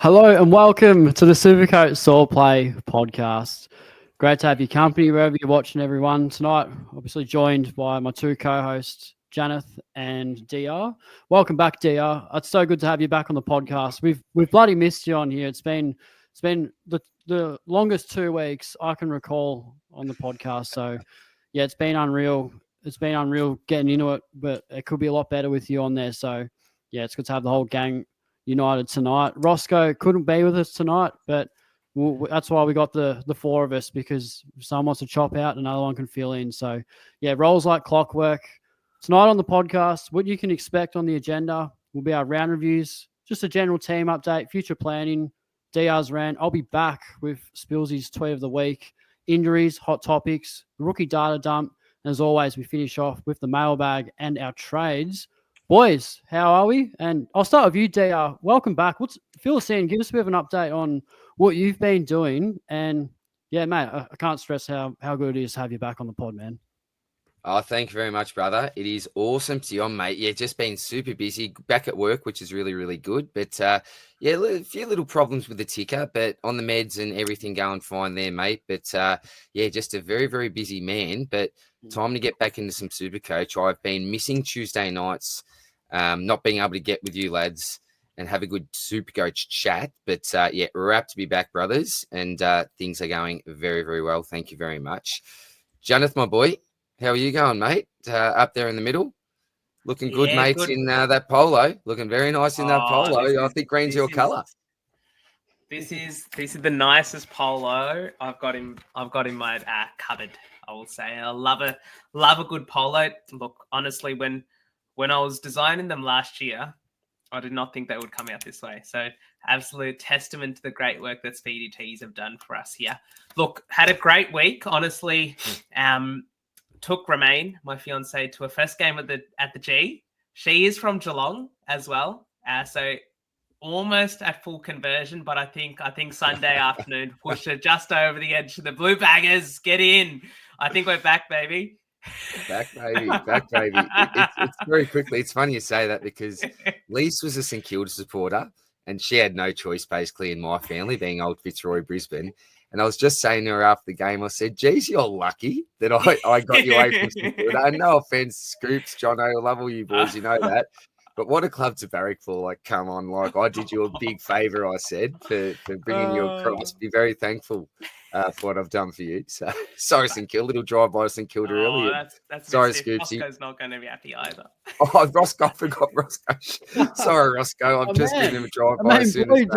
Hello and welcome to the Supercoach Swordplay podcast. Great to have your company wherever you're watching, everyone. Tonight, obviously joined by my two co-hosts, Janath and DR. Welcome back, DR. It's so good to have you back on the podcast. We've bloody missed you on here. It's been the longest 2 weeks I can recall on the podcast. So yeah, it's been unreal. It's been unreal getting into it, but it could be a lot better with you on there. So yeah, it's good to have the whole gang united tonight. Rossco couldn't be with us tonight, but that's why we got the four of us, because if someone wants to chop out, another one can fill in. So yeah, rolls like clockwork. Tonight on the podcast, what you can expect on the agenda will be our round reviews, just a general team update, future planning, DR's rant. I'll be back with Spillsy's tweet of the week, injuries, hot topics, rookie data dump, and as always, we finish off with the mailbag and our trades. Boys, how are we? And I'll start with you, DR. Welcome back. Fill us in. Give us a bit of an update on what you've been doing. And yeah, mate, I can't stress how good it is to have you back on the pod, man. Oh, thank you very much, brother. It is awesome to be on, mate. Yeah, just been super busy. Back at work, which is really, really good. But yeah, a few little problems with the ticker, but on the meds and everything going fine there, mate. But yeah, just a very, very busy man. But time to get back into some Supercoach. I've been missing Tuesday nights, not being able to get with you lads and have a good Supercoach chat. But yeah, we're apt to be back, brothers, and things are going very, very well. Thank you very much. Janath, my boy, how are you going, mate? Up there in the middle? Looking good, mate, good. In that polo. Looking very nice in that polo. I think green's your colour. This is the nicest polo I've got in my cupboard, I will say. I love a good polo. Look, honestly, when I was designing them last year, I did not think they would come out this way. So absolute testament to the great work that Speedy Tees have done for us here. Look, had a great week, honestly. Took Remain, my fiance, to a first game at the G. She is from Geelong as well, so almost at full conversion. But I think Sunday afternoon pushed her just over the edge to the Blue Baggers. Get in! I think we're back, baby. Back, baby. It's very quickly. It's funny you say that because Lise was a St Kilda supporter, and she had no choice basically in my family, being old Fitzroy, Brisbane. And I was just saying to her after the game, I said, geez, you're lucky that I got you away from St Kilda. And no offense, Scoops, John, I love all you boys, you know that. But what a club to barrack for. Like, come on, like, I did you a big favour, I said, for bringing you across. Be very thankful for what I've done for you. So, sorry, St Kilda, little drive-by St Kilda earlier. That's sorry, Scoopsy. Roscoe's not going to be happy either. Oh, Roscoe, I forgot Roscoe. Sorry, Roscoe. I've just given him a drive-by as soon as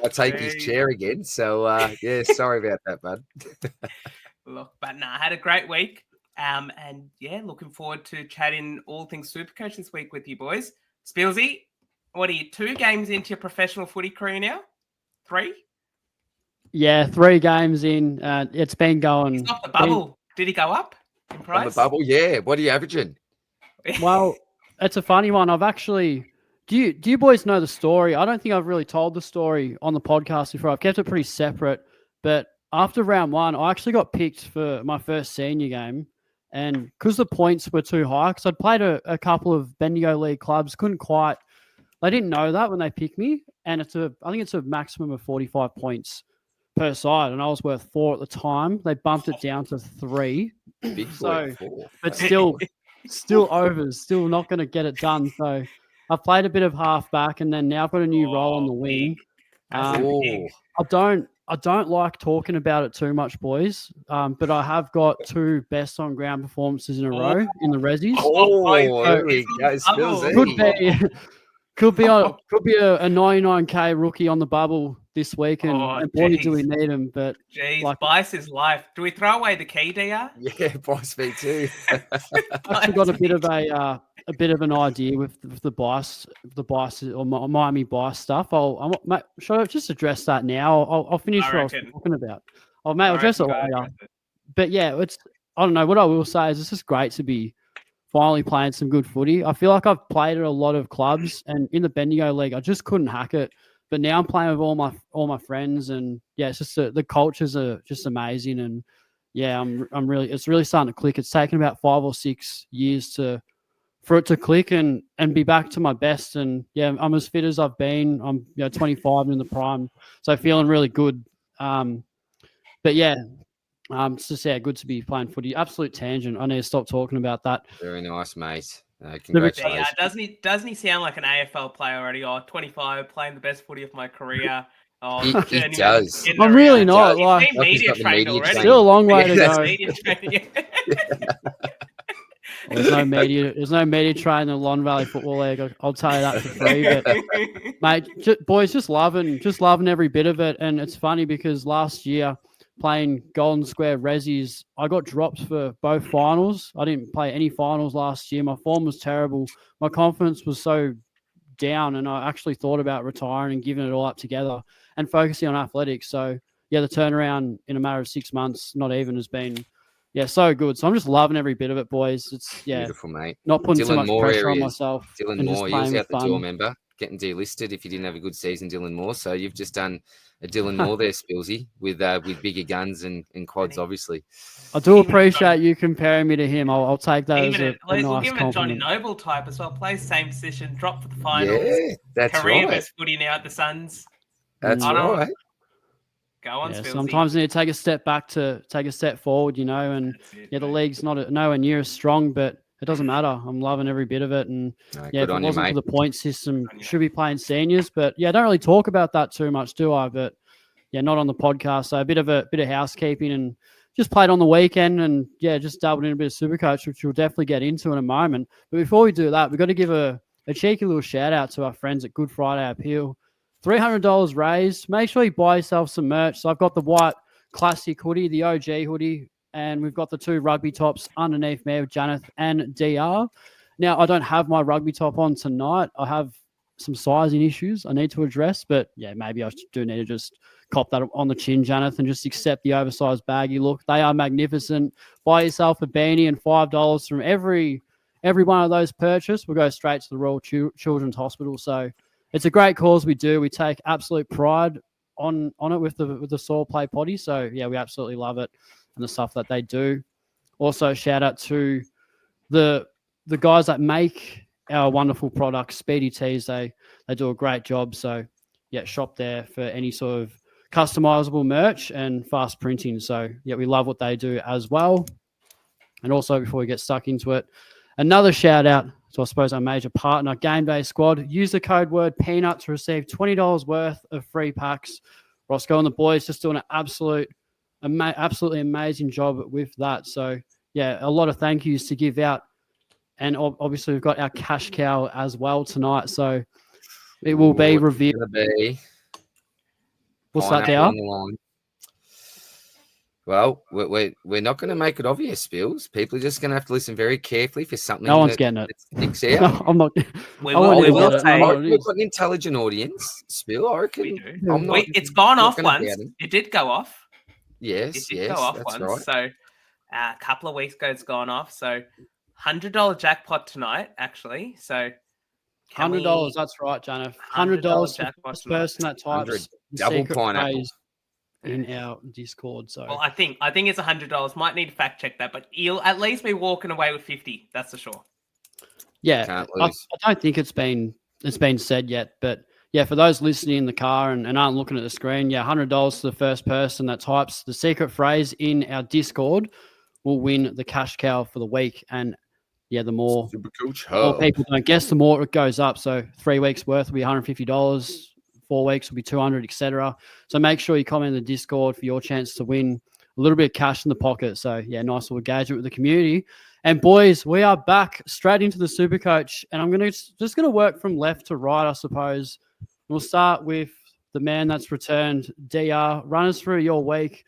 I take his chair again. So, yeah, sorry about that, bud. Look, but I had a great week. And yeah, looking forward to chatting all things Supercoach this week with you boys. Spillsy, what are you, 2 games into your professional footy career now? 3? Yeah, 3 games in. It's been going. He's off the bubble. Did he go up in price? On the bubble, yeah. What are you averaging? Well, it's a funny one. I've actually. Do you boys know the story? I don't think I've really told the story on the podcast before. I've kept it pretty separate. But after round 1, I actually got picked for my first senior game. And because the points were too high, because I'd played a couple of Bendigo League clubs, they didn't know that when they picked me. And I think it's a maximum of 45 points per side. And I was worth 4 at the time. They bumped it down to 3. Big so, 4. But still overs, still not going to get it done. So I've played a bit of halfback, and then now I've got a new role on the wing. I don't like talking about it too much, boys. But I have got 2 best on ground performances in a row in the Resis. There we go. Could be a 99k rookie on the bubble this week, and boy, do we need him. But Bice is life. Do we throw away the key, DR? Yeah, Bice me too. I've actually got a bit of an idea with the Bice or Miami Bice stuff. Should I just address that now? I'll finish what I was talking about. I'll address it later. But yeah, I don't know. What I will say is it's just great to be finally playing some good footy. I feel like I've played at a lot of clubs, and in the Bendigo League, I just couldn't hack it. But now I'm playing with all my friends, and yeah, it's just the cultures are just amazing, and yeah, it's really starting to click. It's taken about 5 or 6 years for it to click and be back to my best. And yeah, I'm as fit as I've been. I'm 25 in the prime, so feeling really good. But yeah, it's just good to be playing footy. Absolute tangent. I need to stop talking about that. Very nice, mate. Yeah, Congratulations. doesn't he sound like an AFL player already? 25, playing the best footy of my career. He does. I'm really not. Like, media trained already. Still a long way to go. Media training. There's no media training in the Long Valley Football League. I'll tell you that for free. But mate, boys, just loving every bit of it. And it's funny because last year playing Golden Square Rezzies, I got dropped for both finals. I didn't play any finals last year. My form was terrible. My confidence was so down, and I actually thought about retiring and giving it all up together and focusing on athletics. So yeah, the turnaround in a matter of 6 months, not even, has been so good. So I'm just loving every bit of it, boys. It's beautiful, mate. Not putting too much pressure on myself. Dylan Moore, he was out the door, member, getting delisted if you didn't have a good season, Dylan Moore. So you've just done a Dylan Moore there, Spilsy, with bigger guns and quads, obviously. I do appreciate you comparing me to him. I'll take that as a nice we'll give him compliment. a Johnny Noble type as well. Plays same position, drop for the finals. Yeah, that's career right. best footy now at the Suns. That's right. Go on, Spilsy. Sometimes you need to take a step back to take a step forward, and the league's nowhere near as strong, but it doesn't matter. I'm loving every bit of it. And if it wasn't for the point system, should be playing seniors. But I don't really talk about that too much, do I? But not on the podcast. So a bit of housekeeping, and just played on the weekend, and just dabbled in a bit of Supercoach, which we'll definitely get into in a moment. But before we do that, we've got to give a cheeky little shout out to our friends at Good Friday Appeal. $300 raised. Make sure you buy yourself some merch. So I've got the white classic hoodie, the OG hoodie, and we've got the 2 rugby tops underneath me with Janath and DR. Now, I don't have my rugby top on tonight. I have some sizing issues I need to address, but maybe I do need to just cop that on the chin, Janath, and just accept the oversized baggy look. They are magnificent. Buy yourself a beanie, and $5 from every one of those purchase will go straight to the Royal Children's Hospital. So it's a great cause we do. We take absolute pride on it with the Swordplay potty. So we absolutely love it and the stuff that they do. Also, shout out to the guys that make our wonderful products, Speedy Tees. They do a great job. So shop there for any sort of customizable merch and fast printing. So we love what they do as well. And also, before we get stuck into it, another shout out to, I suppose, our major partner, Gameday Squad. Use the code word PEANUT to receive $20 worth of free packs. Rossco and the boys just doing an absolutely amazing job with that. So a lot of thank yous to give out. And obviously we've got our cash cow as well tonight. So it will be revealed. What's that, DR? Well, we're not going to make it obvious, Spills. People are just going to have to listen very carefully for something. No one's getting it. Sticks out. No, I'm not. We will say we've got an intelligent audience, Spill. I reckon. We do. It's gone off once. It did go off. Yes, it did go off once. Right. So a couple of weeks ago, it's gone off. So $100 jackpot tonight, actually. So $100. That's right, Janath. $100 for the person that types double pineapple in our Discord. So I think it's $100. Might need to fact check that, but you'll at least be walking away with 50. That's for sure. Yeah, I don't think it's been said yet, but for those listening in the car and aren't looking at the screen, $100 to the first person that types the secret phrase in our Discord will win the cash cow for the week. And the more people don't guess, the more it goes up. So 3 weeks worth will be $150. 4 weeks will be $200, etc. So make sure you comment in the Discord for your chance to win a little bit of cash in the pocket. So nice little engagement with the community. And boys, we are back straight into the Supercoach, and I'm just gonna work from left to right, I suppose. We'll start with the man that's returned. DR, run us through your week.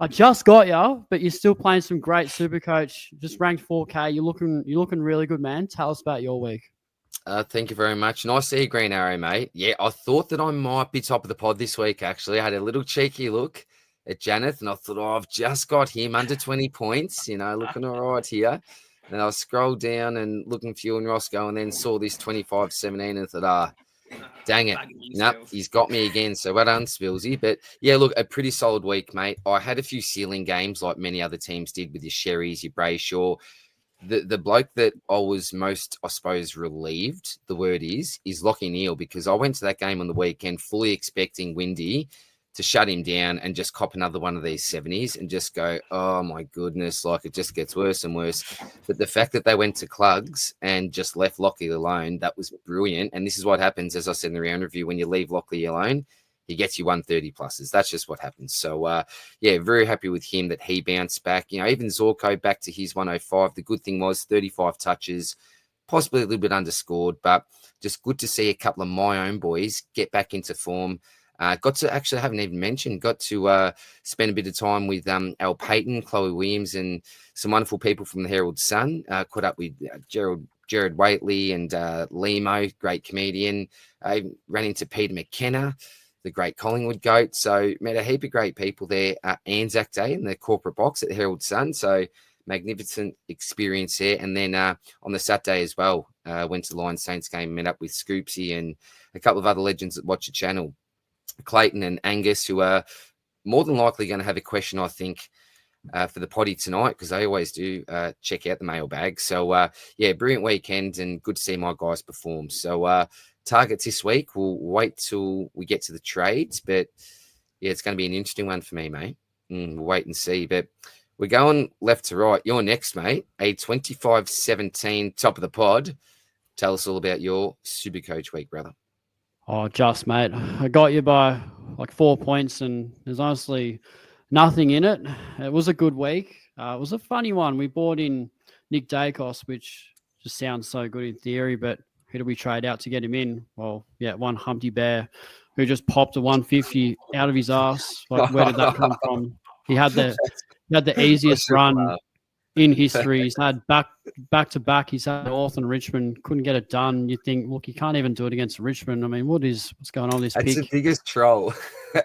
I just got you, but you're still playing some great Supercoach. Just ranked 4K. You're looking really good, man. Tell us about your week. Thank you very much. Nice to see you, Green Arrow, mate. I thought that I might be top of the pod this week, actually. I had a little cheeky look at Janath, and I thought, I've just got him under 20 points, looking all right here. And I scrolled down and looking for you and Rossco, and then saw this 25-17 and thought, dang it. He's got me again. So well done, Spilsy. But look, a pretty solid week, mate. I had a few ceiling games like many other teams did with your Sherrys, your Brayshaw. the bloke that I was most, I suppose, relieved, the word is Lachie Neale, because I went to that game on the weekend fully expecting Windy to shut him down and just cop another one of these 70s and just go, oh my goodness, like it just gets worse and worse. But the fact that they went to Clugs and just left Lachie alone, that was brilliant. And this is what happens, as I said in the round review, when you leave Lachie alone, he gets you 130 pluses. That's just what happens. So, yeah, very happy with him that he bounced back. You know, even Zorko back to his 105. The good thing was 35 touches, possibly a little bit underscored, but just good to see a couple of my own boys get back into form. Got to actually, I haven't even mentioned, got to spend a bit of time with Al Payton, Chloe Williams, and some wonderful people from the Herald Sun. Caught up with Jared Waitley and Limo, great comedian. I ran into Peter McKenna, the great Collingwood goat. So met a heap of great people there. Anzac Day in the corporate box at the Herald Sun. So magnificent experience there. And then on the Saturday as well, went to the Lions Saints game, met up with Scoopsy and a couple of other legends that watch the channel, Clayton and Angus, who are more than likely going to have a question, I think, for the potty tonight, because they always do check out the mailbag. So, yeah, brilliant weekend and good to see my guys perform. So, targets this week, we'll wait till we get to the trades, but yeah, it's going to be an interesting one for me, mate. We'll wait and see, but we're going left to right. You're next, mate. A 25-17 top of the pod. Tell us all about your Supercoach week, brother. Oh, just, mate. I got you by like 4 points, and there's honestly nothing in it. It was a good week. It was a funny one. We bought in Nick Dacos, which just sounds so good in theory, but who do we trade out to get him in? Well, yeah, one Humpty Bear who just popped a 150 out of his ass. Like, where did that come from? He had the easiest run in history. He's had back to back. He's had North and Richmond, couldn't get it done. You think, look, you can't even do it against Richmond. I mean, what's going on this pick? It's the biggest troll.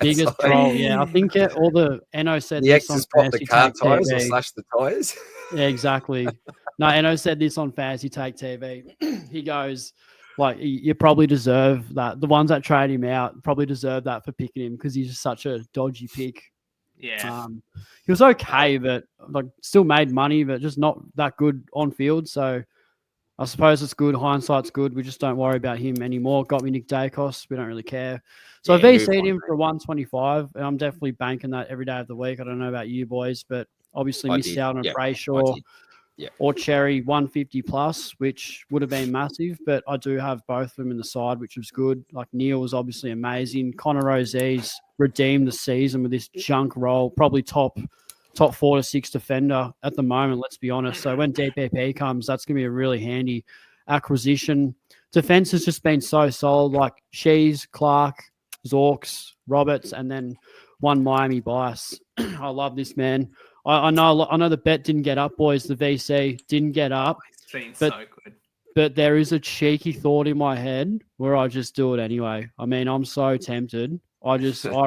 Biggest troll, yeah. I think all the Eno said the this on pop the Fantasy car Take tires TV. or slash the tires. Yeah, exactly. No, Eno said this on Fantasy Take TV. He goes, like, you probably deserve that. The ones that trade him out probably deserve that for picking him because he's just such a dodgy pick. Yeah. He was okay, but like still made money, but just not that good on field. So I suppose it's good. Hindsight's good. We just don't worry about him anymore. Got me Nick Dacos. We don't really care. So I VC'd him for 125, and I'm definitely banking that every day of the week. I don't know about you boys, but obviously missed out on Brayshaw or Cherry 150 plus, which would have been massive. But I do have both of them in the side, which was good. Like Neale was obviously amazing. Connor Rose's redeemed the season with this junk role, probably top 4 to 6 defender at the moment, let's be honest. So when DPP comes, that's going to be a really handy acquisition. Defense has just been so solid, like Shees, Clark, Zorks, Roberts, and then one Miami bias. I love this, man. I know the bet didn't get up, boys. The VC didn't get up. It's been so good. But there is a cheeky thought in my head where I just do it anyway. I mean, I'm so tempted. I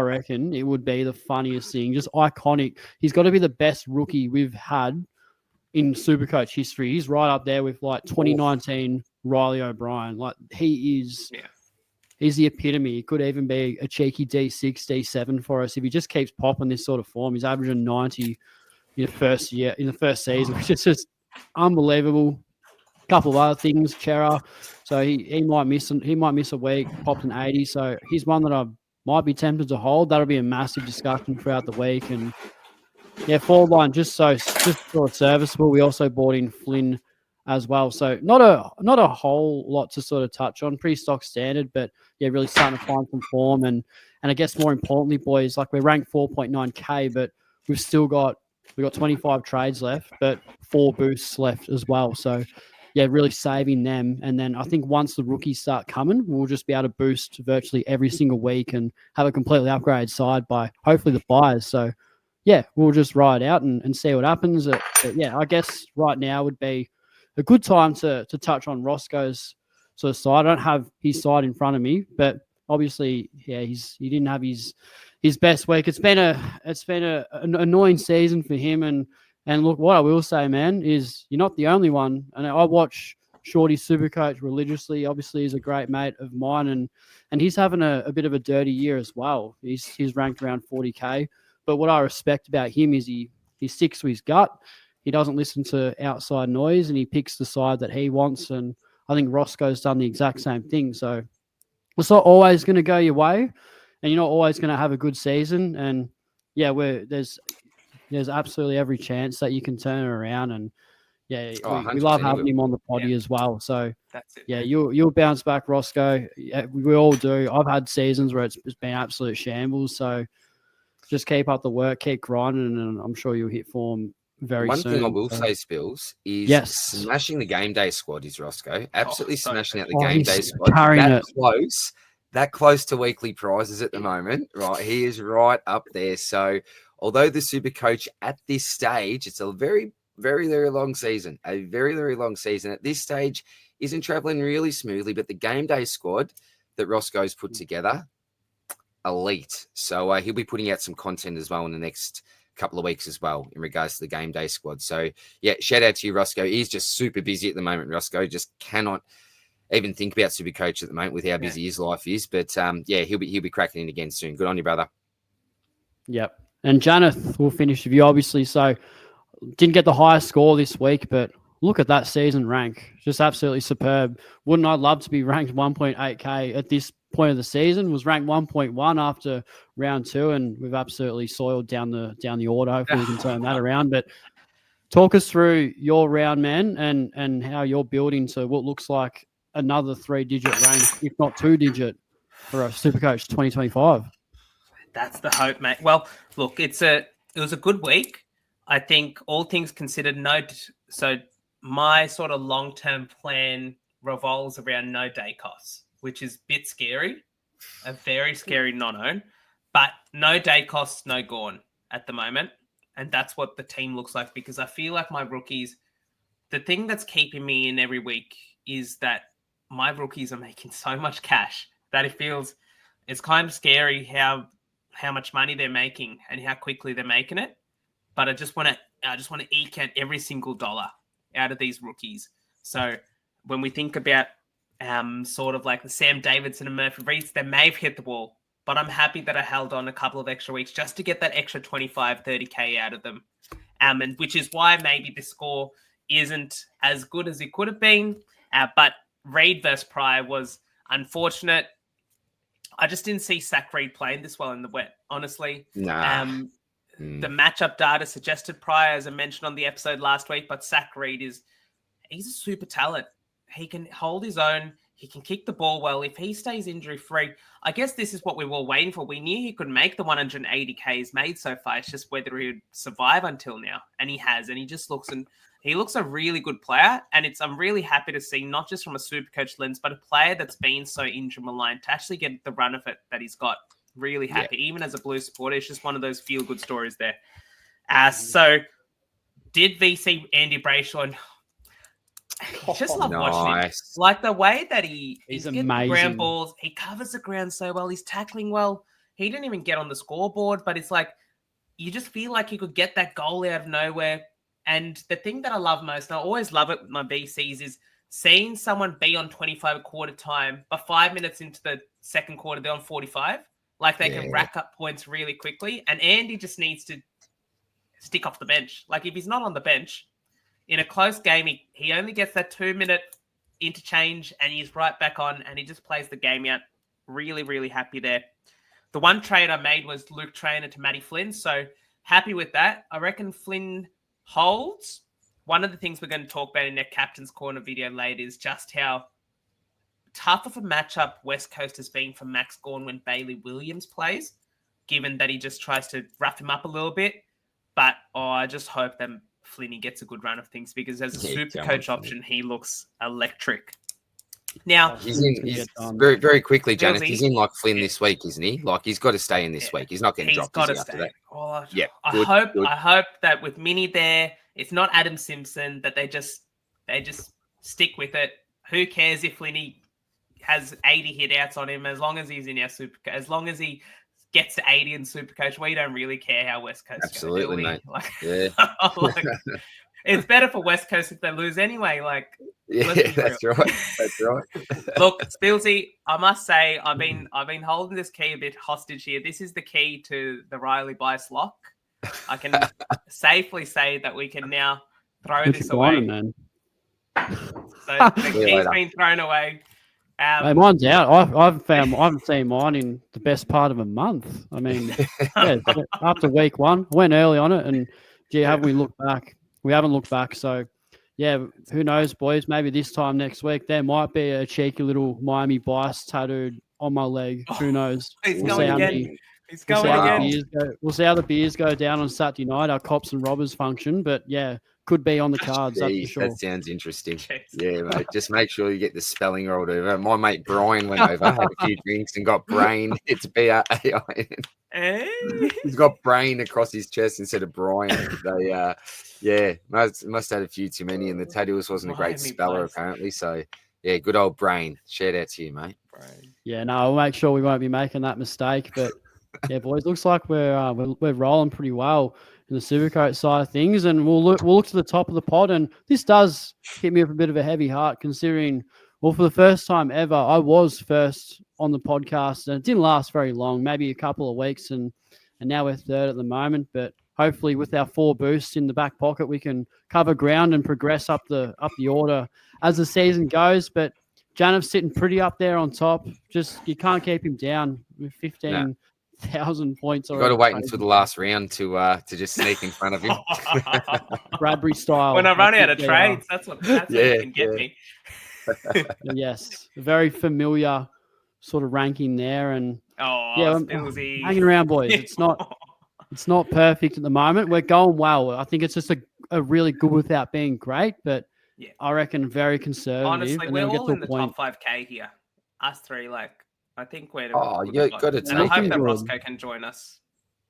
reckon it would be the funniest thing, just iconic. He's got to be the best rookie we've had in Supercoach history. He's right up there with like 2019 Riley O'Brien. Like he's the epitome. He could even be a cheeky D6, D7 for us if he just keeps popping this sort of form. He's averaging 90 in the first season, which is just unbelievable. A couple of other things, Cerra. So he might miss a week, popped an 80. So he's one that I might be tempted to hold. That'll be a massive discussion throughout the week. And yeah, forward line just sort of serviceable. We also bought in Flynn as well. So not a whole lot to sort of touch on. Pretty stock standard, but yeah, really starting to find some form. And I guess more importantly, boys, like we're ranked 4.9K, but we've got 25 trades left, but 4 boosts left as well. So yeah, really saving them. And then I think once the rookies start coming, we'll just be able to boost virtually every single week and have a completely upgraded side by hopefully the buyers. So yeah, we'll just ride out and see what happens. But yeah, I guess right now would be a good time to touch on Rossco's sort of side. I don't have his side in front of me, but obviously, yeah, he didn't have his best week. It's been an annoying season for him. And look, what I will say, man, is you're not the only one. And I watch Shorty Supercoach religiously. Obviously, he's a great mate of mine, and he's having a bit of a dirty year as well. He's ranked around 40K. But what I respect about him is he sticks to his gut. he doesn't listen to outside noise and he picks the side that he wants. And I think Rossco's done the exact same thing. So it's not always going to go your way, and you're not always going to have a good season. And yeah, there's absolutely every chance that you can turn it around. And yeah, we love having him on the potty as well. So that's it. Yeah, you'll bounce back, Rossco. Yeah, we all do. I've had seasons where it's been absolute shambles. So just keep up the work, keep grinding, and I'm sure you'll hit form very soon. One thing I will say, Spills, is smashing the game day squad is Rossco. Absolutely smashing out the game day squad. That close to weekly prizes at the moment. Right, he is right up there. So although the Supercoach at this stage, it's a very, very, very long season. A very, very long season. At this stage, isn't traveling really smoothly, but the game day squad that Rossco's put together, elite. So he'll be putting out some content as well in the next couple of weeks as well in regards to the game day squad. So yeah, shout out to you, Rossco. He's just super busy at the moment. Rossco just cannot even think about Supercoach at the moment with how busy his life is. But yeah, he'll be cracking in again soon. Good on you, brother. Yep. And Janath will finish with you, obviously. So didn't get the highest score this week, but look at that season rank. Just absolutely superb. Wouldn't I love to be ranked 1.8K at this point of the season? Was ranked 1.1 after round 2, and we've absolutely soiled down the order. Hopefully we can turn that around. But talk us through your round, man, and how you're building to what looks like another 3-digit rank, if not 2-digit, for a Supercoach 2025. That's the hope, mate. Well, look, it was a good week. I think all things considered, so my sort of long-term plan revolves around no day costs, which is a bit scary, a very scary non-own, but no day costs, no gone at the moment. And that's what the team looks like, because I feel like my rookies, the thing that's keeping me in every week is that my rookies are making so much cash that it's kind of scary how much money they're making and how quickly they're making it. But I just want to eke out every single dollar out of these rookies. So when we think about sort of like the Sam Davidson and Murphy Reeds, they may have hit the wall, but I'm happy that I held on a couple of extra weeks just to get that extra 25, 30K out of them. And which is why maybe the score isn't as good as it could have been. But Reid versus Pryor was unfortunate. I just didn't see Zach Reid playing this well in the wet, honestly. Nah. The matchup data suggested Pryor, as I mentioned on the episode last week, but Zach Reid he's a super talent. He can hold his own. He can kick the ball well. If he stays injury-free, I guess this is what we were waiting for. We knew he could make the 180K he's made so far. It's just whether he would survive until now. And he has. And he looks a really good player. And I'm really happy to see, not just from a Supercoach lens, but a player that's been so injury-maligned to actually get the run of it that he's got. Really happy. Even as a Blue supporter, it's just one of those feel-good stories there. So did VC Andy Brayshaw, and just love watching him. Like the way that he's getting the ground balls, he covers the ground so well, he's tackling well. He didn't even get on the scoreboard, but it's like you just feel like he could get that goal out of nowhere. And the thing that I love most, and I always love it with my VCs, is seeing someone be on 25 a quarter time, but 5 minutes into the second quarter, they're on 45. Like they can rack up points really quickly. And Andy just needs to stick off the bench. Like if he's not on the bench, in a close game, he only gets that 2-minute interchange and he's right back on and he just plays the game out. Really, really happy there. The one trade I made was Luke Traynor to Matty Flynn. So happy with that. I reckon Flynn holds. One of the things we're going to talk about in their Captain's Corner video later is just how tough of a matchup West Coast has been for Max Gawn when Bailey Williams plays, given that he just tries to rough him up a little bit. But I just hope that Flinny gets a good run of things, because as a Supercoach option, he looks electric. Now, he's very, very quickly, Janath. He's in like Flynn this week, isn't he? Like he's got to stay in this week. He's not getting dropped after that. I hope that with Minnie there, it's not Adam Simpson, that they just stick with it. Who cares if Flinny has 80 hit outs on him, as long as he's in our Supercoach, as long as he gets to 80 in Supercoach, we don't really care how West Coast absolutely, mate. Like, it's better for West Coast if they lose anyway. Like, that's right. That's right. Look, Spilsy, I must say, I've been holding this key a bit hostage here. This is the key to the Riley Bice lock. I can safely say that we can now throw Put this your blind, away. man. So the key's been thrown away. Hey, mine's out. I haven't seen mine in the best part of a month. I mean, yeah, after week 1, I went early on it, and haven't we looked back? We haven't looked back. So, yeah, who knows, boys? Maybe this time next week there might be a cheeky little Miami BUSS tattooed on my leg. Who knows? He's We'll going see how again. He's We'll see going how the again. beers go. We'll see how the beers go down on Saturday night. Our cops and robbers function, but yeah, could be on the cards. That's for sure. That sounds interesting. Jeez. Yeah, mate. Just make sure you get the spelling rolled over. My mate Brian went over, had a few drinks, and got brain. It's BRAIN. Eh? He's got brain across his chest instead of Brian. They, must have had a few too many, and the tattoos wasn't a great Miami speller BUSS. apparently. So, yeah, good old brain. Shout out to you, mate. Yeah, no, I'll make sure we won't be making that mistake. But yeah, boys, looks like we're rolling pretty well in the Supercoach side of things, and we'll look to the top of the pod. And this does hit me with a bit of a heavy heart, considering, well, for the first time ever, I was first on the podcast, and it didn't last very long, maybe a couple of weeks, and now we're third at the moment. But hopefully, with our 4 boosts in the back pocket, we can cover ground and progress up the order as the season goes. But Janath's sitting pretty up there on top. Just you can't keep him down with 15,000 points. You've got to wait until the last round to just sneak in front of him. Bradbury style. When I run out of trades, that's what you can get me. Yes, very familiar sort of ranking there, and I'm hanging around, boys. It's not perfect at the moment. We're going well. I think it's just a really good without being great, but yeah, I reckon very conservative. Honestly, we're all in the top 5K here. Us three, I think we're. You got to. And I hope that Rossco can join us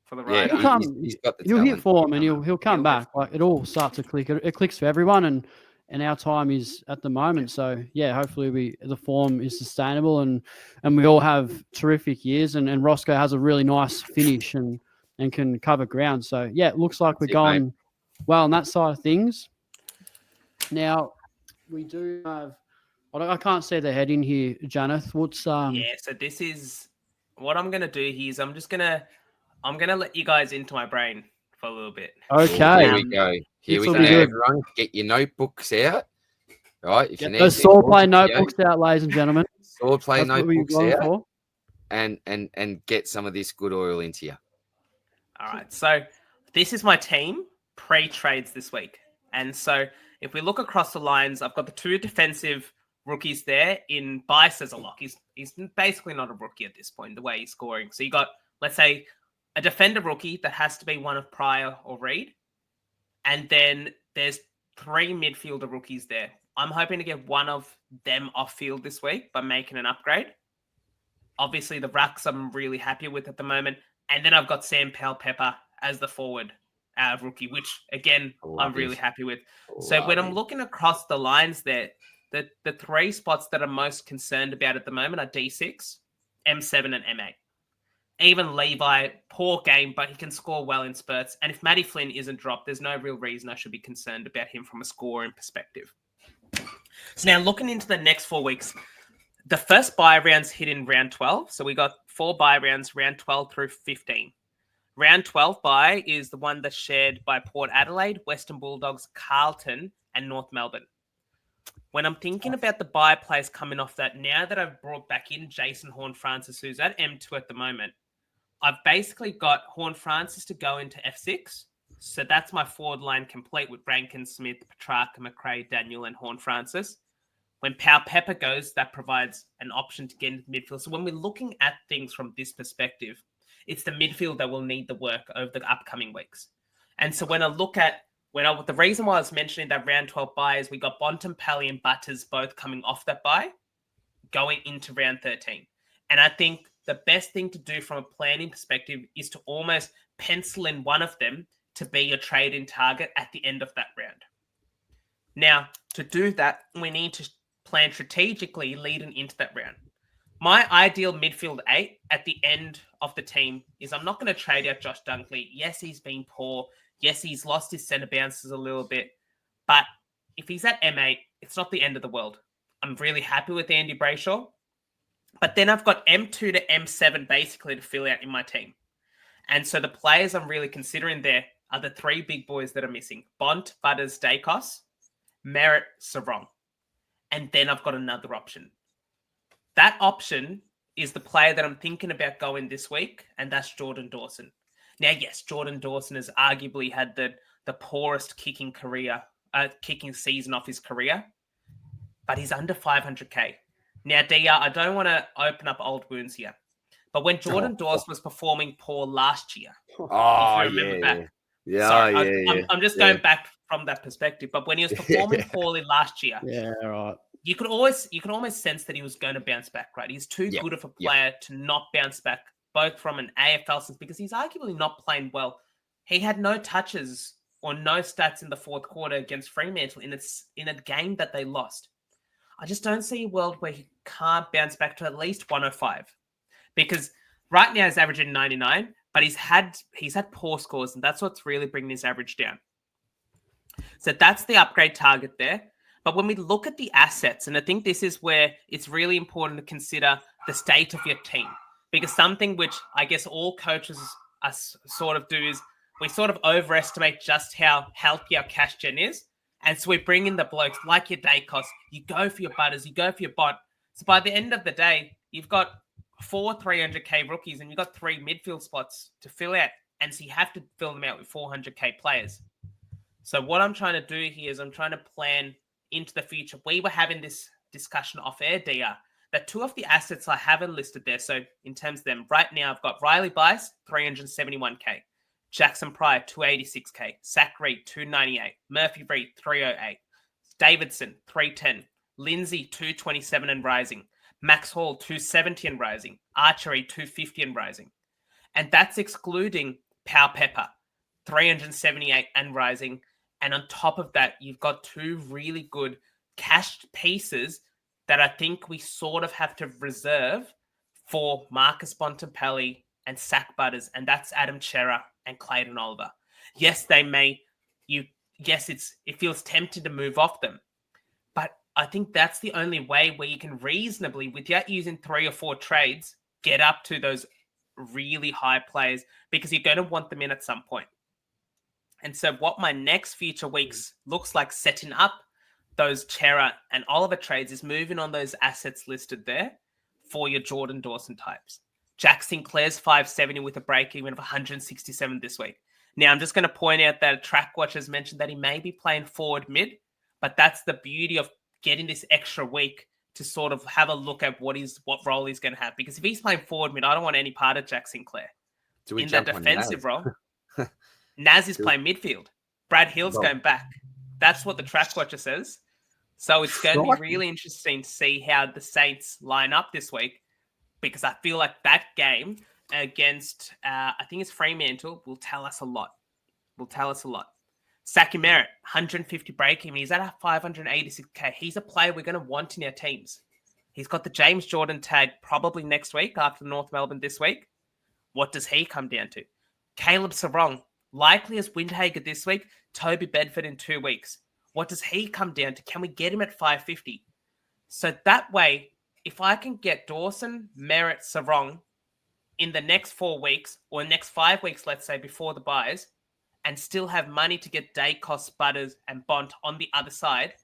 for the ride. Yeah, he'll hit form and he'll come back. It all starts to click. It clicks for everyone, and our time is at the moment. So yeah, hopefully the form is sustainable, and we all have terrific years, and Rossco has a really nice finish and can cover ground. So yeah, it looks like we're going well on that side of things. Now, we do have. I can't see the head in here, Janath. What's So this is what I'm gonna do here. Is I'm gonna let you guys into my brain for a little bit. Okay. Here we go. Here we go. Everyone, get your notebooks out. Right. If you need those Swordplay notebooks out, ladies and gentlemen. Swordplay notebooks out. And get some of this good oil into you. All right. So this is my team pre-trades this week, and so. If we look across the lines, I've got the 2 defensive rookies there in BUSS as a lock. He's basically not a rookie at this point, the way he's scoring. So you got, let's say, a defender rookie that has to be one of Pryor or Reid. And then there's 3 midfielder rookies there. I'm hoping to get one of them off field this week by making an upgrade. Obviously, the rucks I'm really happy with at the moment. And then I've got Sam Powell-Pepper as the forward rookie, which again I'm really happy with. So when I'm looking across the lines there, the 3 spots that I'm most concerned about at the moment are D6, M7, and M8. Even Levi, poor game, but he can score well in spurts. And if Matty Flynn isn't dropped, there's no real reason I should be concerned about him from a scoring perspective. So now looking into the next 4 weeks, the first bye rounds hit in round 12. So we got 4 bye rounds, round 12 through 15. Round 12 bye is the one that's shared by Port Adelaide, Western Bulldogs, Carlton, and North Melbourne. When I'm thinking about the bye players coming off that, now that I've brought back in Jason Horne-Francis, who's at M2 at the moment, I've basically got Horne-Francis to go into F6. So that's my forward line complete with Rankine, Smith, Petracca, McRae, Daniel, and Horne-Francis. When Powell-Pepper goes, that provides an option to get into midfield. So when we're looking at things from this perspective, it's the midfield that will need the work over the upcoming weeks. And so when I look at, the reason why I was mentioning that round 12 bye is we got Bont, Pally, and Butters both coming off that bye, going into round 13. And I think the best thing to do from a planning perspective is to almost pencil in one of them to be your trade-in target at the end of that round. Now, to do that, we need to plan strategically leading into that round. My ideal midfield 8 at the end of the team is I'm not going to trade out Josh Dunkley. Yes, he's been poor. Yes, he's lost his centre bounces a little bit. But if he's at M8, it's not the end of the world. I'm really happy with Andy Brayshaw. But then I've got M2 to M7 basically to fill out in my team. And so the players I'm really considering there are the three big boys that are missing. Bont, Butters, Dacos, Merritt, Sarong. And then I've got another option. That option is the player that I'm thinking about going this week, and that's Jordan Dawson. Now, yes, Jordan Dawson has arguably had the poorest kicking season of his career, but he's under 500k. Now, DR, I don't want to open up old wounds here, but when Jordan Dawson was performing poor last year, if you remember back, I'm just going back from that perspective. But when he was performing poorly last year, right, you could almost sense that he was going to bounce back. Right, he's too good of a player to not bounce back, both from an AFL sense because he's arguably not playing well. He had no touches or no stats in the fourth quarter against Fremantle in a game that they lost. I just don't see a world where he can't bounce back to at least 105 because right now he's averaging 99, but he's had poor scores, and that's what's really bringing his average down. So that's the upgrade target there. But when we look at the assets, and I think this is where it's really important to consider the state of your team, because something which I guess all coaches sort of do is we sort of overestimate just how healthy our cash gen is. And so we bring in the blokes like your Dacos, you go for your Butters, you go for your Bont. So by the end of the day, you've got 4 300k rookies and you've got 3 midfield spots to fill out. And so you have to fill them out with 400k players. So what I'm trying to do here is I'm trying to plan into the future. We were having this discussion off air, DR, that 2 of the assets I haven't listed there. So in terms of them, right now I've got Riley Bice, 371k. Jackson Pryor, 286k. Zach Reid, 298. Murphy Reid, 308. Davidson, 310. Lindsay, 227 and rising. Max Hall, 270 and rising. Archery, 250 and rising. And that's excluding Power Pepper, 378 and rising. And on top of that, you've got 2 really good cashed pieces that I think we sort of have to reserve for Marcus Bontempelli and Sack Butters, and that's Adam Cerra and Clayton Oliver. Yes, it feels tempting to move off them, but I think that's the only way where you can reasonably, without using 3 or 4 trades, get up to those really high players because you're going to want them in at some point. And so what my next future weeks looks like setting up those Cerra and Oliver trades is moving on those assets listed there for your Jordan Dawson types. Jack Sinclair's 570 with a break-even of 167 this week. Now, I'm just going to point out that Track Watch has mentioned that he may be playing forward mid, but that's the beauty of getting this extra week to sort of have a look at what role he's going to have. Because if he's playing forward mid, I don't want any part of Jack Sinclair in that defensive role. Naz is playing midfield. Brad Hill's going back. That's what the Track Watcher says. So it's going to be really interesting to see how the Saints line up this week, because I feel like that game against, I think it's Fremantle, will tell us a lot. Saki Merritt, 150 break-even. He's at a 586k. He's a player we're going to want in our teams. He's got the James Jordan tag probably next week after North Melbourne this week. What does he come down to? Caleb Sarong, likely as Windhager this week. Toby Bedford in 2 weeks. What does he come down to? Can we get him at 550? So that way, if I can get Dawson, Merritt, Sarong in the next 4 weeks or next 5 weeks, let's say, before the buys, and still have money to get Dacos, Butters, and Bont on the other side,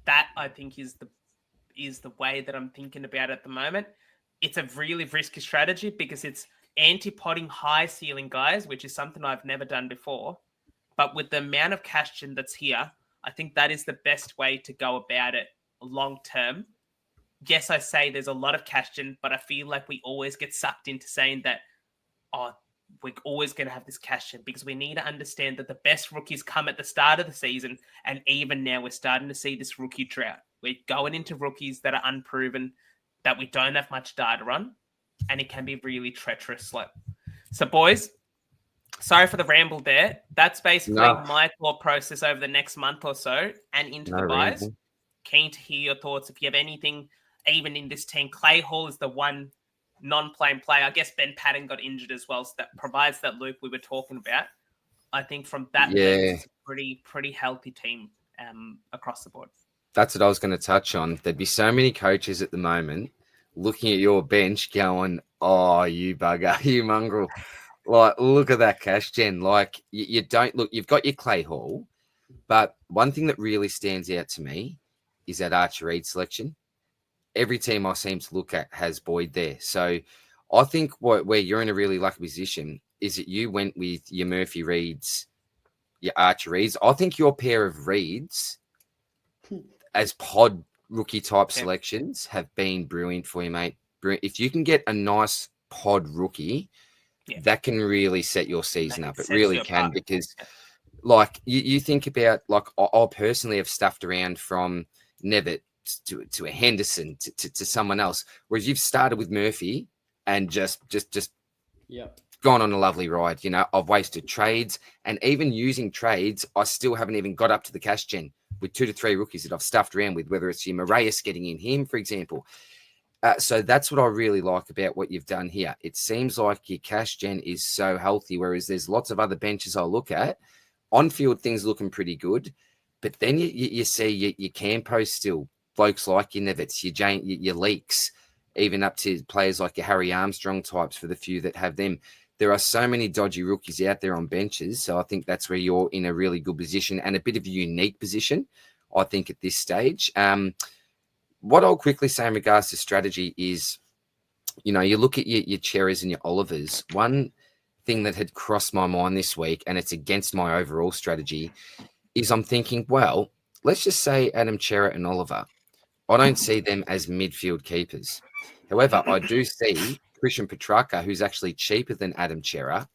that I think is the way that I'm thinking about it at the moment. It's a really risky strategy because it's anti-potting high ceiling guys, which is something I've never done before. But with the amount of cash gen that's here, I think that is the best way to go about it long term. Yes, I say there's a lot of cash gen, but I feel like we always get sucked into saying that, we're always going to have this cash gen, because we need to understand that the best rookies come at the start of the season. And even now we're starting to see this rookie drought. We're going into rookies that are unproven, that we don't have much data on, and it can be really treacherous slope. So boys, sorry for the ramble there. That's basically my thought process over the next month or so and into the buys. Ramble. Keen to hear your thoughts. If you have anything, even in this team, Clay Hall is the one non-playing player. I guess Ben Patton got injured as well, so that provides that loop we were talking about. I think from that, it's a pretty healthy team across the board. That's what I was going to touch on. There'd be so many coaches at the moment looking at your bench going, "Oh, you bugger, you mongrel." Like, look at that cash gen. Like, you don't look. You've got your Clay Hall, but one thing that really stands out to me is that Archer Reid selection. Every team I seem to look at has Boyd there. So I think where you're in a really lucky position is that you went with your Murphy Reids, your Archer Reids. I think your pair of Reids as pod rookie type selections have been brilliant for you, mate. If you can get a nice pod rookie, that can really set your season up. It really can, because like you think about, like, I personally have stuffed around from Nevitt to a Henderson to someone else, whereas you've started with Murphy and just gone on a lovely ride. You know, I've wasted trades, and even using trades, I still haven't even got up to the cash gen with 2 to 3 rookies that I've stuffed around with, whether it's your Moraes getting in him, for example. So that's what I really like about what you've done here. It seems like your cash gen is so healthy, whereas there's lots of other benches I look at. On-field things looking pretty good, but then you see your Campo still, blokes like your Nevitts, your Leaks, even up to players like your Harry Armstrong types for the few that have them. There are so many dodgy rookies out there on benches, so I think that's where you're in a really good position and a bit of a unique position, I think, at this stage. What I'll quickly say in regards to strategy is, you know, you look at your Cerras and your Olivers. One thing that had crossed my mind this week, and it's against my overall strategy, is I'm thinking, well, let's just say Adam Cerra and Oliver. I don't see them as midfield keepers. However, I do see Christian Petracca, who's actually cheaper than Adam Cerra,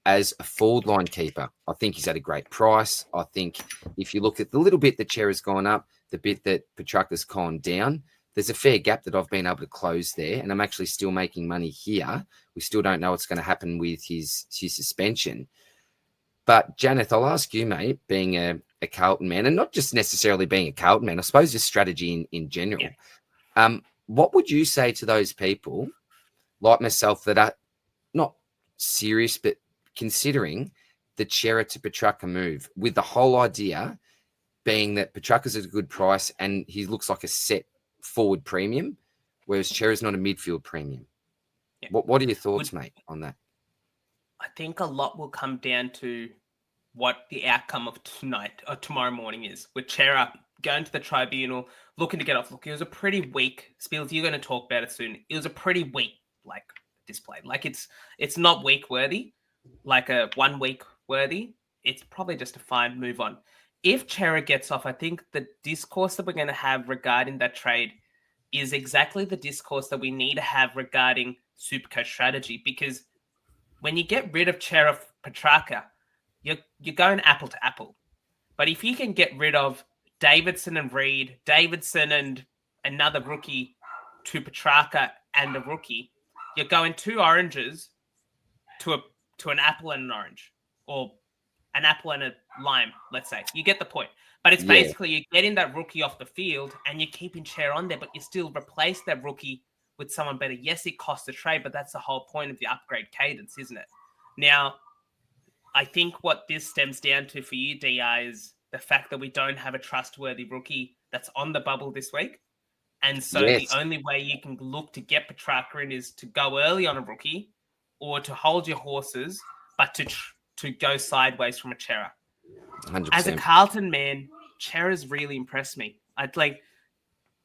as a forward line keeper. I think he's at a great price. I think if you look at the little bit that Cerra's gone up, the bit that Petracca's gone down, there's a fair gap that I've been able to close there, and I'm actually still making money here. We still don't know what's going to happen with his suspension. But Janath, I'll ask you, mate, being a Carlton man, and not just necessarily being a Carlton man, I suppose just strategy in general. Yeah. What would you say to those people like myself that are not serious, but considering the Cerra to Petracca move, with the whole idea being that Petracca's at a good price and he looks like a set forward premium, whereas Cerra's not a midfield premium? Yeah. What are your thoughts, mate, on that? I think a lot will come down to what the outcome of tonight or tomorrow morning is, with Cerra going to the tribunal, looking to get off. Look, it was a pretty weak, Spills, you're going to talk about it soon. It was a pretty weak, display. It's not week worthy, like a 1 week worthy. It's probably just a fine move on. If Cerra gets off, I think the discourse that we're going to have regarding that trade is exactly the discourse that we need to have regarding Supercoach strategy, because when you get rid of Cerra Petracca, you're going apple to apple. But if you can get rid of Davidson and Reid, Davidson and another rookie to Petracca and a rookie, you're going 2 oranges to an apple and an orange, or an apple and a lime, let's say. You get the point. But it's basically you're getting that rookie off the field and you're keeping Cerra on there, but you still replace that rookie with someone better. Yes, it costs a trade, but that's the whole point of the upgrade cadence, isn't it? Now, I think what this stems down to for you, DI, is the fact that we don't have a trustworthy rookie that's on the bubble this week. And so the only way you can look to get Petracca in is to go early on a rookie, or to hold your horses, but to go sideways from a Cerra. 100%. As a Carlton man, Cerra's really impressed me. I'd like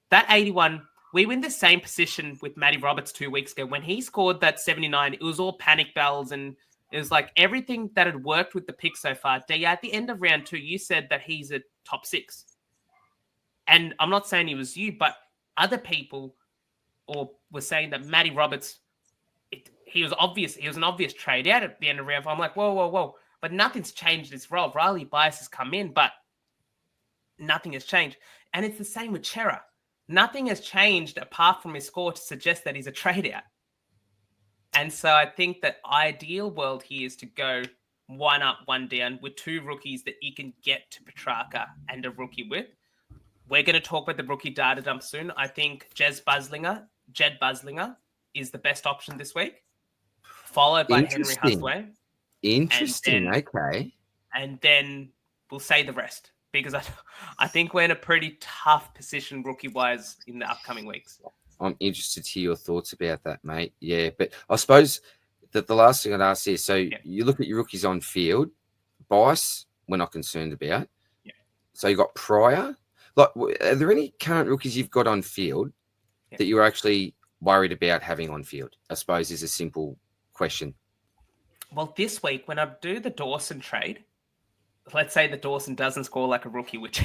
that 81. We were in the same position with Matty Roberts 2 weeks ago. When he scored that 79, it was all panic bells, and it was like everything that had worked with the pick so far. At the end of round 2, you said that he's a top 6. And I'm not saying he was you, but other people were saying that Matty Roberts, he was obvious. He was an obvious trade out at the end of round 5. I'm like, whoa. But nothing's changed this role. Riley Bias has come in, but nothing has changed. And it's the same with Cerra. Nothing has changed apart from his score to suggest that he's a trade out. And so I think that ideal world here is to go 1 up, 1 down with 2 rookies that you can get to Petracca and a rookie with. We're going to talk about the rookie data dump soon. I think Jed Buslinger is the best option this week, followed by Henry Husway. Interesting. Okay. And then we'll say the rest, because I think we're in a pretty tough position rookie-wise in the upcoming weeks. I'm interested to hear your thoughts about that, mate. Yeah, but I suppose the last thing I'd ask is, so you look at your rookies on field, BUSS, we're not concerned about. Yeah. So you got Pryor. Like, are there any current rookies you've got on field that you're actually worried about having on field? I suppose is a simple question. Well, this week when I do the Dawson trade, let's say that Dawson doesn't score like a rookie, which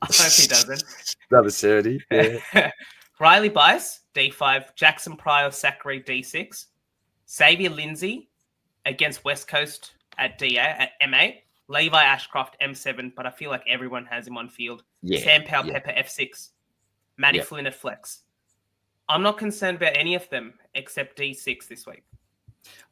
I hope he doesn't. Another 30. Yeah. Riley Bice, D5. Jackson Pryor, Zachary, D6. Xavier Lindsay against West Coast at DA at M8. Levi Ashcroft, M7, but I feel like everyone has him on field. Sam Powell Pepper, F6. Matty Flynn at flex. I'm not concerned about any of them except D6 this week.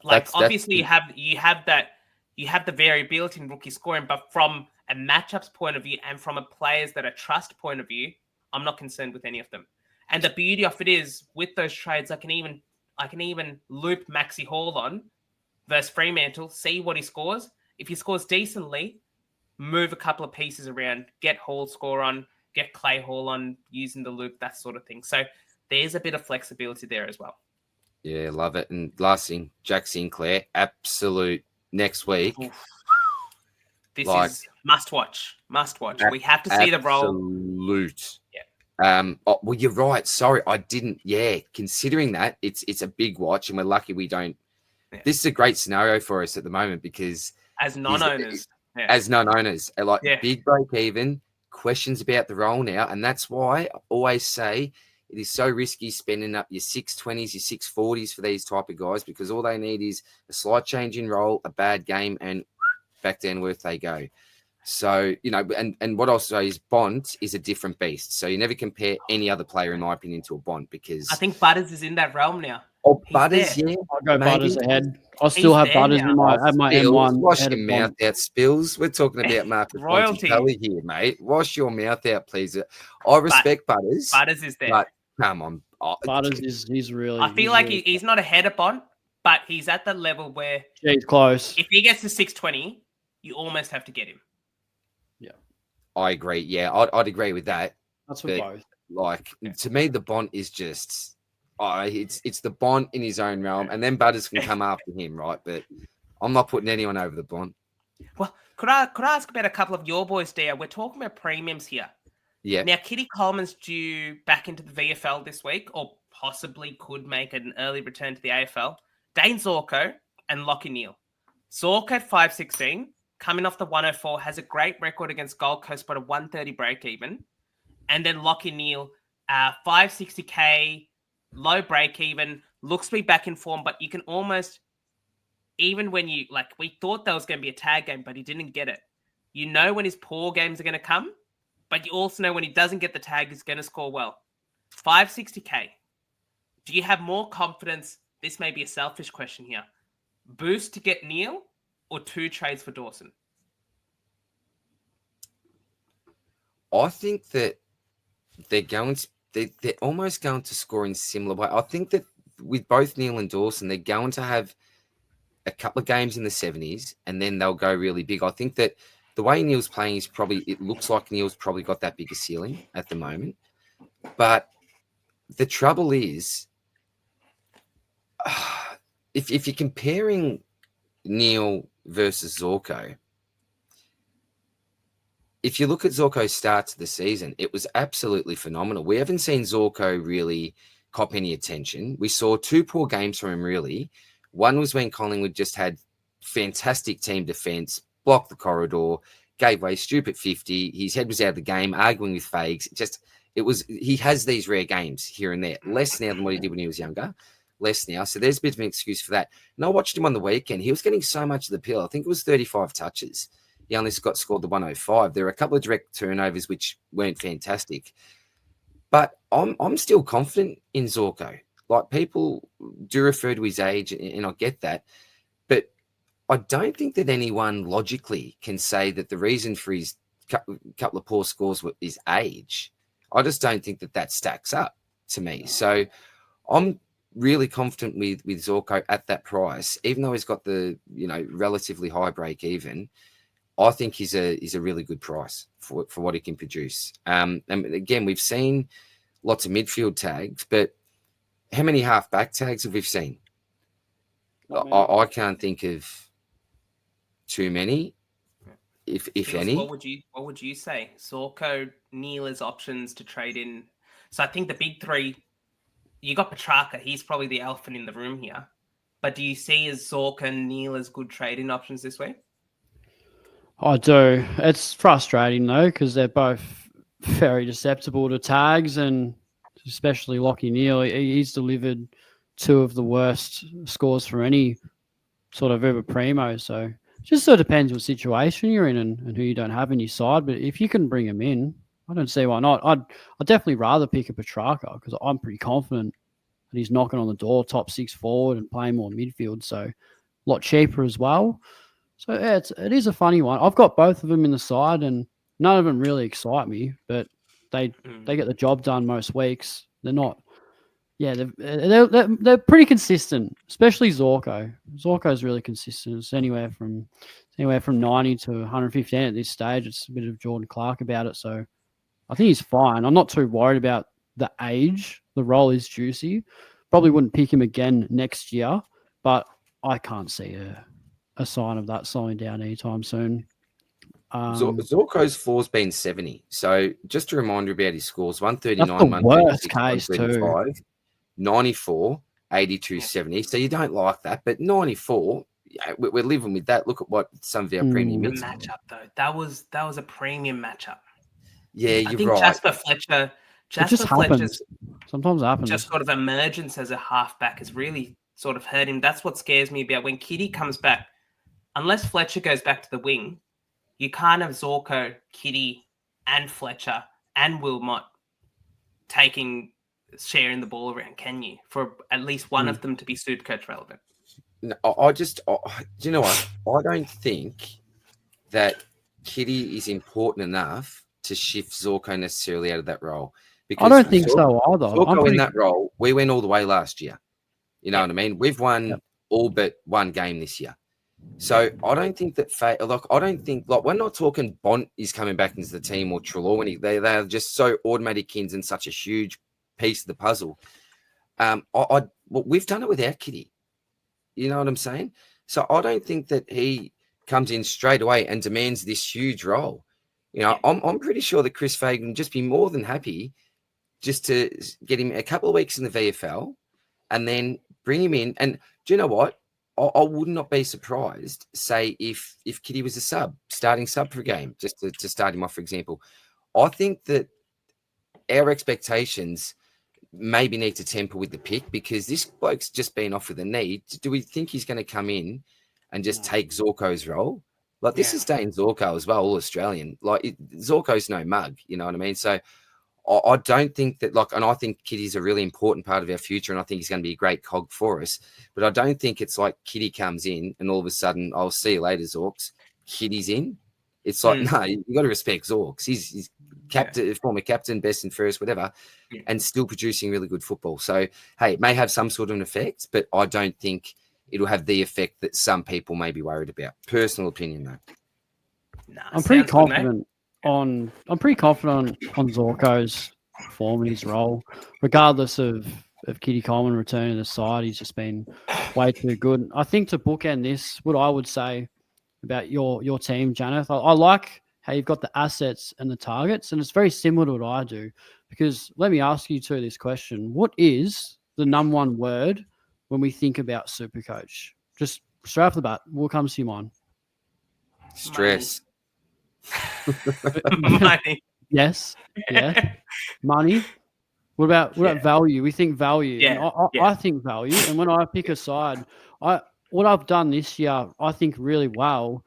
Like, obviously, you have the variability in rookie scoring, but from a matchups point of view and from a players that are trust point of view, I'm not concerned with any of them. And the beauty of it is, with those trades, I can even loop Maxi Hall on versus Fremantle, see what he scores. If he scores decently, move a couple of pieces around, get Hall score on, get Clay Hall on using the loop, that sort of thing. So there's a bit of flexibility there as well. Yeah, love it. And last thing, Jack Sinclair, absolute next week. Oof. This is must watch. We have to see the role. Absolute. Yeah. Well, you're right. Sorry, I didn't. Yeah, considering that, it's a big watch, and we're lucky we don't. Yeah. This is a great scenario for us at the moment because as non-owners, big break even, questions about the role now, and that's why I always say it is so risky spending up your 620s, your 640s for these type of guys because all they need is a slight change in role, a bad game, and back down where they go. So, and what I'll say is Bont is a different beast. So you never compare any other player, in my opinion, to a Bont because I think Butters is in that realm now. Oh, Butters, yeah. I'll go Butters ahead. I still have Butters in my M1. Wash your mouth out, Spills. We're talking about Marcus royalty here, mate. Wash your mouth out, please. I respect Butters. Butters is there. But come on. Butters he's really. I feel like he's not ahead of Bont, but he's at the level where he's close. If he gets to 620, you almost have to get him. Yeah. I agree. Yeah, I'd agree with that. That's for both. Like, to me, the Bont is just... it's the Bont in his own realm, and then Butters can come after him, right? But I'm not putting anyone over the Bont. Well, could I ask about a couple of your boys there? We're talking about premiums here. Yeah. Now, Kiddy Coleman's due back into the VFL this week, or possibly could make an early return to the AFL. Dane Zorko and Lockie Neale. Zorko at 516, coming off the 104, has a great record against Gold Coast, but a 130 break even. And then Lockie Neale, 560K, low break even, looks to be back in form, but you can almost, even when we thought there was going to be a tag game, but he didn't get it. You know when his poor games are going to come, but you also know when he doesn't get the tag, he's going to score well. 560K. Do you have more confidence? This may be a selfish question here. Boost to get Neale or 2 trades for Dawson? I think that they're almost going to score in similar way. I think that with both Neale and Dawson, they're going to have a couple of games in the 70s and then they'll go really big. I think that the way Neale's playing is it looks like Neale's probably got that bigger ceiling at the moment. But the trouble is, if you're comparing Neale versus Zorko, if you look at Zorko's start to the season, it was absolutely phenomenal. We haven't seen Zorko really cop any attention. We saw 2 poor games from him, really. One was when Collingwood just had fantastic team defense, blocked the corridor, gave away stupid 50. His head was out of the game, arguing with Fags. He has these rare games here and there. Less now than what he did when he was younger. Less now. So there's a bit of an excuse for that. And I watched him on the weekend. He was getting so much of the pill. I think it was 35 touches. He only scored the 105. There were a couple of direct turnovers which weren't fantastic. But I'm still confident in Zorko. Like, people do refer to his age, and I get that. But I don't think that anyone logically can say that the reason for his couple of poor scores is age. I just don't think that stacks up to me. So I'm really confident with Zorko at that price, even though he's got the relatively high break even. I think he's a really good price for what he can produce. And again, we've seen lots of midfield tags, but how many half-back tags have we seen? Not many. I can't think of too many, if Jules, any. what would you say? Zorko, Neale as options to trade in. So I think the big three, you got Petracca. He's probably the elephant in the room here. But do you see as Zorko and Neale as good trading options this week? I do. It's frustrating though because they're both very susceptible to tags, and especially Lockie Neale. He's delivered two of the worst scores for any sort of Uber Primo. So it just sort of depends what situation you're in and who you don't have in your side. But if you can bring him in, I don't see why not. I'd definitely rather pick a Petracca because I'm pretty confident that he's knocking on the door, top 6 forward and playing more midfield. So a lot cheaper as well. So yeah, it is a funny one. I've got both of them in the side, and none of them really excite me, but they get the job done most weeks. They're not. Yeah, they're pretty consistent, especially Zorko. Zorko's really consistent. It's anywhere from 90 to 115 at this stage. It's a bit of Jordan Clark about it, so I think he's fine. I'm not too worried about the age. The role is juicy. Probably wouldn't pick him again next year, but I can't see a sign of that slowing down anytime soon. Zorko's floor's been 70. So just to remind you about his scores, 139, That's the worst case 135, 94, 82, 70. So you don't like that, but 94, yeah, we're living with that. Look at what some of our premium The is. matchup though, that was a premium matchup. Yeah, I you're think right. Jasper Fletcher's Sometimes happens. just sort of emergence as a halfback has really sort of hurt him. That's what scares me about when Kiddy comes back. Unless Fletcher goes back to the wing, you can't have Zorko, Kiddy, and Fletcher and Wilmot sharing the ball around, can you? For at least one of them to be Supercoach relevant. No, do you know what? I don't think that Kiddy is important enough to shift Zorko necessarily out of that role. Because I don't think so either. Zorko in that role, we went all the way last year. You know what I mean? We've won all but one game this year. So I don't think that we're not talking Bont is coming back into the team or Trelawney. They are just so automatic ins and such a huge piece of the puzzle. We've done it without Kiddy. You know what I'm saying? So I don't think that he comes in straight away and demands this huge role. You know, I'm pretty sure that Chris Fagan would just be more than happy just to get him a couple of weeks in the VFL and then bring him in. And do you know what? I would not be surprised, say, if Kiddy was a starting sub for a game, just to start him off, for example. I think that our expectations maybe need to temper with the pick because this bloke's just been off with a knee. Do we think he's going to come in and just take Zorko's role? Like, this is staying Zorko as well, all Australian. Like, Zorko's no mug, you know what I mean? So I don't think that, and I think Kiddy's a really important part of our future, and I think he's going to be a great cog for us. But I don't think it's like Kiddy comes in and all of a sudden, I'll see you later, Zorks. Kiddy's in. It's like, no, you got to respect Zorks. He's captain, former captain, best and first, whatever, and still producing really good football. So, hey, it may have some sort of an effect, but I don't think it'll have the effect that some people may be worried about. Personal opinion, though. I'm pretty confident on Zorko's form and his role, regardless of Kiddy Coleman returning to the side. He's just been way too good. I think to bookend this, what I would say about your team, Janath, I like how you've got the assets and the targets, and it's very similar to what I do. Because let me ask you two this question: what is the number one word when we think about Supercoach? Just straight off the bat, what comes to your mind? Stress. Money. Yes. Yeah. Money. What about value? We think value. Yeah. I think value. And when I pick a side, what I've done this year, I think really well,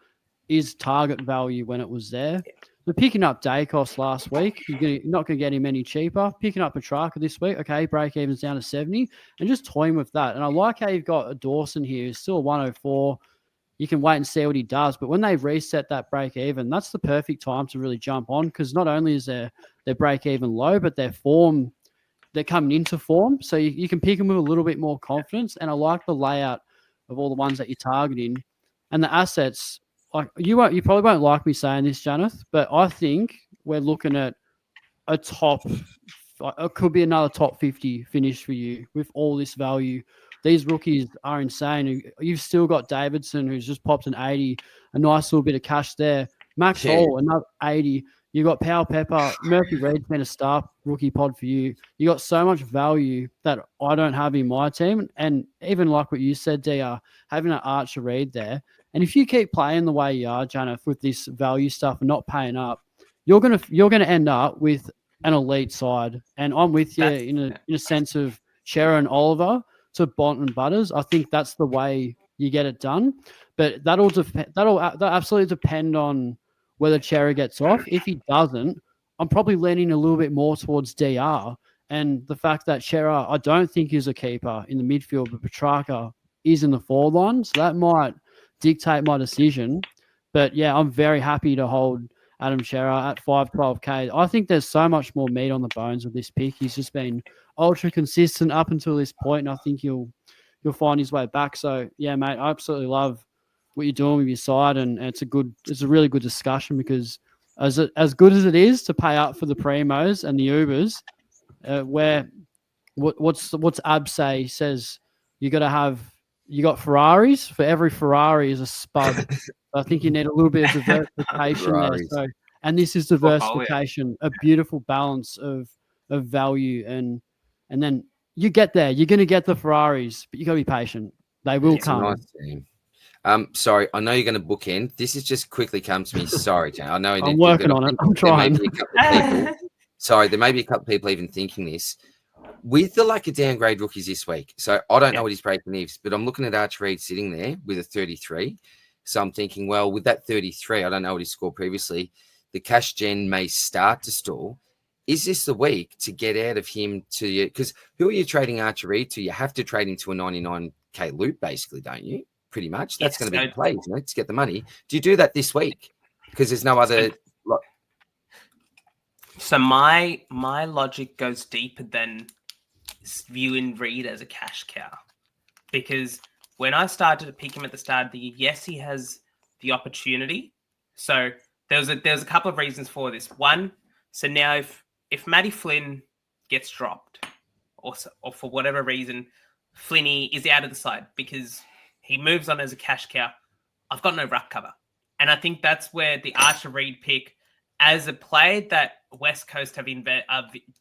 is target value when it was there. We're picking up Dacos last week. You're not going to get him any cheaper. Picking up Petracca this week. Okay, break even's down to 70. And just toying with that. And I like how you've got a Dawson here who's still 104. You can wait and see what he does. But when they reset that break even, that's the perfect time to really jump on, because not only is their break even low, but their form, they're coming into form. So you can pick them with a little bit more confidence. And I like the layout of all the ones that you're targeting. And the assets, like you probably won't like me saying this, Janath, but I think we're looking at a top, it could be another top 50 finish for you with all this value these rookies are insane. You've still got Davidson, who's just popped an 80, a nice little bit of cash there. Max Hall, another 80. You got Powell Pepper. Murphy Reid's been a star rookie pod for you. You got so much value that I don't have in my team. And even like what you said, DR, having an Archer Reid there. And if you keep playing the way you are, Janath, with this value stuff and not paying up, you're gonna end up with an elite side. And I'm with you in a sense of Cerra and Oliver to Bont and Butters. I think that's the way you get it done. But that'll absolutely depend on whether Cerra gets off. If he doesn't, I'm probably leaning a little bit more towards DR. And the fact that Cerra, I don't think is a keeper in the midfield, but Petracca is in the forward line. So that might dictate my decision. But yeah, I'm very happy to hold Adam Cerra at 512K. I think there's so much more meat on the bones with this pick. He's just been ultra consistent up until this point, and I think he'll find his way back. So yeah, mate, I absolutely love what you're doing with your side, and it's a really good discussion because as good as it is to pay up for the primos and the Ubers, what's Ab says you got Ferraris. For every Ferrari is a spud. I think you need a little bit of diversification there. So, and this is diversification, a beautiful balance of value, and then you get there. You're going to get the Ferraris, but you got to be patient. They will come. Nice team. Sorry, I know you're going to bookend. This has just quickly come to me. Sorry, Jane. I know I'm working on it. I'm trying. There may be a couple of people even thinking this. With the lack of downgrade rookies this week, so I don't know what his breaking is, but I'm looking at Archer Reid sitting there with a 33. So I'm thinking, well, with that 33, I don't know what he scored previously. The cash gen may start to stall. Is this the week to get out of him to you? Because who are you trading Archer Reid to? You have to trade into a 99K loot, basically, don't you? Pretty much. That's going to be the play, isn't it, to get the money. Do you do that this week? Because there's no other. So my logic goes deeper than viewing Reid as a cash cow, because when I started to pick him at the start of the year, yes, he has the opportunity. So there's a couple of reasons for this. One, so now if Matty Flynn gets dropped, or for whatever reason, Flinny is out of the side because he moves on as a cash cow, I've got no ruck cover. And I think that's where the Archer Reid pick, as a player that West Coast have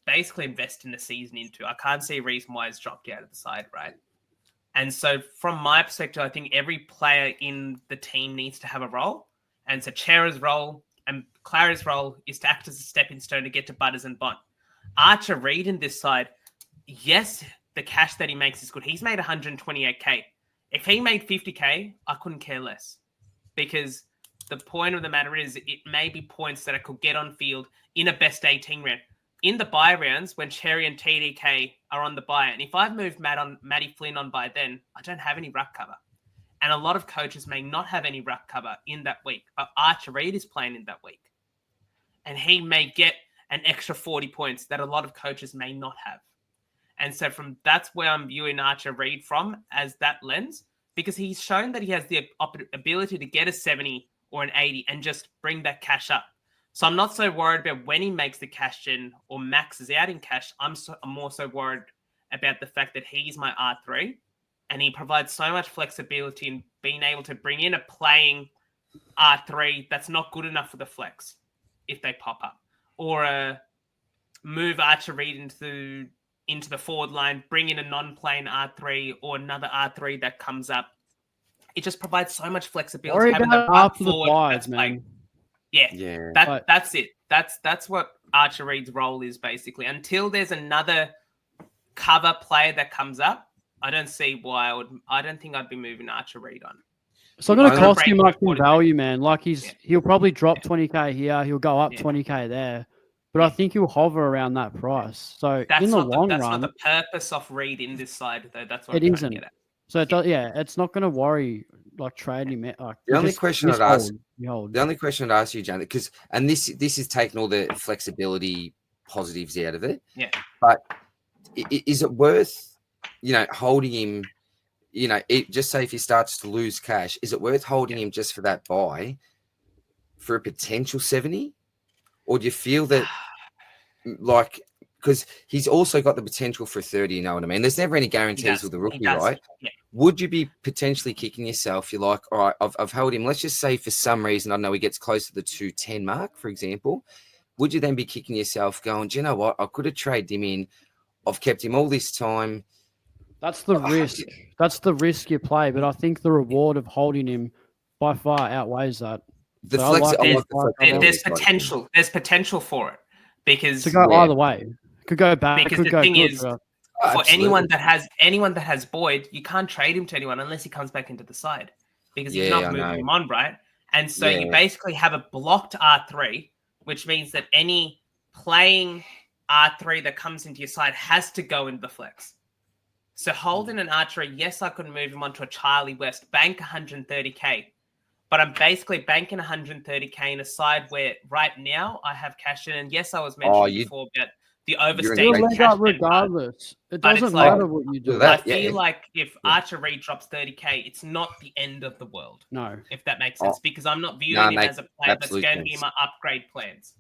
basically invested in the season into, I can't see a reason why he's dropped out of the side, right? And so from my perspective, I think every player in the team needs to have a role. And so Cerra's role and Clara's role is to act as a stepping stone to get to Butters and Bont. Archer Reid in this side, yes, the cash that he makes is good. He's made 128K. If he made 50K, I couldn't care less, because the point of the matter is it may be points that I could get on field in a best 18 round. In the bye rounds, when Cherry and TDK are on the bye, and if I've moved Matty Flynn on by then, I don't have any ruck cover. And a lot of coaches may not have any ruck cover in that week, but Archer Reid is playing in that week. And he may get an extra 40 points that a lot of coaches may not have. And so that's where I'm viewing Archer Reid from, as that lens, because he's shown that he has the ability to get a 70 or an 80 and just bring that cash up. So I'm not so worried about when he makes the cash gen or maxes out in cash. I'm more so worried about the fact that he's my R3 and he provides so much flexibility in being able to bring in a playing R3 that's not good enough for the flex if they pop up, or move Archer Reid into the forward line, bring in a non-playing R3 or another R3 that comes up. It just provides so much flexibility. Worry about after the buys, man. That's it. That's what Archer Reid's role is, basically. Until there's another cover player that comes up, I don't see why I don't think I'd be moving Archer Reid on. It's not going to cost you much in value, man. Like he'll probably drop 20K here, he'll go up 20K there, but I think he'll hover around that price. So in the long run, that's not the purpose of Reid in this side, though. That's what it isn't. Get at. So it's not going to worry like trading. Like the only question I'd ask you, Janet, because this is taking all the flexibility positives out of it. Yeah. But is it worth, holding him? Just say if he starts to lose cash, is it worth holding him just for that buy for a potential 70? Or do you feel that, because he's also got the potential for 30, you know what I mean? There's never any guarantees with the rookie, right? Yeah. Would you be potentially kicking yourself? You're like, all right, I've held him. Let's just say for some reason, I know he gets close to the 210 mark, for example. Would you then be kicking yourself going, do you know what? I could have traded him in. I've kept him all this time. That's the risk. That's the risk you play. But I think the reward of holding him by far outweighs that. The So flex, there's potential. There's potential for it because to go either way. Could go bad. Because could the go thing good, is, bro. for anyone that has Boyd, you can't trade him to anyone unless he comes back into the side because he's not moving him on, right? And so you basically have a blocked R3, which means that any playing R3 that comes into your side has to go into the flex. So holding an R3, yes, I could move him onto a Charlie West, bank 130k, but I'm basically banking 130k in a side where right now I have cash in. And yes, I was mentioning before about the overstated cash regardless. It but doesn't matter what you do. I feel like if Archer Reid drops 30k, it's not the end of the world. No. If that makes sense, because I'm not viewing him as a player that's going to be my upgrade plans.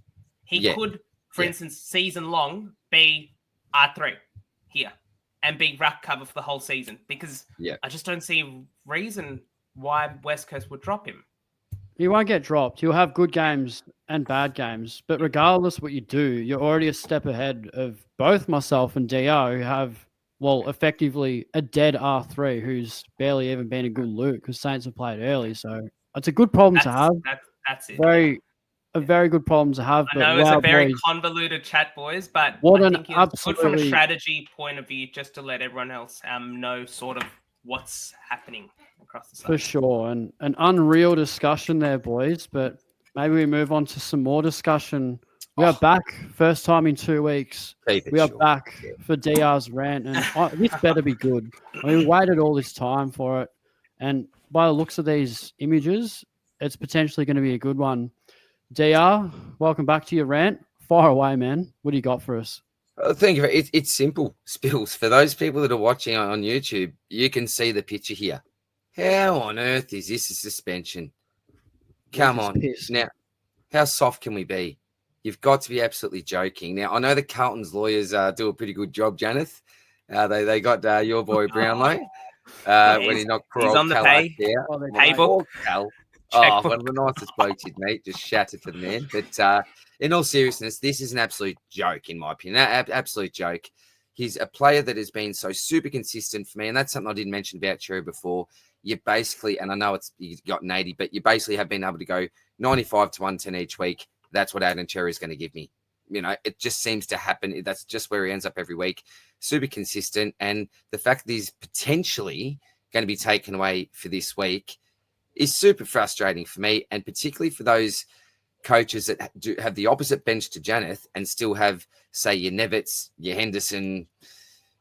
He could, for instance, season long be R3 here and be ruck cover for the whole season because I just don't see a reason why West Coast would drop him. He won't get dropped. He'll have good games and bad games. But regardless what you do, you're already a step ahead of both myself and DO who have, well, effectively a dead R3 who's barely even been a good loot because Saints have played early. So it's a good problem to have. That's it. A very good problem to have. I know it's a very convoluted chat, boys, but I think it's good from a strategy point of view just to let everyone else know sort of what's happening across the side. For sure. And an unreal discussion there, boys, but maybe we move on to some more discussion. We are back, first time in 2 weeks. We are back for DR's rant, and this better be good. I mean, we waited all this time for it, and by the looks of these images, it's potentially going to be a good one. DR, welcome back to your rant. Fire away, man. What do you got for us? Thank you. It's simple, Spills. For those people that are watching on YouTube, you can see the picture here. How on earth is this a suspension? Come on. Now, how soft can we be? You've got to be absolutely joking. Now, I know the Carlton's lawyers do a pretty good job, Janath. They got your boy Brownlow when he knocked he's on the pay book. One of the nicest blokes you'd meet, just shattered to the man. But in all seriousness, this is an absolute joke, in my opinion. Absolute joke. He's a player that has been so super consistent for me, and that's something I didn't mention about Cherry before. You basically, and I know you got an 80, but you basically have been able to go 95 to 110 each week. That's what Aiden Cherry is going to give me. You know, it just seems to happen. That's just where he ends up every week. Super consistent. And the fact that he's potentially going to be taken away for this week is super frustrating for me. And particularly for those coaches that do have the opposite bench to Janath and still have, say, your Nevitz, your Henderson,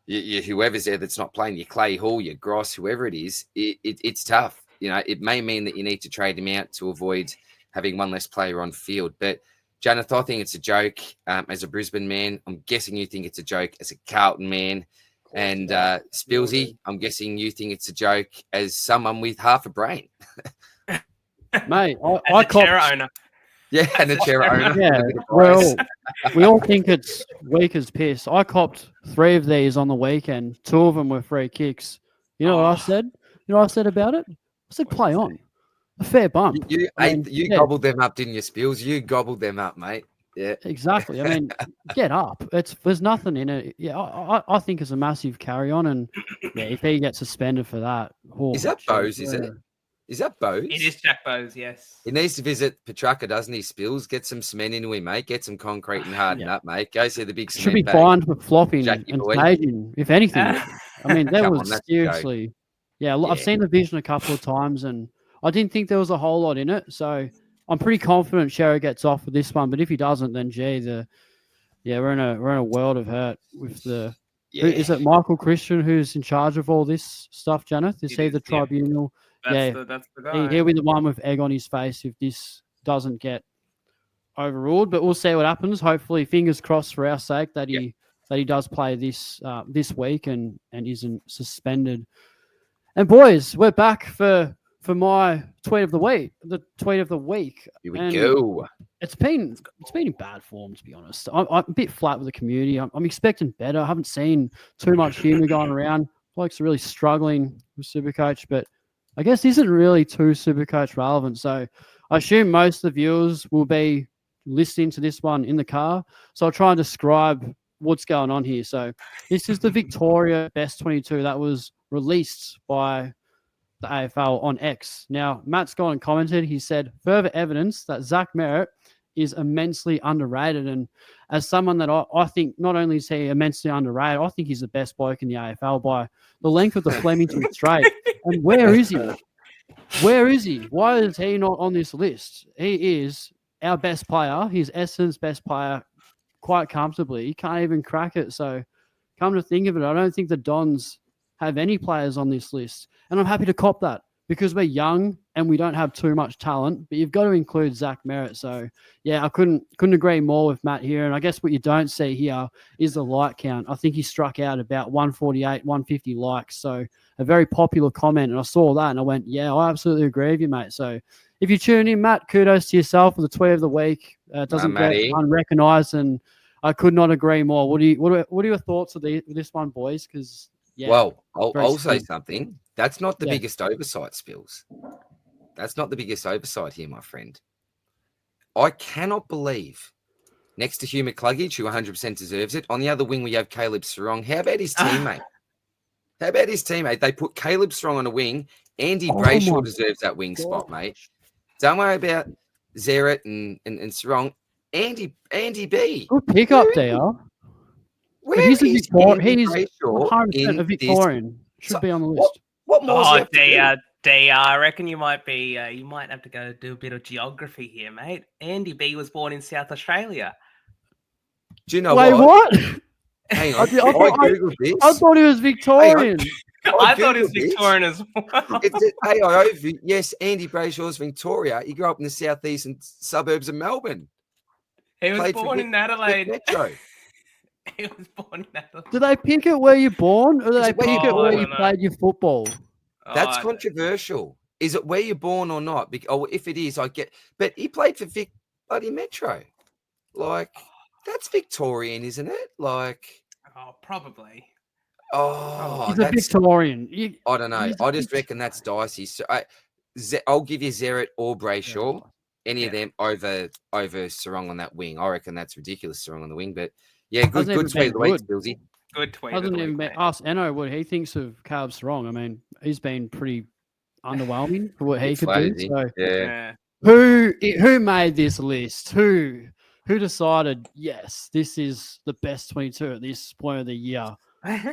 your whoever's there that's not playing, your Clay Hall, your Gross, whoever it is, it's tough. You know, it may mean that you need to trade him out to avoid having one less player on field. But Janath, I think it's a joke as a Brisbane man. I'm guessing you think it's a joke as a Carlton man. And Spilsy, I'm guessing you think it's a joke as someone with half a brain. Mate, I Cerra owner. Yeah, and a Cerra owner. Yeah, we all think it's weak as piss. I copped 3 of these on the weekend. 2 of them were free kicks. You know what I said? You know what I said about it? I said play on. A fair bump. You gobbled them up, didn't you, Spills? You gobbled them up, mate. Yeah, exactly. I mean, get up. There's nothing in it. Yeah, I think it's a massive carry on, and yeah, if he gets suspended for that, is that Bose? Is it? Is that Bose? It is Jack Bose. Yes. He needs to visit Petracca, doesn't he? Spills, get some cement into him, mate. Get some concrete and harden up, mate. Go see the big cement. Should be fined for flopping and staging, if anything. I mean, that was seriously. Yeah, I've seen the vision a couple of times, and I didn't think there was a whole lot in it, so I'm pretty confident Sherry gets off with this one. But if he doesn't, then we're in a world of hurt with the. Yeah. Is it Michael Christian who's in charge of all this stuff, Janath? Is he the tribunal? That's the guy. He'll be the one with egg on his face if this doesn't get overruled. But we'll see what happens. Hopefully, fingers crossed for our sake that he does play this week and isn't suspended. And boys, we're back for for my tweet of the week. Here we And go. It's been in bad form, to be honest. I'm a bit flat with the community. I'm expecting better. I haven't seen too much humour going around. Blokes are really struggling with Supercoach, but I guess isn't really too Supercoach relevant. So I assume most of the viewers will be listening to this one in the car. So I'll try and describe what's going on here. So this is the Victoria Best 22 that was released by the AFL on X. Now, Matt's gone and commented. He said, further evidence that Zach Merritt is immensely underrated. And as someone that I think not only is he immensely underrated, I think he's the best bloke in the AFL by the length of the Flemington straight. And where is he? Where is he? Why is he not on this list? He is our best player. He's Essendon's best player quite comfortably. He can't even crack it. So come to think of it, I don't think the Dons have any players on this list. And I'm happy to cop that because we're young and we don't have too much talent, but you've got to include Zach Merritt. So, yeah, I couldn't agree more with Matt here. And I guess what you don't see here is the like count. I think he struck out about 148, 150 likes. So a very popular comment. And I saw that and I went, yeah, I absolutely agree with you, mate. So if you tune in, Matt, kudos to yourself for the tweet of the week. It doesn't get unrecognised, and I could not agree more. What are your thoughts of this one, boys? Because yeah, well, I'll say something. That's not the biggest oversight, Spills. That's not the biggest oversight here, my friend. I cannot believe, next to Hugh McCluggage, who 100% deserves it, on the other wing we have Caleb Sarong. How about his teammate? They put Caleb Sarong on a wing. Andy Brayshaw deserves that wing spot, mate. Don't worry about Zeret and Sarong. Andy B. Good pick up there. He's a Victorian. He's 100% a Victorian. Should be on the list. What more? Oh, DR. I reckon you might have to go do a bit of geography here, mate. Andy B was born in South Australia. Do you know what? Hang on. I Googled this. I thought he was Victorian. I thought he was Victorian as well. It's AIO. Yes, Andy Brayshaw's Victoria. He grew up in the southeastern suburbs of Melbourne. He was born in Adelaide. Metro. He was born in Adelaide. Do they pick it where you're born, or do they pick it where you played your football? That's controversial. Is it where you're born or not? If it is, I get. But he played for bloody Metro. Like, that's Victorian, isn't it? Like, probably. Oh, he's a Victorian. I don't know. I just reckon that's dicey. So I'll give you Zeret or Brayshaw. Any of them over Sarong on that wing. I reckon that's ridiculous, Sarong on the wing. But yeah, good tweet of the week, Billsy. Good tweet. Hasn't even asked Enno what he thinks of Caleb Sarong. I mean, he's been pretty underwhelming for what he could do. So, yeah. Who made this list? Who decided, yes, this is the best 22 at this point of the year?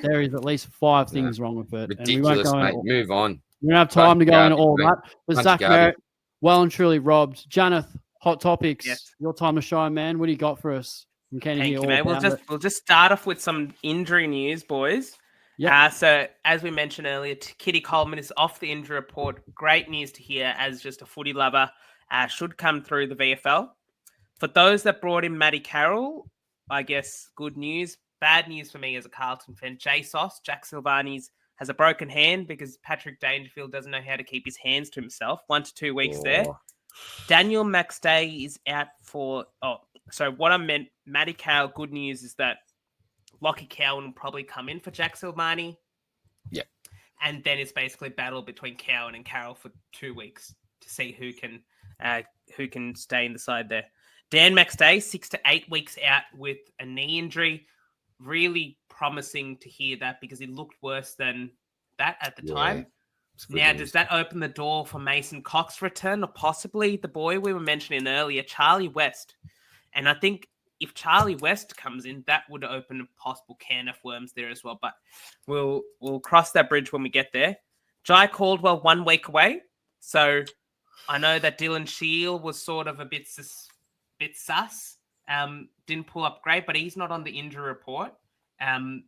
There is at least 5 things wrong with it. Ridiculous, mate. Move on. We don't have time to go into all that. But Zach Merritt, well and truly robbed. Janath, hot topics. Yes. Your time to shine, man. What do you got for us? Thank you, mate. We'll just start off with some injury news, boys. Yeah. So as we mentioned earlier, Kiddy Coleman is off the injury report. Great news to hear as just a footy lover. Should come through the VFL. For those that brought in Matty Carroll, I guess good news. Bad news for me as a Carlton fan. Jack Silvani's has a broken hand because Patrick Dangerfield doesn't know how to keep his hands to himself. 1 to 2 weeks there. Daniel McStay is out for... So what I meant, Matty Carroll, good news is that Lockie Cowan will probably come in for Jack Silvani. Yeah. And then it's basically battle between Cowan and Carroll for 2 weeks to see who can stay in the side there. Dan McStay, 6 to 8 weeks out with a knee injury. Really promising to hear that because it looked worse than that at the time. Now, does that open the door for Mason Cox's return or possibly the boy we were mentioning earlier, Charlie West? And I think if Charlie West comes in, that would open a possible can of worms there as well. But we'll cross that bridge when we get there. Jai Caldwell 1 week away. So I know that Dylan Shield was sort of a bit sus. Didn't pull up great, but he's not on the injury report. And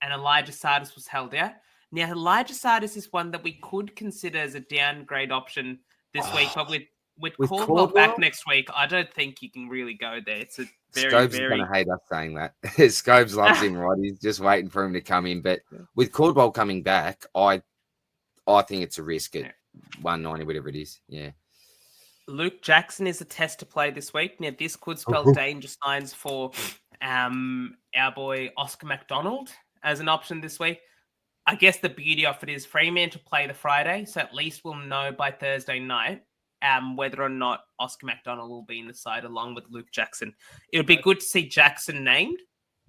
Elijah Sardis was held out. Now, Elijah Sardis is one that we could consider as a downgrade option this week, but with Caldwell back next week, I don't think you can really go there. It's a Scobes is going to hate us saying that. Scobes loves him, right? He's just waiting for him to come in. But with Caldwell coming back, I think it's a risk at 190, whatever it is. Yeah. Luke Jackson is a test to play this week. Now, this could spell danger signs for our boy Oscar McDonald as an option this week. I guess the beauty of it is Fremantle play the Friday, so at least we'll know by Thursday night whether or not Oscar McDonald will be in the side along with Luke Jackson. It would be good to see Jackson named,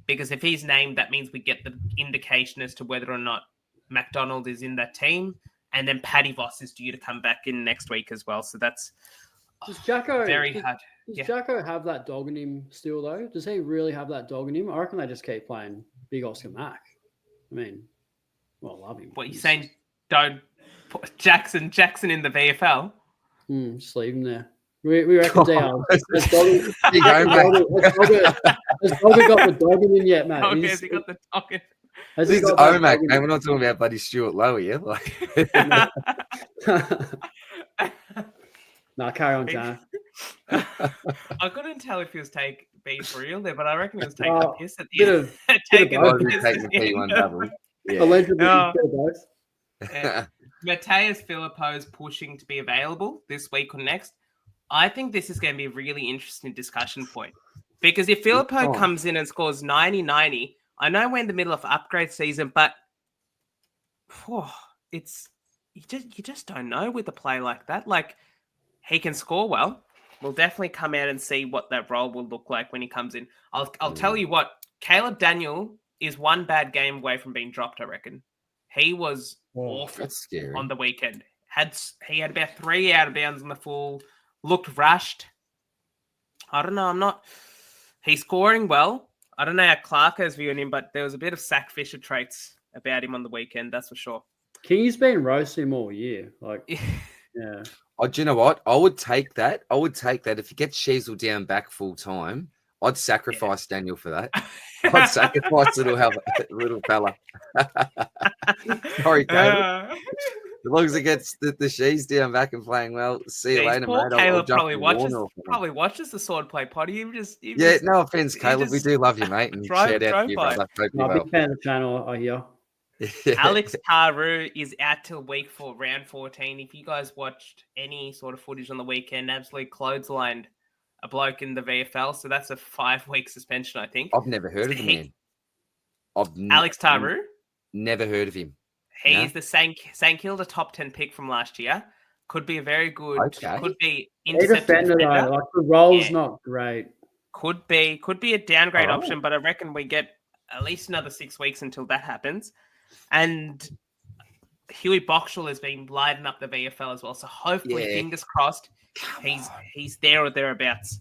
because if he's named, that means we get the indication as to whether or not McDonald is in that team. And then Paddy Voss is due to come back in next week as well. So that's very hard. Does Jacko have that dog in him still, though? Does he really have that dog in him? I reckon they just keep playing big Oscar Mac. I mean, well, I love him. What you're saying? Don't put Jackson in the VFL? Just leave him there. We reckon down. Has Dogger got the dog in him yet, mate? Okay, has he got the dog in? This is OMAC, mate. We're not talking about bloody Stuart Lowe here. Like... No, carry on, Janath. I couldn't tell if he was being for real there, but I reckon he was taking a piss at the end. Taking the P1 double. Yeah. Allegedly, Mateus Philippo's pushing to be available this week or next. I think this is going to be a really interesting discussion point, because if Philippo comes in and scores 90-90, I know we're in the middle of upgrade season, but it's you just don't know with a play like that. Like, he can score well. We'll definitely come out and see what that role will look like when he comes in. I'll tell you what, Caleb Daniel is one bad game away from being dropped, I reckon. He was awful on the weekend. He had about 3 out of bounds in the full, looked rushed. I don't know. He's scoring well. I don't know how Clarko's viewing him, but there was a bit of Sack Fisher traits about him on the weekend, that's for sure. King's been roasting him all year. Like, yeah. Oh, do you know what? I would take that. If you get Sheasel down back full time, I'd sacrifice Daniel for that. I'd sacrifice little fella. Sorry, Caleb. As long as it gets the She's down back and playing well, see you later, mate. Caleb probably watches the Swordplay potty. No offense, Caleb. We do love you, mate. And shout out to you, brother. Big fan of the channel, I hear. Alex Taru is out till week 4, round 14. If you guys watched any sort of footage on the weekend, absolutely clotheslined a bloke in the VFL. So that's a 5-week suspension, I think. I've never heard of him, man. Alex Taru? Never heard of him. He's the St Kilda top 10 pick from last year. Could be a very good, could be defender though. Like, the role's not great. Could be a downgrade option, but I reckon we get at least another 6 weeks until that happens. And Huey Boxall has been lighting up the VFL as well. So hopefully, fingers crossed, he's there or thereabouts.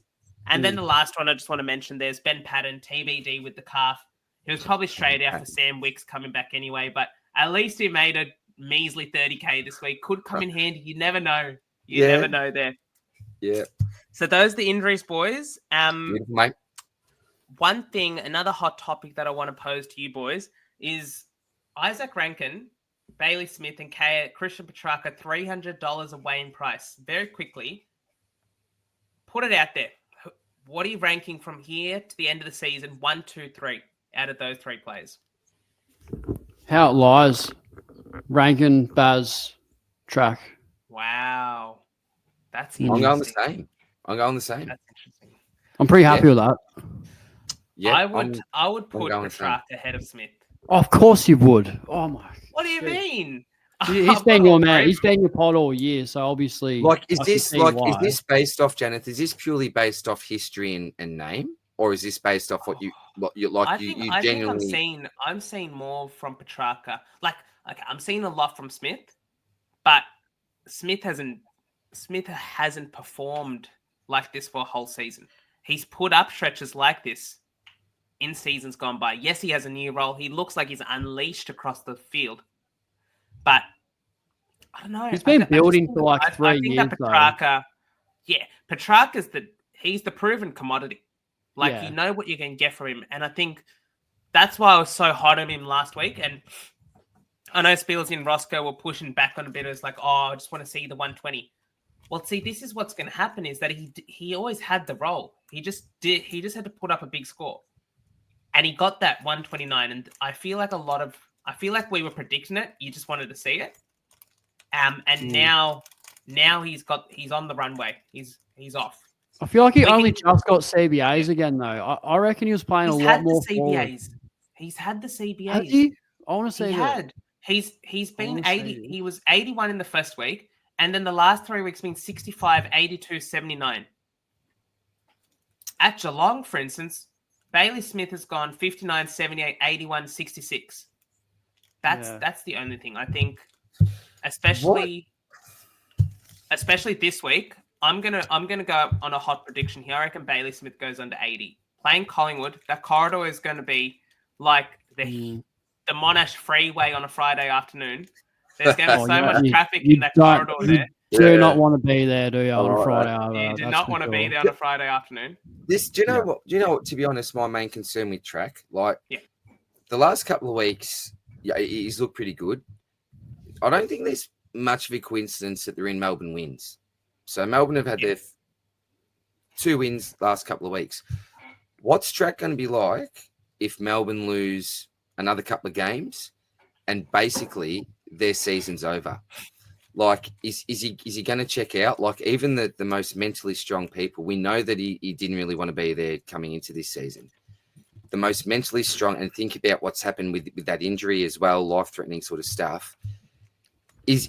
And then the last one I just want to mention, there's Ben Patton, TBD with the calf. He was probably straight out for Sam Wicks coming back anyway, but at least he made a measly 30K this week. Could come in handy. You never know. You never know there. Yeah. So those are the injuries, boys. Mate. One thing, another hot topic that I want to pose to you boys is Isaac Rankine, Bailey Smith, and Christian Petracca, $300 away in price. Very quickly, put it out there. What are you ranking from here to the end of the season? 1, 2, 3 out of those 3 players. How it lies. Rankine, Baz, Track. Wow. That's interesting. I'm going the same. That's interesting. I'm pretty happy with that. Yeah, I would put Petracca ahead of Smith. Of course you would. Oh my. What do you mean? He's been your man. He's been your pod all year. So obviously, is this based off, Janath? Is this purely based off history and name, or is this based off what you like? I think I'm seeing more from Petracca. Like I'm seeing a lot from Smith, but Smith hasn't performed like this for a whole season. He's put up stretches like this in seasons gone by. Yes, he has a new role. He looks like he's unleashed across the field. But I don't know. He's been building for like 3 years. I think that Petracca's he's the proven commodity. Like, you know what you're going to get from him. And I think that's why I was so hot on him last week. And I know Spiels and Rossco were pushing back on a bit. It was like, I just want to see the 120. Well, see, this is what's going to happen is that he always had the role. He just had to put up a big score. And he got that 129. And I feel like we were predicting it. You just wanted to see it. And now he's on the runway. He's off. I feel like he only just got CBAs again, though. I reckon he was playing a lot more forward. He's had the CBAs. Has he? I want to say that. He's been 80. He was 81 in the first week, and then the last 3 weeks been 65, 82, 79. At Geelong, for instance, Bailey Smith has gone 59, 78, 81, 66. That's the only thing I think, especially this week. I'm gonna go on a hot prediction here. I reckon Bailey Smith goes under 80. Playing Collingwood, that corridor is going to be like the Monash Freeway on a Friday afternoon. There's going to be so much traffic in that corridor there. You do not want to be there, do you, on a Friday? You do not want to be there on a Friday afternoon. Do you know what? To be honest, my main concern with Track, the last couple of weeks, he's looked pretty good. I don't think there's much of a coincidence that they're in Melbourne wins. So Melbourne have had their 2 wins last couple of weeks. What's Track going to be like if Melbourne lose another couple of games and basically their season's over? Like, is he going to check out? Like, even the most mentally strong people, we know that he didn't really want to be there coming into this season. The most mentally strong, and think about what's happened with that injury as well, life-threatening sort of stuff. Does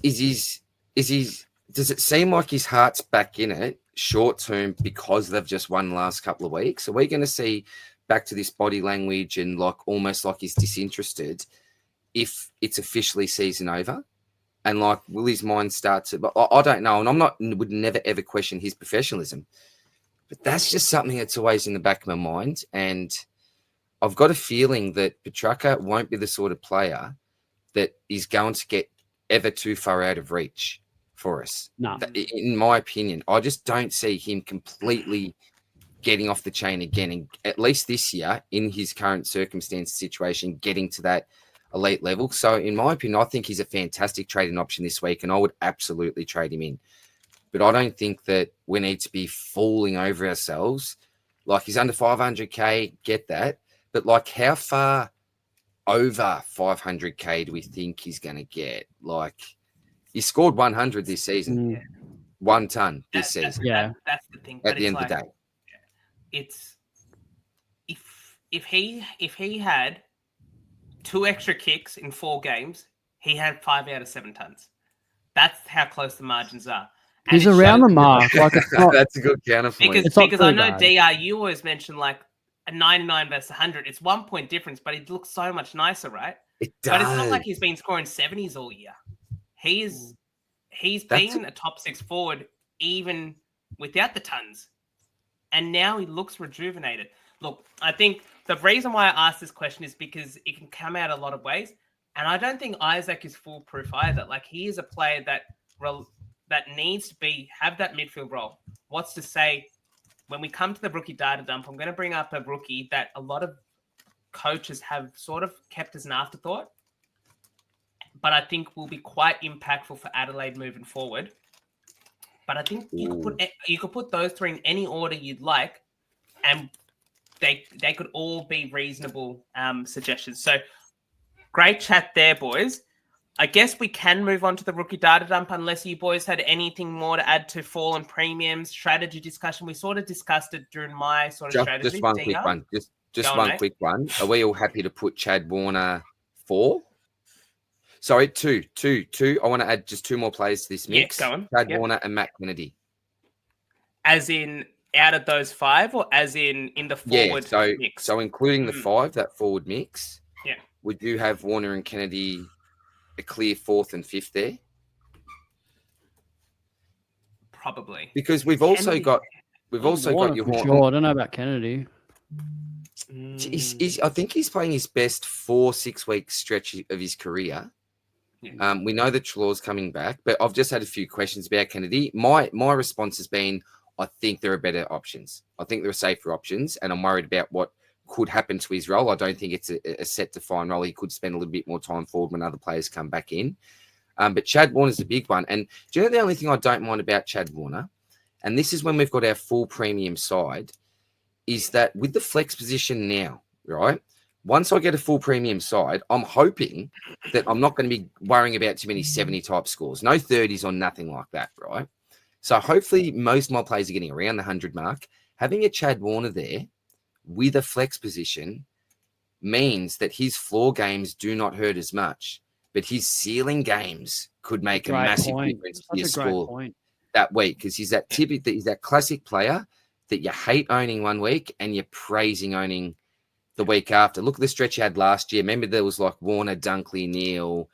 it seem like his heart's back in it short term because they've just won the last couple of weeks? Are we going to see back to this body language and like almost like he's disinterested if it's officially season over? And like, will his mind start to? But I don't know, and would never ever question his professionalism. But that's just something that's always in the back of my mind, and I've got a feeling that Petracca won't be the sort of player that is going to get ever too far out of reach for us. No. In my opinion, I just don't see him completely getting off the chain again, and at least this year, in his current circumstance situation, getting to that elite level. So in my opinion, I think he's a fantastic trading option this week, and I would absolutely trade him in. But I don't think that we need to be falling over ourselves. Like, he's under 500K, get that. But like, how far over 500K do we think he's going to get? Like, he scored 100 this season, 1 ton this season. That's the thing. At the end of the day, it's if he had 2 extra kicks in 4 games, he had 5 out of 7 tons. That's how close the margins are. And he's around the mark. Like, it's not, that's a good counterpoint. Because I know DR, you always mention like a 99 versus 100. It's 1 point difference, but it looks so much nicer, right? It does. But it's not like he's been scoring 70s all year. He's been a top 6 forward even without the tons. And now he looks rejuvenated. Look, I think the reason why I asked this question is because it can come out a lot of ways. And I don't think Isaac is foolproof either. Like, he is a player that needs to have that midfield role. What's to say, when we come to the rookie data dump, I'm going to bring up a rookie that a lot of coaches have sort of kept as an afterthought, but I think will be quite impactful for Adelaide moving forward. But I think you could put those 3 in any order you'd like, and they could all be reasonable suggestions. So great chat there, boys. I guess we can move on to the rookie data dump unless you boys had anything more to add to fallen premiums, strategy discussion. We sort of discussed it during my sort of strategy. Just one quick one. Just one quick one. Are we all happy to put Chad Warner 4? Sorry, 2. I want to add just 2 more players to this mix. Yeah, go on. Chad Warner and Matt Kennedy. As in out of those 5, or as in the forward mix? So including the 5, that forward mix. Yeah. We do have Warner and Kennedy a clear 4th and 5th there. Probably. Because we've also got your Horn. Sure, I don't know about Kennedy. I think he's playing his best 4-6 week stretch of his career. Yeah. We know that Chalor's coming back, but I've just had a few questions about Kennedy. My response has been, I think there are better options. I think there are safer options, and I'm worried about what could happen to his role. I don't think it's a set defined role. He could spend a little bit more time forward when other players come back in. But Chad Warner's a big one. And do you know the only thing I don't mind about Chad Warner, and this is when we've got our full premium side, is that with the flex position now, right, Once I get a full premium side, I'm hoping that I'm not going to be worrying about too many 70 type scores. No 30s or nothing like that, right? So hopefully most of my players are getting around the 100 mark. Having a Chad Warner there with a flex position means that his floor games do not hurt as much, but his ceiling games could make a massive difference to your score that week, because he's that classic player that you hate owning one week and you're praising owning the week after. Look at the stretch he had last year. Remember, there was like Warner, Dunkley, Neale,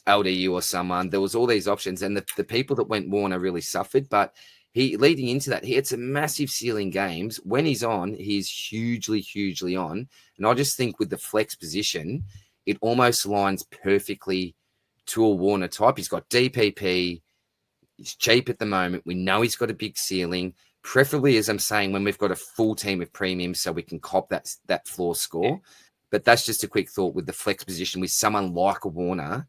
LDU or someone. There was all these options, and the people that went Warner really suffered. But he leading into that, he had some massive ceiling games. When he's on, he's hugely, hugely on. And I just think with the flex position, it almost lines perfectly to a Warner type. He's got DPP. He's cheap at the moment. We know he's got a big ceiling. Preferably, as I'm saying, when we've got a full team of premiums, so we can cop that floor score. But that's just a quick thought with the flex position with someone like a Warner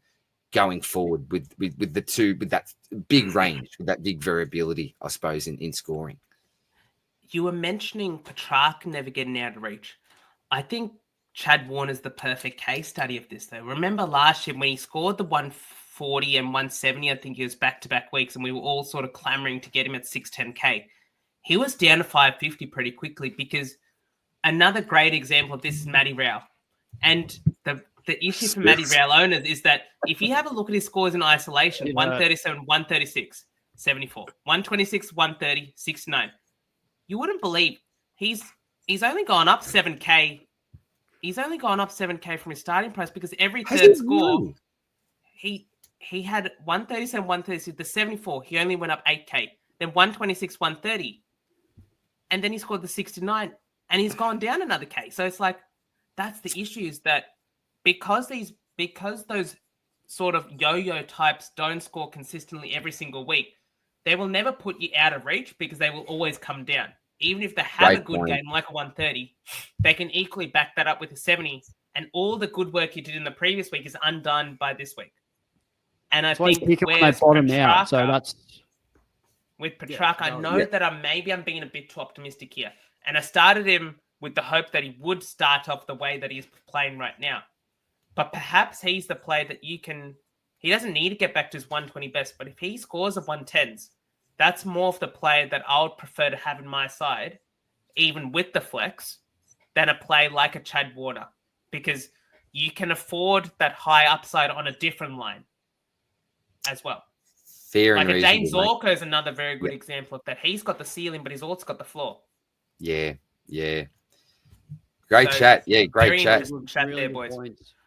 going forward with that big range, with that big variability, I suppose, in scoring. You were mentioning Petracca never getting out of reach. I think Chad Warner's the perfect case study of this, though. Remember last year when he scored the 140 and 170, I think he was back-to-back weeks, and we were all sort of clamoring to get him at 610K. He was down to 550 pretty quickly, because another great example of this is Matty Rao. And the issue for Matty Rao owners is that if you have a look at his scores in isolation, 137, 136, 74, 126, 130, 69, you wouldn't believe he's only gone up 7K. He's only gone up 7K from his starting price, because every third score, he had 137, 136, the 74, he only went up 8K. Then 126, 130. And then he scored the 69, and he's gone down another K. So it's like, that's the issue, is that because those sort of yo-yo types don't score consistently every single week, they will never put you out of reach, because they will always come down. Even if they have a good game like a 130, they can equally back that up with a 70, and all the good work you did in the previous week is undone by this week. And I think where's Petracca, so that's with Petracca, I know that I'm being a bit too optimistic here. And I started him with the hope that he would start off the way that he's playing right now. But perhaps he's the player that he doesn't need to get back to his 120 best, but if he scores a 110s, that's more of the player that I would prefer to have in my side, even with the flex, than a play like a Chad Warner, because you can afford that high upside on a different line as well. Fair like and a Dane reasonable, Zorko is another very good example of that. He's got the ceiling, but he's also got the floor. Yeah. Great chat. Yeah, great chat. Chat there, boys.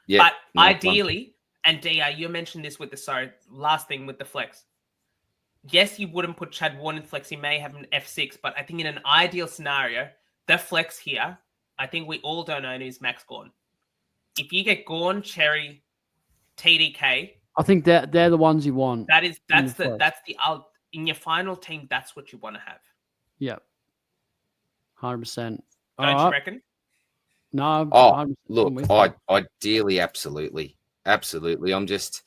Yeah, but ideally, and DR, you mentioned this with last thing with the flex. Yes, you wouldn't put Chad Warner in flex. He may have an F6, but I think in an ideal scenario, the flex here, I think we all don't own, is Max Gawn. If you get Gawn, Cherry, TDK, I think they're the ones you want. That's in your final team. That's what you want to have. Yep, 100%. Don't you reckon? No. Look, ideally, absolutely. I'm just,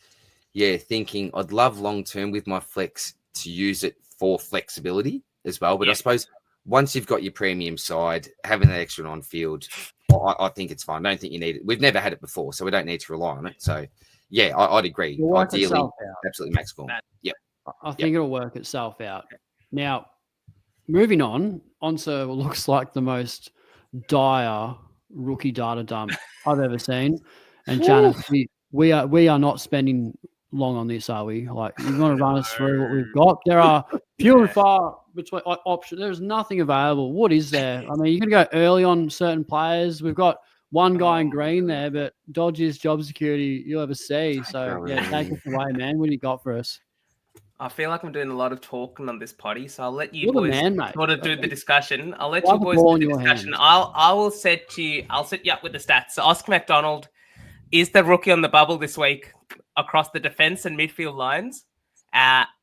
thinking I'd love long term with my flex to use it for flexibility as well. But I suppose once you've got your premium side, having that extra on field, I think it's fine. I don't think you need it. We've never had it before, so we don't need to rely on it. So, I'd agree. Ideally, absolutely Max Gawn. Yep. I think it'll work itself out. Now, moving on to what looks like the most dire rookie data dump I've ever seen. And Janath, we are not spending long on this, are we? Like, you're going to run us through what we've got. There are few and far between options. There's nothing available. What is there? I mean, you can go early on certain players. We've got one guy in green there, but dodgiest job security you'll ever see. So, take us away, man. What do you got for us? I feel like I'm doing a lot of talking on this potty, so I'll let you You're boys sort of do the discussion. I'll let you boys do the discussion. I'll set you up with the stats. So Oscar McDonald is the rookie on the bubble this week across the defense and midfield lines.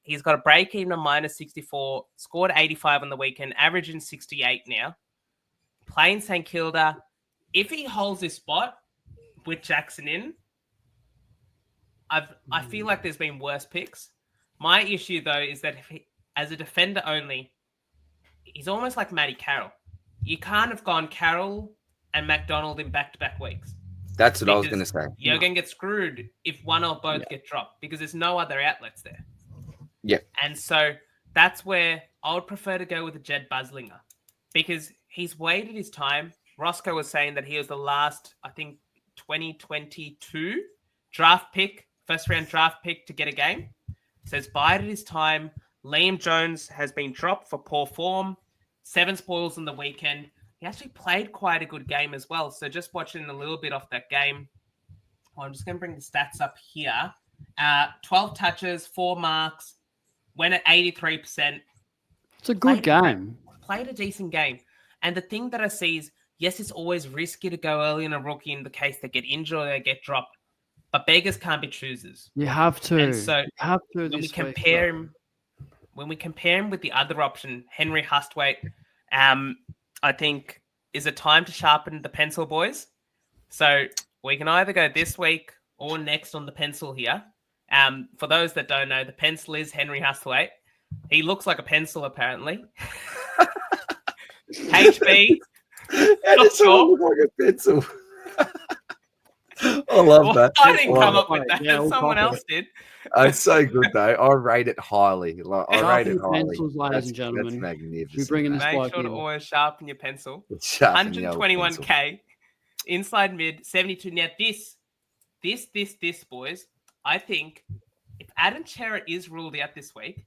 He's got a break even of -64, scored 85 on the weekend, averaging 68 now. Playing St Kilda. If he holds his spot with Jackson in, I feel like there's been worse picks. My issue, though, is that as a defender only, he's almost like Matty Carroll. You can't have gone Carroll and McDonald in back-to-back weeks. That's what I was going to say. You're going to get screwed if one or both get dropped because there's no other outlets there. Yeah. And so that's where I would prefer to go with a Jed Buzzlinger because he's waited his time. Rossco was saying that he was the last, I think, 2022 draft pick, first round draft pick to get a game. So he's bided his time. Liam Jones has been dropped for poor form. 7 spoils on the weekend. He actually played quite a good game as well. So just watching a little bit off that game. I'm just going to bring the stats up here. 12 touches, 4 marks, went at 83%. It's a good game. Played a decent game. And the thing that I see is, yes, it's always risky to go early in a rookie in the case they get injured or they get dropped. But beggars can't be choosers. You have to. And so you have to when we compare him with the other option, Henry Hustwaite, I think is a time to sharpen the pencil, boys. So we can either go this week or next on the pencil here. For those that don't know, the pencil is Henry Hustwaite. He looks like a pencil, apparently. HB. Not sure. Look like a pencil. I love that. I didn't come up with that. Yeah, Someone else did. It's so good, though. I rate it highly. I rate it highly. Pencils, ladies and gentlemen. That's magnificent. We're bringing this Make sure to always sharpen your pencil. 121K. 121K. Inside mid, 72. Now, this, boys, I think if Adam Cerra is ruled out this week,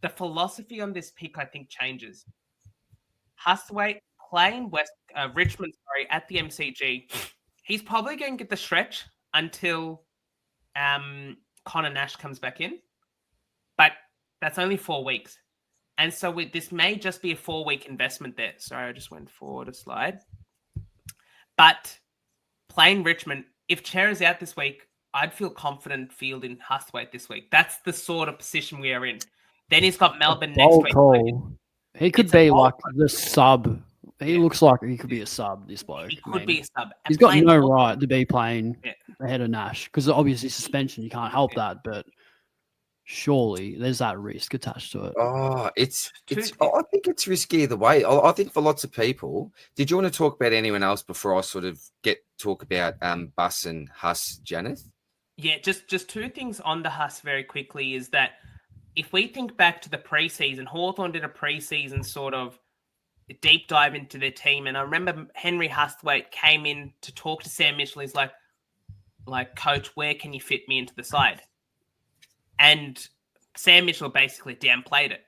the philosophy on this pick, I think, changes. Hustwaite playing Richmond, at the MCG. He's probably going to get the stretch until Connor Nash comes back in. But that's only 4 weeks. And so this may just be a 4-week investment there. Sorry, I just went forward a slide. But playing Richmond, if Cerra's out this week, I'd feel confident fielding Hustwaite this week. That's the sort of position we are in. Then he's got Melbourne next week. He could be like the sub. He looks like he could be a sub, this bloke. He could be a sub. He's got no right to be playing ahead of Nash because obviously suspension, you can't help that, but surely there's that risk attached to it. Oh, I think it's risky either way. I think for lots of people. Did you want to talk about anyone else before I sort of talk about BUSS and Huss, Janath? Yeah, just 2 things on the Huss very quickly is that if we think back to the preseason, Hawthorn did a preseason sort of deep dive into their team. And I remember Henry Hustwaite came in to talk to Sam Mitchell. He's like, Coach, where can you fit me into the side? And Sam Mitchell basically downplayed it,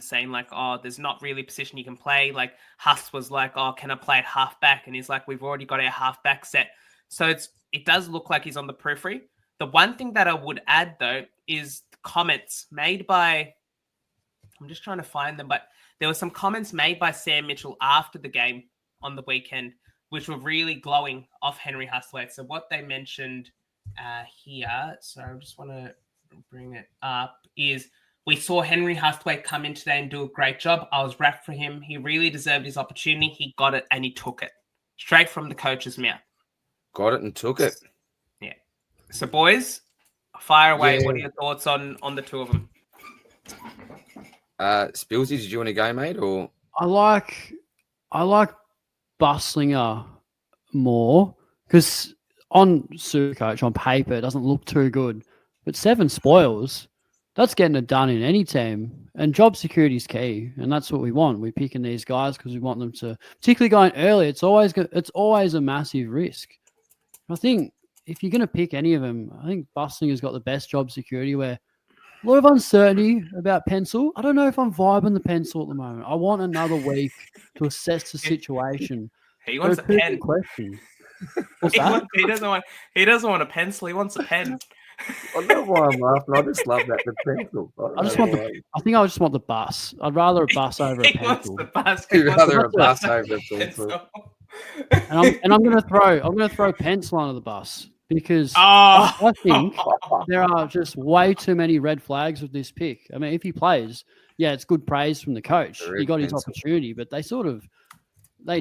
saying like, oh, there's not really a position you can play. Like Huss was like, oh, can I play at halfback? And he's like, we've already got our halfback set. So it does look like he's on the periphery. The one thing that I would add, though, is comments made by, I'm just trying to find them, but there were some comments made by Sam Mitchell after the game on the weekend, which were really glowing off Henry Hustwaite. So what they mentioned here, so I just want to bring it up, is we saw Henry Hustwaite come in today and do a great job. I was wrapped for him. He really deserved his opportunity. He got it and he took it. Straight from the coach's mouth. Got it and took it. Yeah. So, boys, fire away. Yeah. What are your thoughts on the 2 of them? Spilsy, did you want to go, mate? Or I like Busslinger more because on Supercoach, on paper, it doesn't look too good. But 7 spoils, that's getting it done in any team. And job security is key, and that's what we want. We're picking these guys because we want them to, particularly going early. It's always a massive risk. I think if you're going to pick any of them, I think Busslinger's got the best job security where a lot of uncertainty about pencil. I don't know if I'm vibing the pencil at the moment. I want another week to assess the situation. He wants a pen. Question. He doesn't want a pencil. He wants a pen. I don't know why I'm laughing. I just love that the pencil. I just want the bus. I'd rather a bus over a pencil. He'd rather a bus over a pencil. And I'm gonna throw a pencil under the bus. Because I think there are just way too many red flags with this pick. I mean, if he plays, it's good praise from the coach. He got his opportunity, but they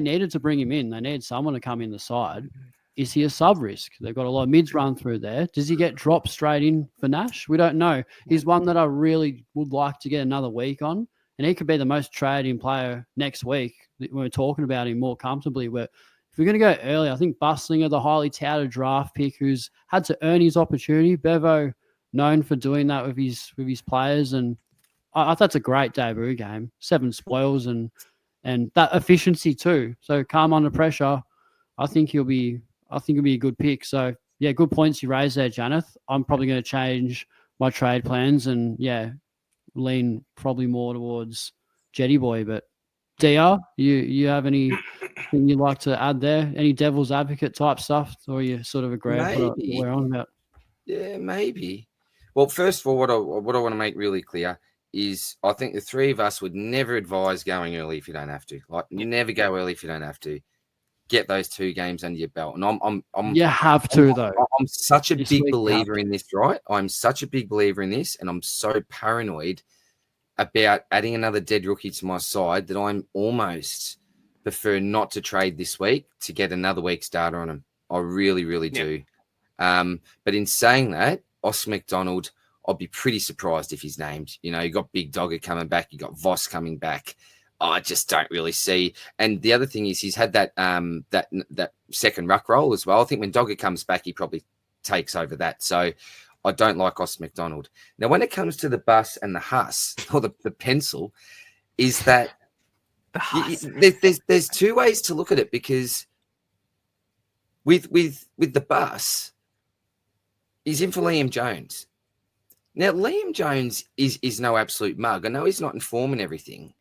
needed to bring him in. They needed someone to come in the side. Is he a sub risk? They've got a lot of mids run through there. Does he get dropped straight in for Nash? We don't know. He's one that I really would like to get another week on, and he could be the most traded player next week when we're talking about him more comfortably. Where if we're going to go early, I think Busslinger, the highly touted draft pick who's had to earn his opportunity. Bevo known for doing that with his players, and I thought that's a great debut game. 7 spoils and that efficiency too. So calm under pressure. I think he'll be a good pick. So yeah, good points you raised there, Janath. I'm probably going to change my trade plans and lean probably more towards Jetty Boy. But DR, you have anything you'd like to add there? Any devil's advocate type stuff, or you sort of agree with what we're on about? Yeah, maybe. Well, first of all, what I want to make really clear is I think the three of us would never advise going early if you don't have to. Like, never go early if you don't have to. Get those 2 games under your belt. And you have to though. I'm such a big believer in this, right? I'm such a big believer in this, and I'm so paranoid about adding another dead rookie to my side that I'm almost prefer not to trade this week to get another week's data on him. I really, really do. But in saying that, Os McDonald, I'll be pretty surprised if he's named. You know, you got Big Dogger coming back, you got Voss coming back. I just don't really see. And the other thing is he's had that that second ruck role as well. I think when Dogger comes back, he probably takes over that. So I don't like Os McDonald. Now, when it comes to the bus and the Huss, or the pencil, is that there's 2 ways to look at it, because with the bus, he's in for Liam Jones. Now, Liam Jones is no absolute mug. I know he's not in form and everything,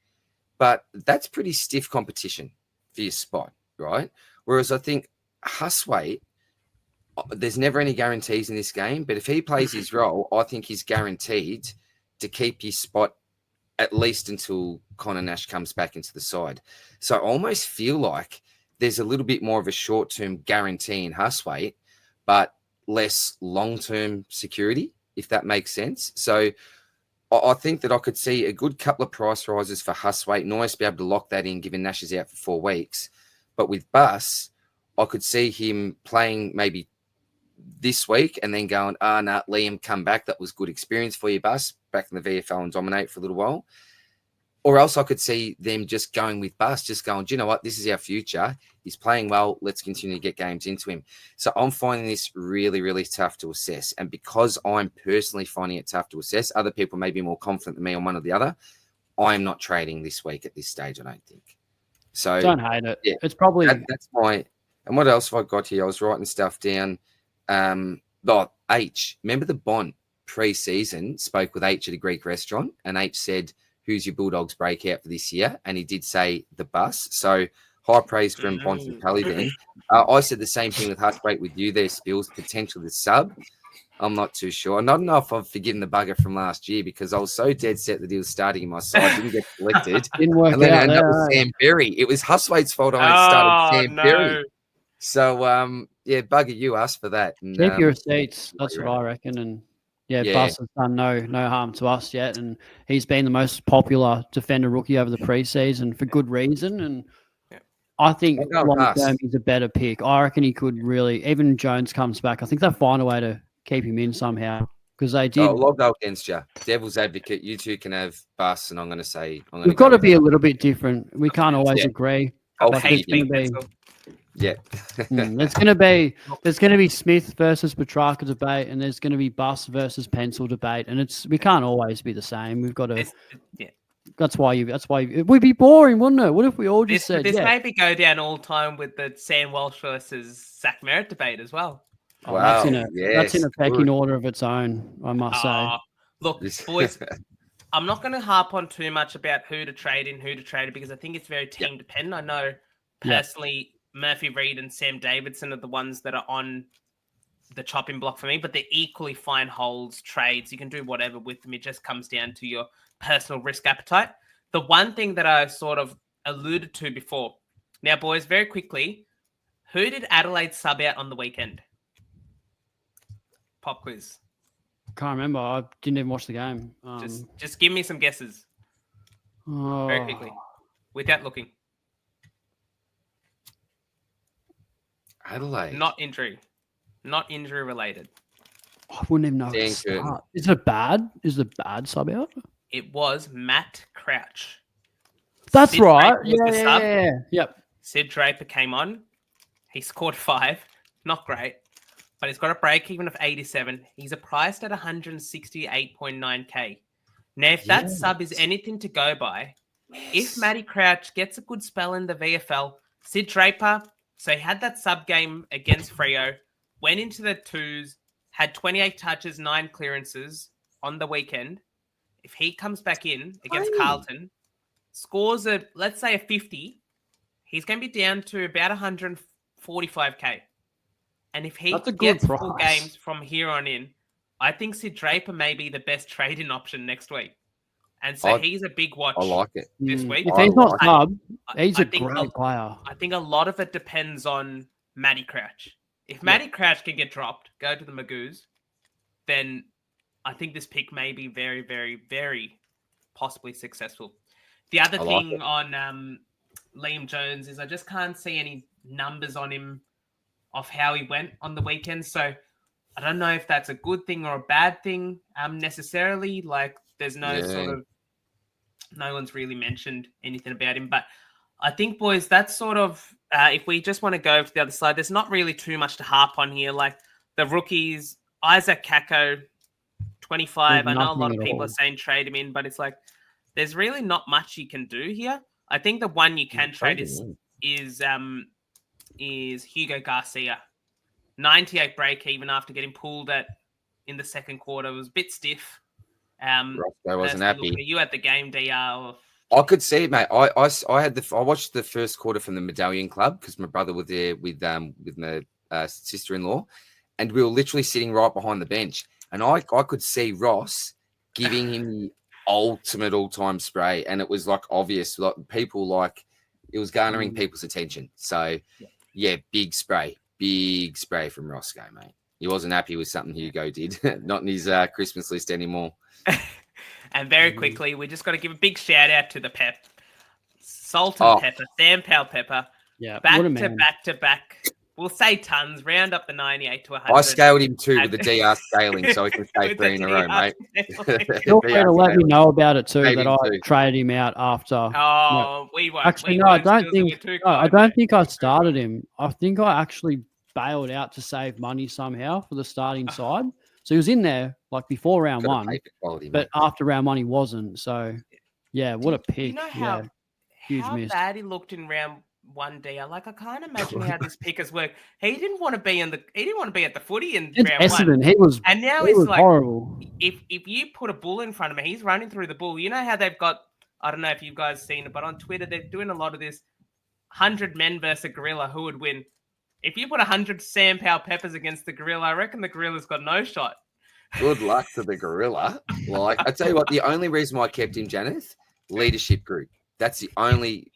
but that's pretty stiff competition for your spot, right? Whereas I think Huswaite, there's never any guarantees in this game, but if he plays his role, I think he's guaranteed to keep his spot at least until Connor Nash comes back into the side. So I almost feel like there's a little bit more of a short-term guarantee in Huswaite, but less long-term security, if that makes sense. So I think that I could see a good couple of price rises for Huswaite and almost be able to lock that in, given Nash is out for 4 weeks. But with Bus, I could see him playing maybe this week and then going, Liam, come back. That was good experience for you, Bus, back in the VFL and dominate for a little while. Or else I could see them just going with Bus, just going, do you know what? This is our future. He's playing well. Let's continue to get games into him. So I'm finding this really, really tough to assess. And because I'm personally finding it tough to assess, other people may be more confident than me on one or the other. I'm not trading this week at this stage, I don't think. So don't hate it. Yeah, it's probably that's my. And what else have I got here? I was writing stuff down. H. Remember the Bont pre-season spoke with H at a Greek restaurant, and H said, "Who's your Bulldogs breakout for this year?" And he did say the Bus. So high praise from Bont and Pally then. I said the same thing with Huswaite with you there, Spills, potential to sub. I'm not too sure. I don't know if I've forgiven the bugger from last year, because I was so dead set that he was starting in my side, didn't get selected. Didn't work and then out. I ended up with Sam Berry. It was Huswaite's fault I started Sam Berry. So, bugger you, us for that. And, keep your receipts. That's what I reckon. And Bus has done no harm to us yet. And he's been the most popular defender rookie over the preseason for good reason. And I think long term he's a better pick. I reckon he could really, even Jones comes back, I think they'll find a way to keep him in somehow, because they did. I'll go against you. Devil's advocate, you two can have Bus, and I'm going to say... We've got to be a little bit different. We can't always agree. I'll hate being Yeah. There's going to be Smith versus Petracca debate, and there's going to be Bus versus Pencil debate, and we can't always be the same. We've got to. That's why it would be boring, wouldn't it? What if we all just said this maybe go down all time with the Sam Walsh versus Zach Merritt debate as well. Oh, wow. That's in a pecking order of its own, I must say. Look, boys, I'm not going to harp on too much about who to trade in, because I think it's very team dependent. I know personally, Murphy Reid and Sam Davidson are the ones that are on the chopping block for me, but they're equally fine holds, trades. You can do whatever with them. It just comes down to your personal risk appetite. The one thing that I sort of alluded to before. Now, boys, very quickly, who did Adelaide sub out on the weekend? Pop quiz. Can't remember. I didn't even watch the game. Just give me some guesses. Very quickly, without looking. Adelaide. Not injury related. I wouldn't even know. Is it bad? Is it bad sub out? It was Matt Crouch. That's right. Yeah. Yep. Sid Draper came on. He scored 5. Not great. But he's got a break even of 87. He's priced at 168.9k. Now, if that sub is anything to go by, if Matty Crouch gets a good spell in the VFL, Sid Draper, so he had that sub game against Freo, went into the 2s, had 28 touches, 9 clearances on the weekend. If he comes back in against Carlton, scores let's say a 50, he's going to be down to about 145k. And if he gets full games from here on in, I think Sid Draper may be the best trading option next week. And so he's a big watch. I like it this week. If he's not sub, he's a great player. I think a lot of it depends on Matty Crouch. If Matty Crouch can get dropped, go to the Magoos, then I think this pick may be very, very, very possibly successful. The other thing on Liam Jones is I just can't see any numbers on him of how he went on the weekend. So I don't know if that's a good thing or a bad thing necessarily. Like there's no no one's really mentioned anything about him. But I think, boys, that's sort of, if we just want to go to the other side, there's not really too much to harp on here. Like the rookies, Isaac Kako, 25. I know a lot of people are saying trade him in, but it's like, there's really not much you can do here. I think the one you can trade is Hugo Garcia. 98 break even after getting pulled in the second quarter. It was a bit stiff. Rossco wasn't happy. You had the game, DR. I could see it, mate. I watched the first quarter from the Medallion Club because my brother was there with my sister-in-law, and we were literally sitting right behind the bench, and I could see Ross giving him the ultimate all-time spray, and it was like obvious, like it was garnering people's attention. So yeah, big spray from Rossco, mate. He wasn't happy with something Hugo did, not in his Christmas list anymore. And very quickly, we just got to give a big shout out to the Pep, Salt and Pepper, Sam Powell Pepper. Yeah, back to back. We'll say tons. Round up the 98 to 100. I scaled him too with the DR scaling, so he can stay 3 in a row, mate. Feel free to let me know about it too. That I traded him out after. Oh, we won't. Actually, no, I don't think. I don't think I started him. I think I actually bailed out to save money somehow for the starting side. So he was in there like before round one, but after round one he wasn't. So yeah, what a pick! You know how huge miss. Bad he looked in round 1D. Like I can't imagine how this pick has worked. He didn't want to be at the footy in round Essendon. 1. He was, and now he it's was like horrible. If you put a bull in front of him, he's running through the bull. You know how they've got. I don't know if you guys seen it, but on Twitter they're doing a lot of this 100 men versus a gorilla. Who would win? If you put 100 Sam Powell Peppers against the gorilla, I reckon the gorilla's got no shot. Good luck to the gorilla. Like, I tell you what, the only reason why I kept him, Janath, leadership group. That's the only,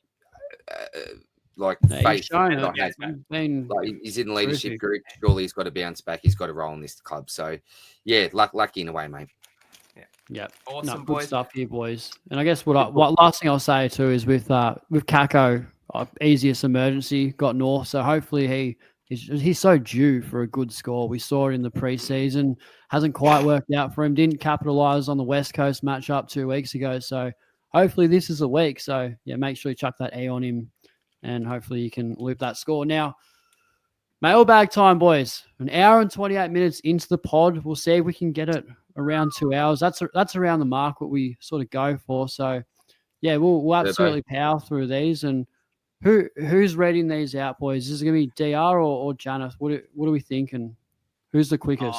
faith. He's in the leadership group. Surely he's got to bounce back. He's got to roll in this club. So, yeah, lucky in a way, mate. Yeah, awesome, good boys. stuff here, boys. And I guess what last thing I'll say too is with Kako, easiest emergency got north, so hopefully he's so due for a good score. We saw it in the preseason, hasn't quite worked out for him. Didn't capitalize on the West Coast matchup 2 weeks ago, so hopefully this is a week. So yeah, make sure you chuck that E on him, and hopefully you can loop that score. Now, mailbag time, boys. 1 hour and 28 minutes into the pod. We'll see if we can get it around 2 hours. That's around the mark what we sort of go for. So yeah, we'll absolutely power through these. And who's reading these out, boys? Is it going to be DR or Janath? What are we thinking? Who's the quickest?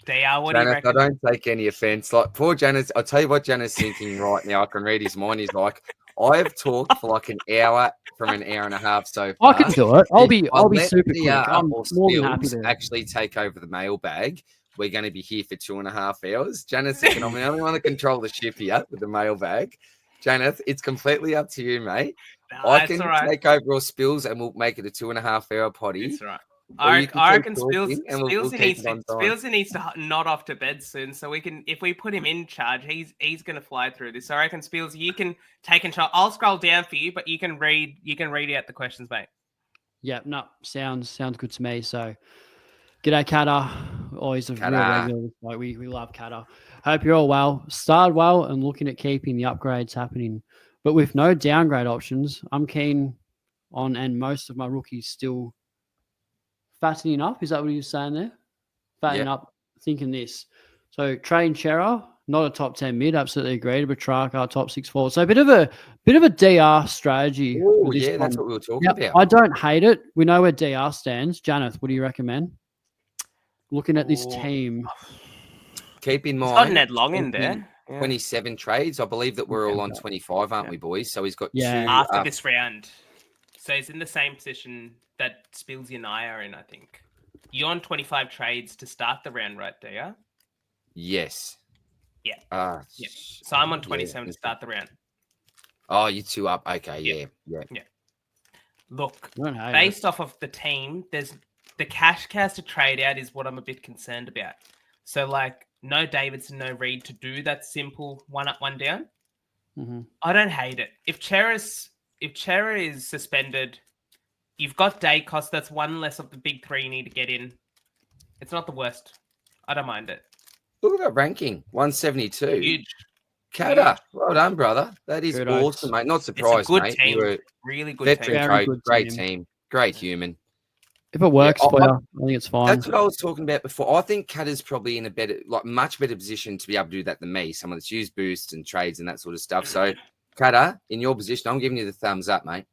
DR, what do you reckon? I don't take any offense. Like poor Janath, I'll tell you what Janath's thinking right now. I can read his mind. He's like, I have talked for like an hour from an hour and a half so far. I can do it. I'll be super quick. I'm more than happy to actually take over the mailbag. We're going to be here for 2.5 hours. Janath's thinking I'm the only one to control the ship here with the mailbag. Janath, it's completely up to you, mate. No, I can take over all spills and we'll make it a 2.5 hour potty. That's right. I reckon Spilsy needs to nod off to bed soon, so we can. If we put him in charge, he's going to fly through this. So I reckon Spilsy, you can take control. I'll scroll down for you, but you can read out the questions, mate. Yeah, no, sounds good to me. So, g'day, Katta. Always a real regular. Like we love Katta. Hope you're all well. Started well and looking at keeping the upgrades happening, but with no downgrade options, I'm keen on, and most of my rookies still fattening up. Is that what you're saying there? Fattening up, thinking this. So train Cerra, not a top 10 mid, absolutely agreed. Petracca, top 6 forward. So a bit of a DR strategy. Oh, yeah, that's what we were talking about. I don't hate it. We know where DR stands. Janath, what do you recommend? Looking at this team. Keep in He's mind, got Ned Long in there. 27 trades. I believe that we're all on 25, aren't we, boys? So he's got 2 after this round. So he's in the same position that Spilsy and I are in, I think. You're on 25 trades to start the round, right, DR? Yes. Yeah. So I'm on 27 to start the round. Oh, you 2 up. Okay, yeah. Look, based off of the team, there's the cash cows to trade out is what I'm a bit concerned about. So, like, no Davidson, no Reid to do that simple 1 up, 1 down. Mm-hmm. I don't hate it. If Cerra is suspended, you've got day cost. That's 1 less of the big 3 you need to get in. It's not the worst. I don't mind it. Look at that ranking, 172. Huge. Kata, well done, brother. That is awesome, mate. Not surprised, it's a good mate. Team. You were really good veteran team. coach, great team, great human. If it works for you, I think it's fine. That's what I was talking about before. I think Kata's probably in a better, much better position to be able to do that than me. Someone that's used boosts and trades and that sort of stuff. So, Kata, in your position, I'm giving you the thumbs up, mate.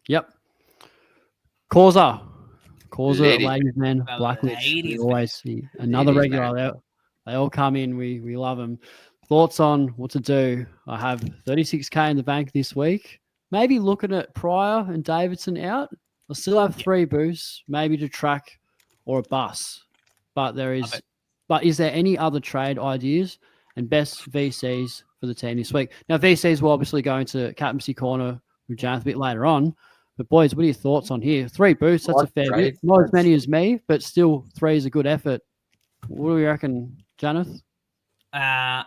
Yep. Causa, ladies man, Blackwitch. We always see another regular there. They all come in. We love them. Thoughts on what to do? I have 36K in the bank this week. Maybe looking at Pryor and Davidson out. I still have 3 boosts, maybe to track or a bus. But is there any other trade ideas and best VCs for the team this week? Now, VCs will obviously go into captaincy corner with Janath a bit later on. But boys, what are your thoughts on here? 3 boosts, that's a fair bit. Not as many as me, but still 3 is a good effort. What do we reckon, Janath? I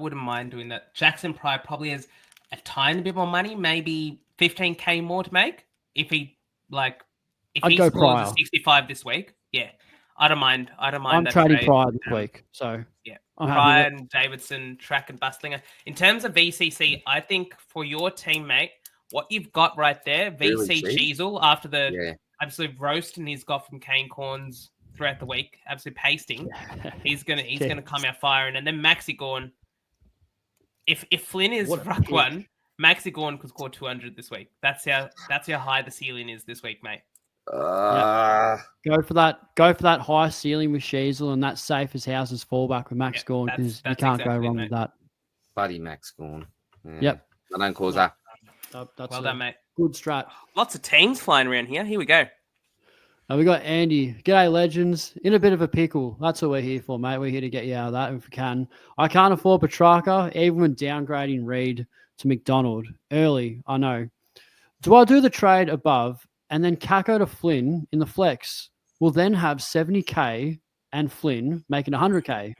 wouldn't mind doing that. Jackson Pryor probably has a tiny bit more money, maybe 15K more to make. If he scores Pryor. a 65 this week, I don't mind. I'm trading Pryor this week, so Pryor and Davidson, Track and Bustlinger. In terms of VCC, I think for your teammate, what you've got right there, VC Cheezel after the absolute roasting he's got from Cane Corns throughout the week, absolute pasting. He's gonna come out firing, and then Maxi Gorn. If Flynn is ruck 1, Maxi Gorn could score 200 this week. That's how high the ceiling is this week, mate. Go for that high ceiling with Sheasel and that safe as houses fallback with Max Gorn, because you can't go wrong with that. Buddy Max Gorn. Yep. I don't cause that. That's well done, mate. Good strat. Lots of teams flying around here. Here we go. Now we got Andy. G'day, legends. In a bit of a pickle. That's what we're here for, mate. We're here to get you out of that if we can. I can't afford Petracca, even when downgrading Reid to McDonald. Early, I know. Do I do the trade above and then Kako to Flynn in the flex? We'll then have 70K and Flynn making 100K.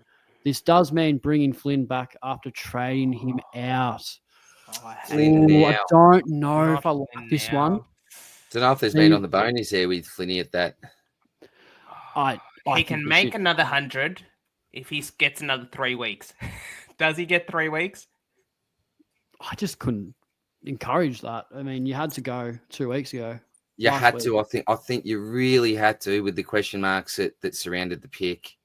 This does mean bringing Flynn back after trading him out. I don't know if I like this one. Don't know if there's been on the bonies there with Flinny at that. He can make another 100 if he gets another 3 weeks. Does he get 3 weeks? I just couldn't encourage that. I mean, you had to go 2 weeks ago. You had to. I think you really had to with the question marks that surrounded the pick.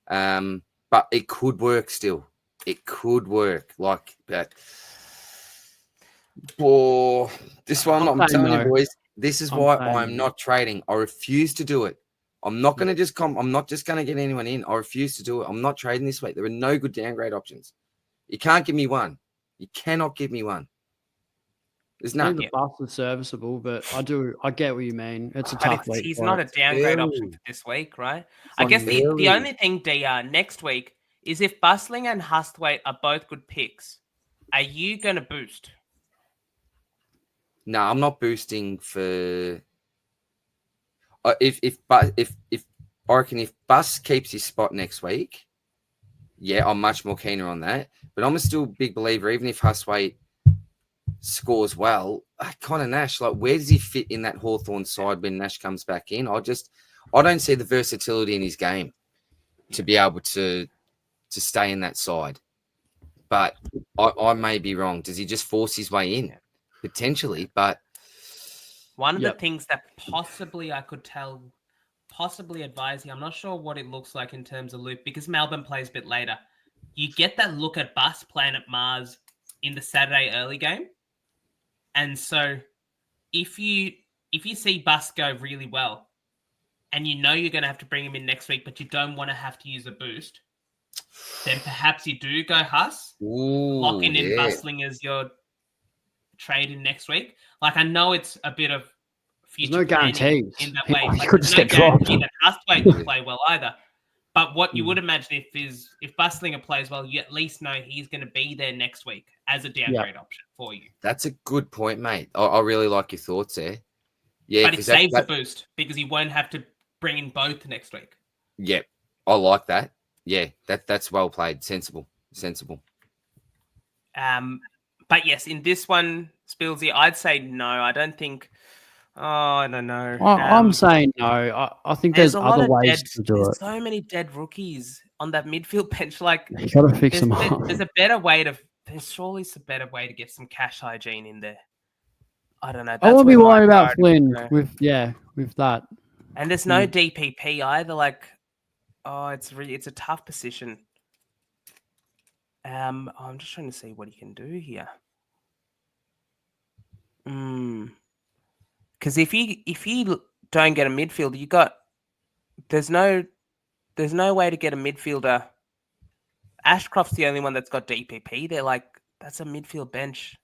But it could work still. It could work. This one, I'm telling you, boys, this is why I'm not trading. I refuse to do it. I'm not going to just come. I'm not just going to get anyone in. I refuse to do it. I'm not trading this week. There are no good downgrade options. You can't give me one. You cannot give me one. There's none. The bus is serviceable, but I get what you mean. It's a tough week. He's not a downgrade option for this week, right? I guess the only thing, DR, next week is if Bustling and Hustwaite are both good picks, are you going to boost? No, I'm not boosting for. If I reckon if Bus keeps his spot next week, I'm much more keener on that. But I'm a still big believer, even if Hustwaite scores well, Connor Nash, where does he fit in that Hawthorn side when Nash comes back in? I don't see the versatility in his game to be able to stay in that side. But I may be wrong. Does he just force his way in? potentially, but one of the things that possibly I could possibly advise you, I'm not sure what it looks like in terms of loop because Melbourne plays a bit later. You get that look at BUSS playing at Mars in the Saturday early game. And so if you see BUSS go really well and you know you're going to have to bring him in next week, but you don't want to have to use a boost, then perhaps you do go Huss, locking in Bustling as your trade in next week. Like, I know it's a bit of future There's no guarantees in that way. He could just get dropped. That Hustway will play well either. But what you would imagine if Bustlinger plays well, you at least know he's going to be there next week as a downgrade option for you. That's a good point, mate. I really like your thoughts there. Yeah, but it saves a boost because you won't have to bring in both next week. Yeah, I like that. Yeah, that's well played. Sensible. But yes, in this one, Spilsy, I'd say no. I don't think. Oh, I don't know. I'm saying no. I think there's other ways to do it. So many dead rookies on that midfield bench. Like, you got to fix them up. There's a better way to. There's surely a better way to get some cash hygiene in there. I don't know. I won't be worried about Flynn with that. And there's no DPP either. Like, it's a tough position. I'm just trying to see what he can do here. Because if you don't get a midfielder, there's no way to get a midfielder. Ashcroft's the only one that's got DPP. They're like, that's a midfield bench.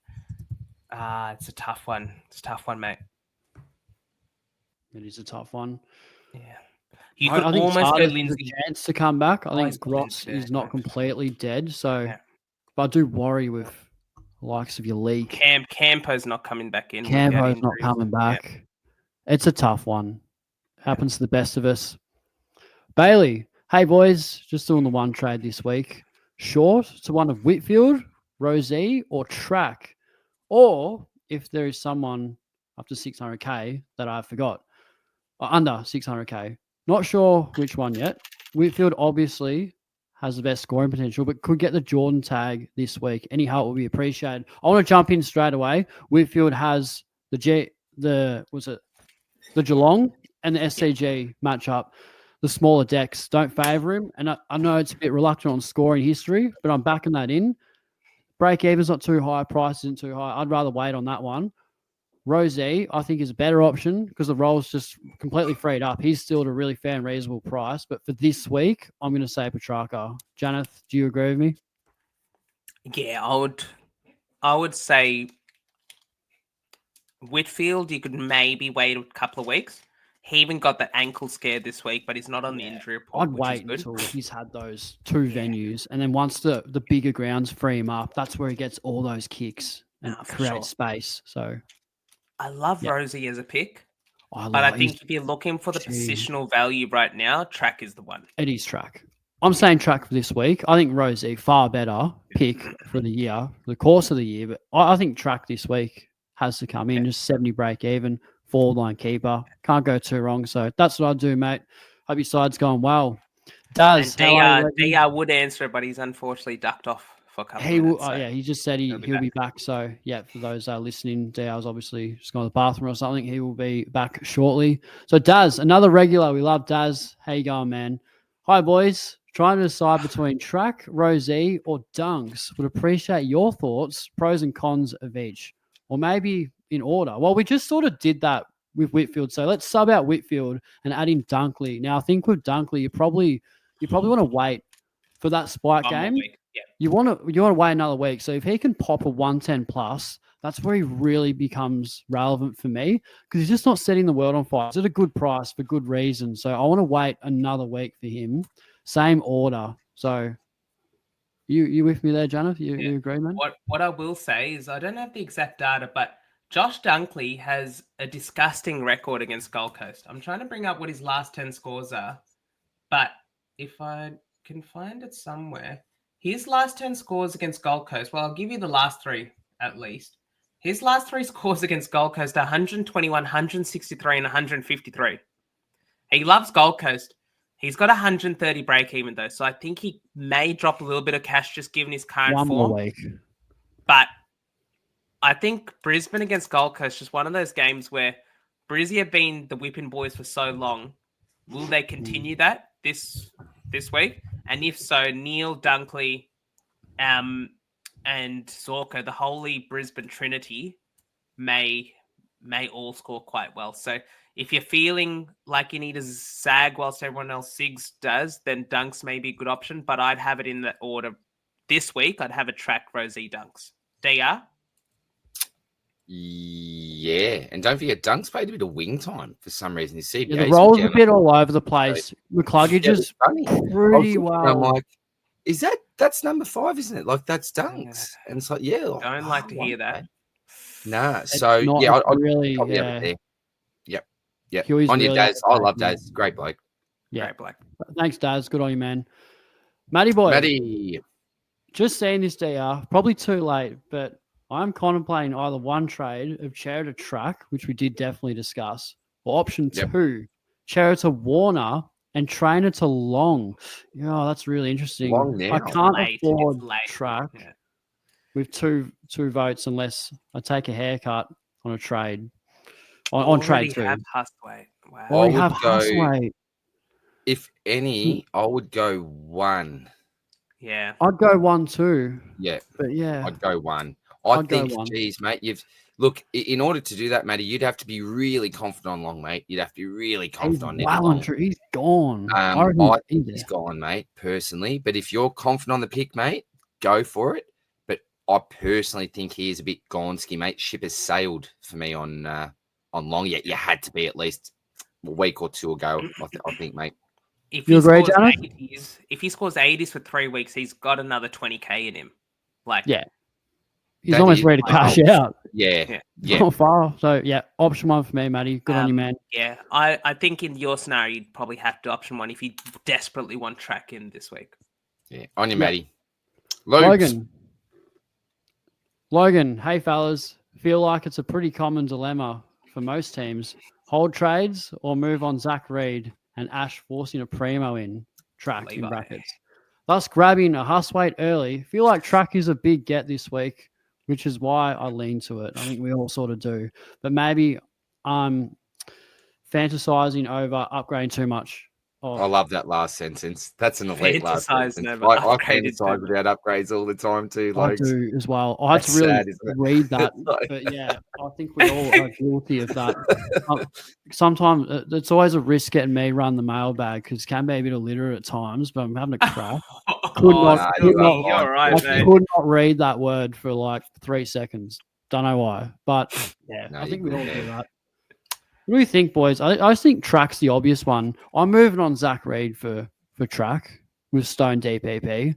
It's a tough one. It's a tough one, mate. It is a tough one. Yeah. You could almost go Lindsay. A chance to come back. I think Ross is not completely dead. So, but I do worry with the likes of your league. Campo's not coming back in. Campo's not coming back. Yeah. It's a tough one. Happens to the best of us. Bailey, hey boys, just doing the one trade this week. Short to one of Whitfield, Rosie, or Track. Or if there is someone up to 600k that I forgot, or under 600k, not sure which one yet. Whitfield obviously has the best scoring potential, but could get the Jordan tag this week. Any help will be appreciated. I want to jump in straight away. Whitfield has the Geelong and the SCG matchup. The smaller decks don't favour him, and I know it's a bit reluctant on scoring history, but I'm backing that in. Break even's not too high, price isn't too high. I'd rather wait on that one. Rosie, I think, is a better option because the role's just completely freed up. He's still at a really fair and reasonable price. But for this week, I'm going to say Petracca. Janath, do you agree with me? Yeah, I would say Whitfield, you could maybe wait a couple of weeks. He even got the ankle scare this week, but he's not on the injury report. I'd wait until he's had those two venues. And then once the bigger grounds free him up, that's where he gets all those kicks and creates space. So I love Rosie as a pick. I think if you're looking for the positional value right now, Track is the one. It is Track. I'm saying Track for this week. I think Rosie, far better pick for the year, the course of the year. But I think Track this week has to come in, just 70 break even, forward line keeper. Can't go too wrong. So that's what I'd do, mate. Hope your side's going well. DR would answer it, but he's unfortunately ducked off for a couple of minutes. He just said he'll be back. So, yeah, for those listening, DR's obviously just gone to the bathroom or something. He will be back shortly. So, Daz, another regular. We love Daz. How you going, man? Hi, boys. Trying to decide between Track, Rosie, or Dunks. Would appreciate your thoughts, pros and cons of each. Or maybe in order. Well, we just sort of did that with Whitfield. So let's sub out Whitfield and add in Dunkley. Now, I think with Dunkley, you probably want to wait for that spike game. Yeah. You want to wait another week. So if he can pop a 110 plus, that's where he really becomes relevant for me because he's just not setting the world on fire. It's at a good price for good reason. So I want to wait another week for him. Same order. So you with me there, Janath? You agree, man? What I will say is I don't have the exact data, but Josh Dunkley has a disgusting record against Gold Coast. I'm trying to bring up what his last 10 scores are, but if I can find it somewhere, his last 10 scores against Gold Coast, well, I'll give you the last three at least. His last three scores against Gold Coast are 121, 163, and 153. He loves Gold Coast. He's got 130 break even though, so I think he may drop a little bit of cash just given his current form. One more week. But I think Brisbane against Gold Coast is just one of those games where Brizzy have been the whipping boys for so long. Will they continue that this week? And if so, Neale, Dunkley, and Zorko, the holy Brisbane Trinity, may all score quite well. So if you're feeling like you need a zag whilst everyone else Sigs does, then Dunks may be a good option. But I'd have it in the order this week. I'd have a track Rosie Dunks. DR? Yeah, and don't forget, Dunk's played a bit of wing time for some reason. His CBA the roll's a bit all over the place. McCluggage is pretty well. I'm like, that's number 5, isn't it? Like, that's Dunks. And it's like, yeah. Don't like to hear that. Nah, so yeah, I'd really, probably have it there. Yep. On really your Daz. I love Daz. Great bloke. Yeah. Great bloke. Thanks, Daz. Good on you, man. Matty boy. Matty. Just seeing this DR, probably too late, but I'm contemplating either one trade of Cerra to Track, which we did definitely discuss, or option 2, Cerra to Warner and Trainer to Long. Yeah, that's really interesting. Long now. I can't afford It's late. Track with two votes unless I take a haircut on a trade. On trade 2. Have Hustway. Wow. Already have Hustway. If any, I would go 1. Yeah. I'd go 1 too. Yeah. But yeah. I'd go 1. I'd think, go 1. geez, mate, look, in order to do that, Matty, you'd have to be really confident on Long, mate. You'd have to be really confident on Long. He's gone. I think he's gone, mate, personally. But if you're confident on the pick, mate, go for it. But I personally think he is a bit Gonski, mate. Ship has sailed for me on Long. Yet you had to be at least a week or 2 ago, I think, mate. If you agree, Janath? If he scores 80s for 3 weeks, he's got another 20k in him. Yeah. He's almost ready to cash out. Yeah. Not far. So, yeah, option 1 for me, Matty. Good on you, man. Yeah, I think in your scenario, you'd probably have to option 1 if you desperately want Track in this week. Yeah, on you, Matty. Logan, hey, fellas. Feel like it's a pretty common dilemma for most teams. Hold trades or move on Zach Reid and Ash forcing a primo in Track in brackets. Thus, grabbing a Hustweight early. Feel like Track is a big get this week, which is why I lean to it. I think we all sort of do. But maybe I'm fantasizing over upgrading too much. I love that last sentence. That's an elite last sentence. I fantasize about upgrades all the time too. I do as well. I had to really read that. But yeah, I think we all are guilty of that. Sometimes it's always a risk getting me run the mailbag because it can be a bit illiterate at times, but I'm having a crack. Could not read that word for like 3 seconds. Don't know why. But yeah, I think we all do that. What do you think, boys? I think Track's the obvious one. I'm moving on Zach Reid for Track with Stone DPP,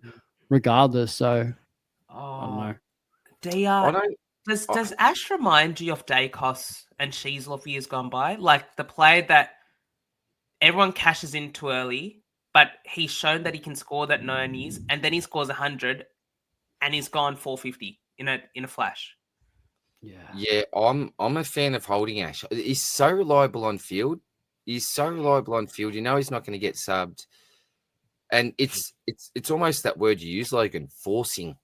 regardless. So I don't know. Does Ash remind you of Dacos and Sheasloff years gone by? Like the player that everyone cashes in too early, but he's shown that he can score that 90s, and then he scores 100, and he's gone 450 in a flash. Yeah, I'm a fan of holding Ash. He's so reliable on field. You know he's not going to get subbed. And it's almost that word you use, Logan, forcing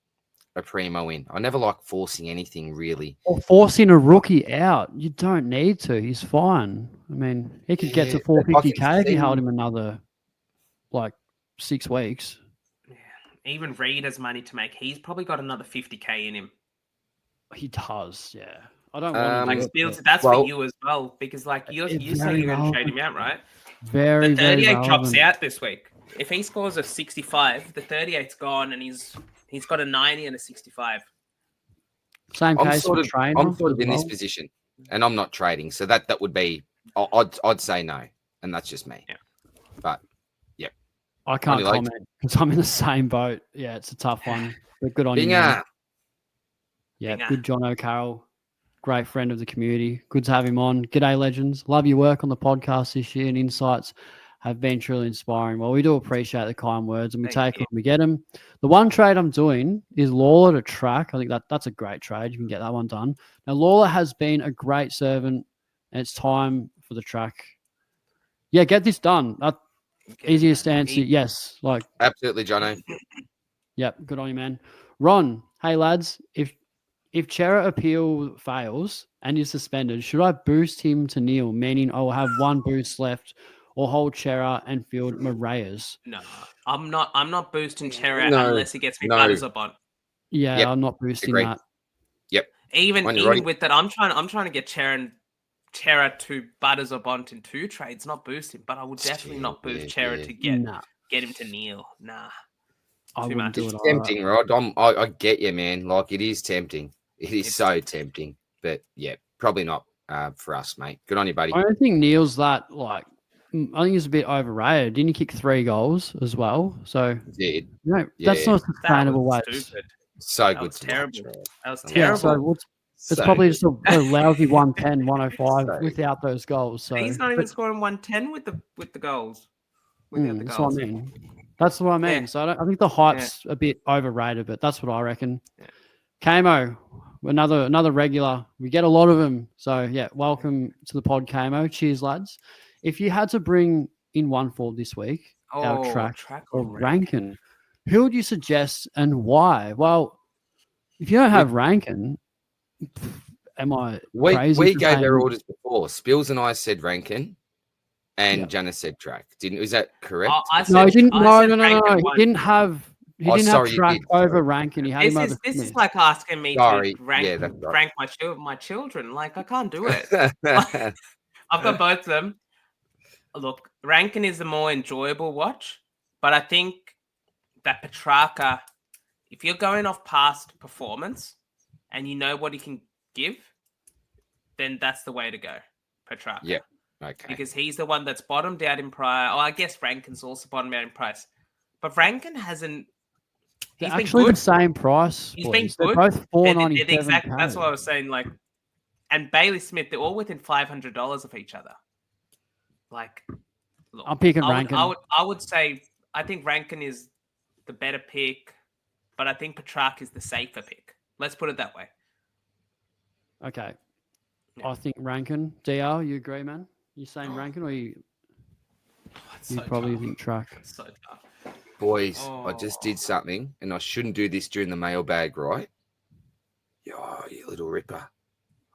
a primo in. I never like forcing anything really. Or forcing a rookie out. You don't need to. He's fine. I mean, he could get to 450k if you held him another 6 weeks. Yeah. Even Reid has money to make. He's probably got another 50k in him. He does, yeah. I don't want to that's for you as well, because you said you're going to trade him out, right? The 38 drops out this week. If he scores a 65, the 38's gone, and he's got a 90 and a 65. Same case for Trainer. I'm sort of in this position, and I'm not trading, so that would be. I'd say no, and that's just me. Yeah. But yeah, I can't comment because I'm in the same boat. Yeah, it's a tough one, but good on you. Yeah, good John O'Carroll, great friend of the community. Good to have him on. G'day, legends. Love your work on the podcast this year, and insights have been truly inspiring. Well, we do appreciate the kind words, and we take them when we get them. The one trade I'm doing is Lawler to Track. I think that's a great trade. You can get that one done. Now, Lawler has been a great servant, and it's time for the Track. Yeah, get this done. Easiest answer, yes. Absolutely, Jono. Yep, good on you, man. Ron, hey, lads. If if Cerra appeal fails and is suspended, should I boost him to Neale, meaning I will have one boost left, or hold Cerra and field Moraes? No, I'm not boosting Cerra No, unless he gets me no. Butters or Bont. Yeah, Yep, I'm not boosting agree. that. Yep. Even When you're ready. with that, I'm trying to get Cerra to Butters or Bont in 2 trades, not boost him. But I would definitely not boost Cerra to get him to Neale. Nah, I too wouldn't much. do it. It's tempting, Rod. I get you, man. Like, it is tempting. It's so tempting. But yeah, probably not for us, mate. Good on you, buddy. I don't think Neale's that, like, I think he's a bit overrated. Didn't he kick 3 goals as well? So, Did. that's not a sustainable way. Stupid. So That good. was terrible. That was Yeah, terrible. so it's probably just a lousy 110, 105 without those goals. So He's not even scoring 110 with the goals. Without the that's goals. what I mean. That's what I mean. Yeah. So I think the hype's a bit overrated, but that's what I reckon. Yeah. Kamo, another regular. We get a lot of them. So yeah, welcome to the pod, Kamo. Cheers, lads. If you had to bring in one forward this week, our track or Rankine, who would you suggest and why? Well, if you don't have Rankine, am I crazy? We gave our orders before. Spills and I said Rankine, and Janath said track. Is that correct? No, he didn't. No. He didn't have. He didn't have track over Rankine. He had this is like asking me to rank my children. Like, I can't do it. I've got both of them. Look, Rankine is the more enjoyable watch, but I think that Petracca, if you're going off past performance and you know what he can give, then that's the way to go, Petracca. Yeah, okay. Because he's the one that's bottomed out in price. Oh, I guess Rankine's also bottomed out in price. But Rankine hasn't... They're actually the same price. He's been good. They're both $4.97. That's what I was saying. Like, and Bailey Smith, they're all within $500 of each other. Like, look, I'm picking Rankine. I would say I think Rankine is the better pick, but I think Petracca is the safer pick. Let's put it that way. Okay. Yeah. I think Rankine. DR, you agree, man? You saying Rankine, or you probably think track? It's so tough. Boys, I just did something, and I shouldn't do this during the mailbag, right? Oh, you little ripper.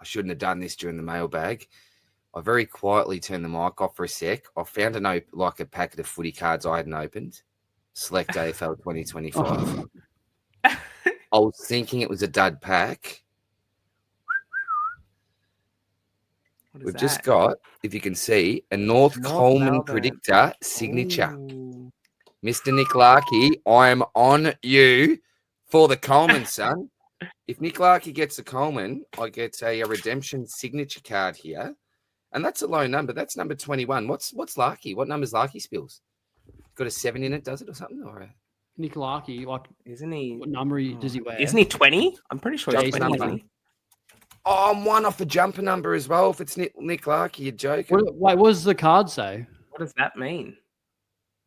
I shouldn't have done this during the mailbag. I very quietly turned the mic off for a sec. I found a packet of footy cards I hadn't opened. Select AFL 2025. I was thinking it was a dud pack. We've just got, if you can see, a North Coleman predictor signature. Ooh. Mr. Nick Larkey, I am on you for the Coleman, son. If Nick Larkey gets the Coleman, I get a redemption signature card here. And that's a low number. That's number 21. What's Larkey? What number's Larkey, Spills? Got a 7 in it, does it, or something? Or Nick Larkey, isn't he? What number does he wear? Isn't he 20? I'm pretty sure he's 20. Oh, I'm one off a jumper number as well. If it's Nick Larkey, you're joking. Wait, what does the card say? What does that mean?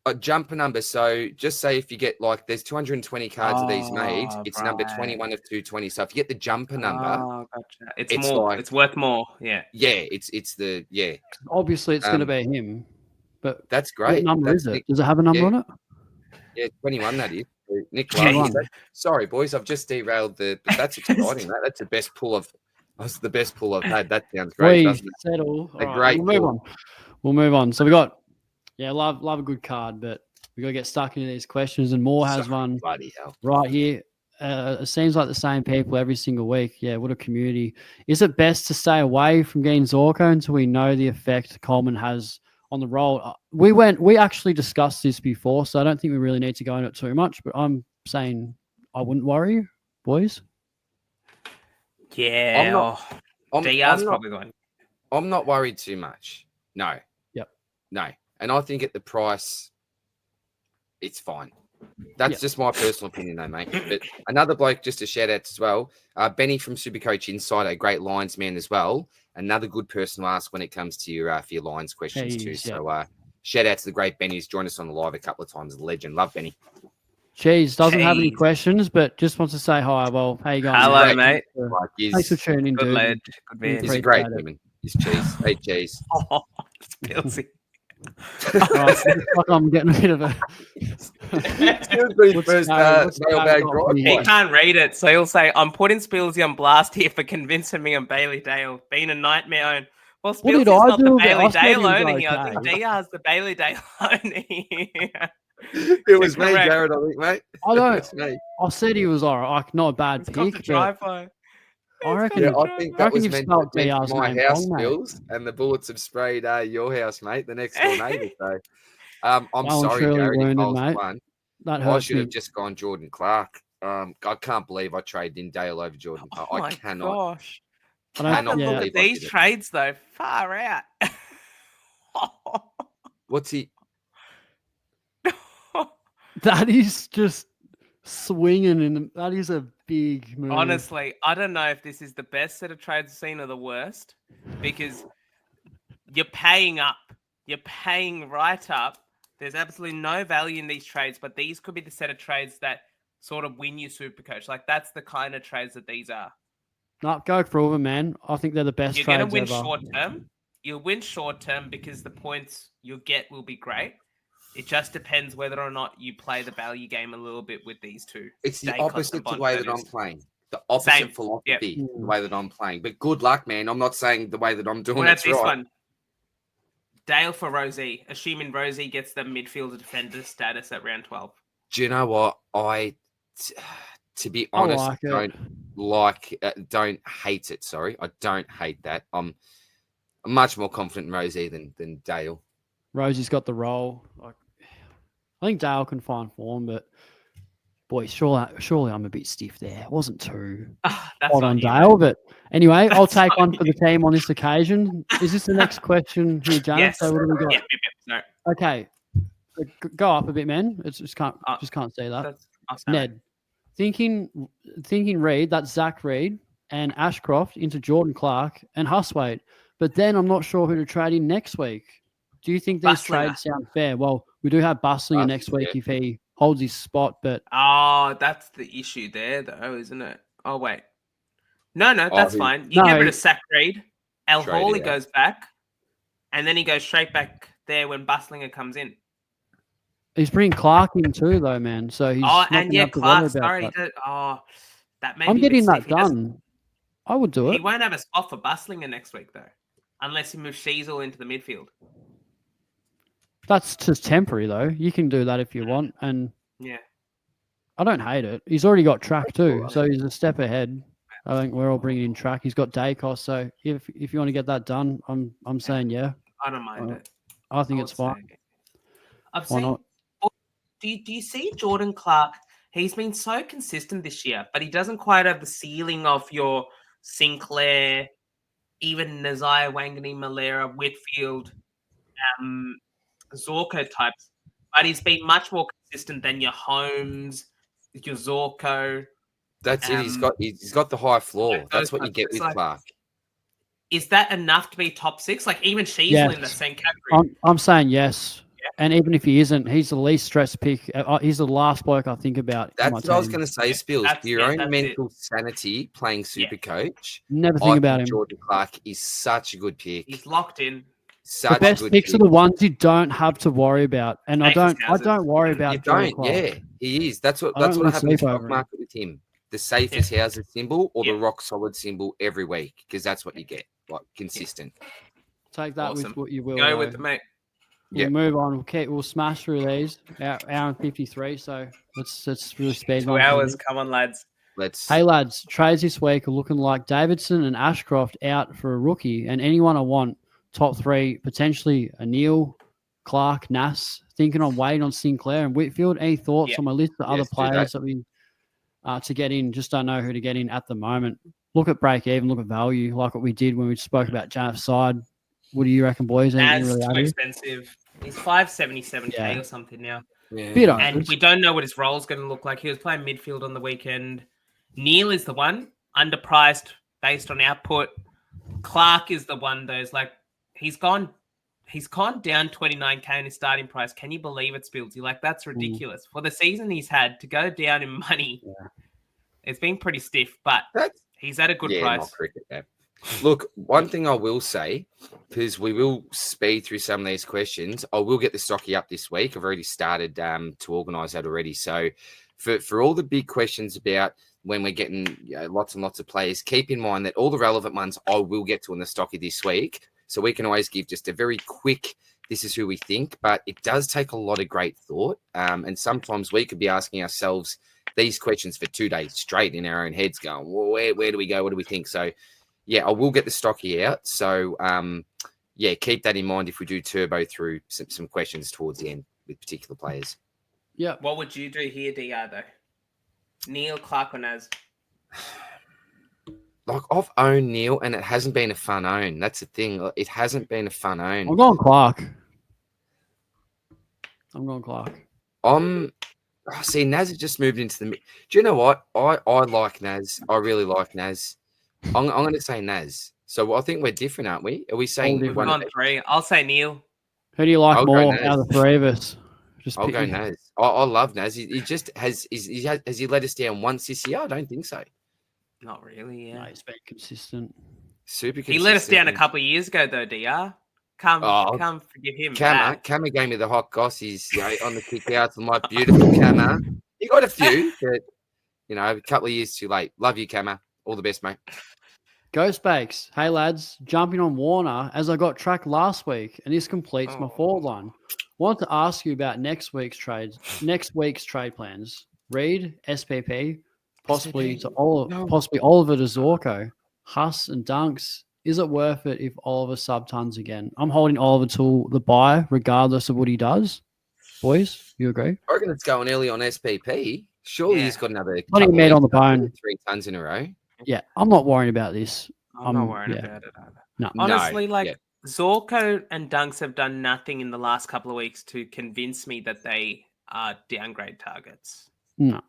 A jumper number. So just say if you get there's 220 cards of these made, it's number 21 of 220. So if you get the jumper number, gotcha. It's more. It's worth more. Yeah. Yeah. It's Obviously, it's going to be him. But that's great. What number is it? Does it have a number on it? Yeah, 21. That is Nick Larkey. Sorry, boys, I've just derailed but that's exciting. That's the best pull I've had. That sounds great. We settle. All right, great. We'll move on. So we got. Yeah, love a good card, but we got to get stuck into these questions. And Moore has one bloody hell right here. It seems like the same people every single week. Yeah, what a community. Is it best to stay away from getting Zorko until we know the effect Coleman has on the role? We actually discussed this before, so I don't think we really need to go into it too much, but I'm saying I wouldn't worry, boys. Yeah. DR's probably going. I'm not worried too much. No. Yep. No. And I think at the price, it's fine. That's just my personal opinion, though, mate. But another bloke, just a shout out as well. Benny from Supercoach Insider, a great linesman as well. Another good person to ask when it comes to your for your lines questions too. So shout out to the great Benny who's joined us on the live a couple of times. Legend, love Benny. Cheese doesn't have any questions, but just wants to say hi. Well, how you going? Hello, mate. Thanks for tuning in, good dude. Lad. Good man. He's a great human. He's Cheese. Hey, Cheese. Oh, it's Pilsy. Right, so like I'm getting a bit of a Steele's got his first mailbag drive. He can't read it, so he'll say, "I'm putting Spilsy on blast here for convincing me on Bailey Dale. Been a nightmare own." Well, Spilsy's not the Bailey Dale owner here. I think DR's the Bailey Dale owner here. It was me, Jared, I think, mate. I don't. I said he was all right. Like, not a bad pick. Drive-by. I reckon. Yeah, I think that was you've meant spelled to be DR's my name house, wrong, Bills, and the bullets have sprayed your house, mate, the next door neighbour. So, I'm Well, sorry, truly Jared, if I wounded, was mate. one. That I hurts should have me. just gone Jordan Clark. I can't believe I traded in Dale over Jordan Clark. I cannot. Gosh. I don't, Look at these trades, though. Far out. What's he? That is just swinging, and that is a big move. Honestly, I don't know if this is the best set of trades I've seen or the worst, because you're paying up. You're paying right up. There's absolutely no value in these trades, but these could be the set of trades that sort of win you Supercoach. Like, that's the kind of trades that these are. No, go for them, man. I think they're the best You're trades going to win ever. short term. You'll win short term because the points you'll get will be great. It just depends whether or not you play the value game a little bit with these two. It's the opposite to the way that I'm playing. The opposite philosophy, the way that I'm playing. But good luck, man. I'm not saying the way that I'm doing it's right. One. Dale for Rosie, assuming Rosie ggets the midfielder defender status at round 12. Do you know what? To be honest, don't hate it. Sorry, I don't hate that. I'm much more confident in Rosie than Dale. Rosie's got the role. I think Dale can find form, but boy, surely I'm a bit stiff there. It wasn't too hot on Dale, but anyway, I'll take one for the team on this occasion. Is this the next question here, Janath? Yes. So what do we got? No. Okay, go up a bit, man. It's just can't see that. Ned, thinking Reid, that's Zach Reid and Ashcroft into Jordan Clark and Huswaite, but then I'm not sure who to trade in next week. Do you think these trades sound fair? Well, we do have Bustlinger next week if he holds his spot, but that's the issue there, though, isn't it? Oh wait, no, that's fine. You get rid of Zach Reid. El Hawley goes back, and then he goes straight back there when Bustlinger comes in. He's bringing Clark in too, though, man. So he's Clark. Sorry, that may. I'm getting that done. I would do it. He won't have a spot for Bustlinger next week, though, unless he moves Sheasel into the midfield. That's just temporary, though. You can do that if you want, and yeah, I don't hate it. He's already got track too, so he's a step ahead. I think we're all bringing in track. He's got day cost, so if you want to get that done, I'm saying yeah. I don't mind it. I think it's fine. Why not? Do you see Jordan Clark? He's been so consistent this year, but he doesn't quite have the ceiling of your Sinclair, even Nazaya, Wangani, Malera, Whitfield, Zorko types, but he's been much more consistent than your Holmes, your Zorko. That's it. He's got the high floor. That's what you get with Clark. Is that enough to be top 6? Like even Sheasel in the same category. I'm saying yes. Yeah. And even if he isn't, he's the least stressed pick. He's the last bloke I think about. That's what I was going to say, Spills. Your own mental sanity playing Supercoach. Never think about him. Jordan Clark is such a good pick. He's locked in. The best picks are the ones you don't have to worry about, and I don't worry about. You don't, he is. That's what happens in the stock market with him. The safest houses symbol or the rock solid symbol every week, because that's what you get, like consistent. Take that with what you will. Go with the mate. We'll move on. We'll smash through these. Hour and 53. So let's really speed. 2 hours. Come on, lads. Hey lads, trades this week are looking like Davidson and Ashcroft out for a rookie, and anyone I want. Top 3, potentially a Neale, Clark, Nass. Thinking on waiting on Sinclair and Whitfield. Any thoughts on my list of other players that we to get in? Just don't know who to get in at the moment. Look at break even, look at value, like what we did when we spoke about Janath's side. What do you reckon, boys? That's really too expensive. He's 577k or something now. Yeah. And we don't know what his role is going to look like. He was playing midfield on the weekend. Neale is the one, underpriced based on output. Clark is the one, though, is like, He's gone down 29k in his starting price. Can you believe it, Spilsy? Like, that's ridiculous. For the season he's had, to go down in money, it's been pretty stiff, but he's at a good price. Not cricket, man. Look, one thing I will say, because we will speed through some of these questions, I will get the stocky up this week. I've already started to organise that already. So for all the big questions about when we're getting lots and lots of players, keep in mind that all the relevant ones I will get to in the stocky this week. So we can always give just a very quick, this is who we think, but it does take a lot of great thought. And sometimes we could be asking ourselves these questions for 2 days straight in our own heads going, well, where do we go? What do we think? So, yeah, I will get the stocky out. So, yeah, keep that in mind if we do turbo through some questions towards the end with particular players. Yeah. What would you do here, DR, though? Neale, Clark, or Naz? Like, I've owned Neale, and it hasn't been a fun own. That's the thing. It hasn't been a fun own. I'm going Clark. See, Naz has just moved into the... Do you know what? I like Naz. I really like Naz. I'm going to say Naz. So I think we're different, aren't we? Are we saying We've one gone 3. I'll say Neale. Who do you like I'll go more Naz. out of the 3 of us? I'll go Naz. I love Naz. He just has he let us down once this year? I don't think so. Not really, yeah. No, he's been consistent. Super consistent. He let us down a couple of years ago, though, DR. Come forgive him. Kama gave me the hot goss. He's on the kick outs. My beautiful Kama. He got a few, but a couple of years too late. Love you, Kama. All the best, mate. Ghost Bakes. Hey, lads. Jumping on Warner as I got tracked last week, and this completes my forward line. Want to ask you about next week's trade plans. Reid, SPP, possibly Oliver to Zorko, Huss and Dunks. Is it worth it if Oliver sub-tons again? I'm holding Oliver till the buy, regardless of what he does. Boys, you agree? I reckon it's going early on SPP. Surely he's got another couple meat on the bone. 3 tons in a row. Yeah, I'm not worrying about this. I'm not worried about it either. No. Honestly, Zorko and Dunks have done nothing in the last couple of weeks to convince me that they are downgrade targets. No.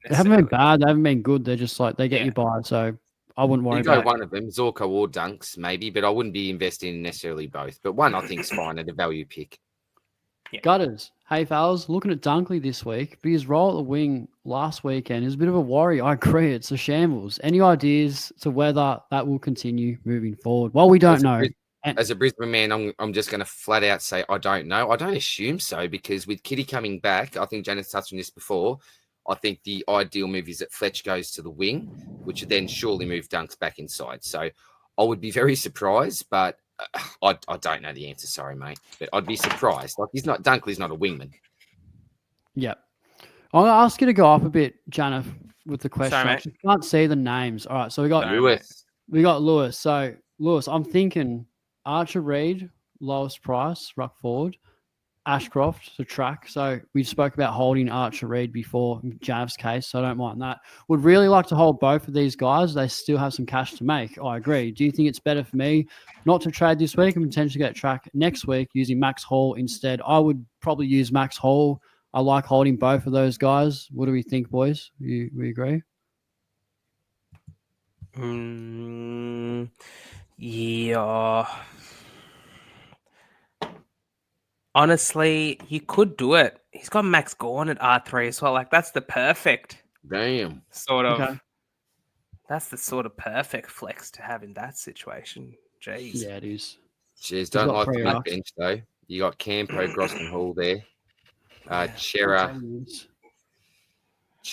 They haven't been bad. They haven't been good. They're just they get you by. So I wouldn't worry about one of them, Zorko or Dunks, maybe, but I wouldn't be investing in necessarily both. But one, I think, is fine at a value pick. Yeah. Gutters. Hey, fellas, looking at Dunkley this week, but his role at the wing last weekend is a bit of a worry. I agree. It's a shambles. Any ideas to whether that will continue moving forward? Well, we don't know. As a Brisbane man, I'm just going to flat out say I don't know. I don't assume so because with Kiddy coming back, I think Janath touched on this before, I think the ideal move is that Fletch goes to the wing, which would then surely move Dunks back inside. So I would be very surprised, but I don't know the answer. Sorry, mate. But I'd be surprised. Dunkley's not a wingman. Yep. I'm going to ask you to go up a bit, Janath, with the question. Sorry, I just can't see the names. All right, so we got Lewis. So, Lewis, I'm thinking Archer Reid, lowest price, ruck forward. Ashcroft to track. So we spoke about holding Archer Reid before in Janath's case, so I don't mind that. Would really like to hold both of these guys. They still have some cash to make. I agree. Do you think it's better for me not to trade this week and potentially get track next week using Max Hall instead? I would probably use Max Hall. I like holding both of those guys. What do we think, boys? We agree? Yeah. Honestly, you could do it. He's got Max Gorn at R3 as well. That's the perfect sort of. Okay. That's the sort of perfect flex to have in that situation. Jeez. Yeah, it is. Jeez, don't like the bench though. You got Campo, Gross and Hall there. Cerra.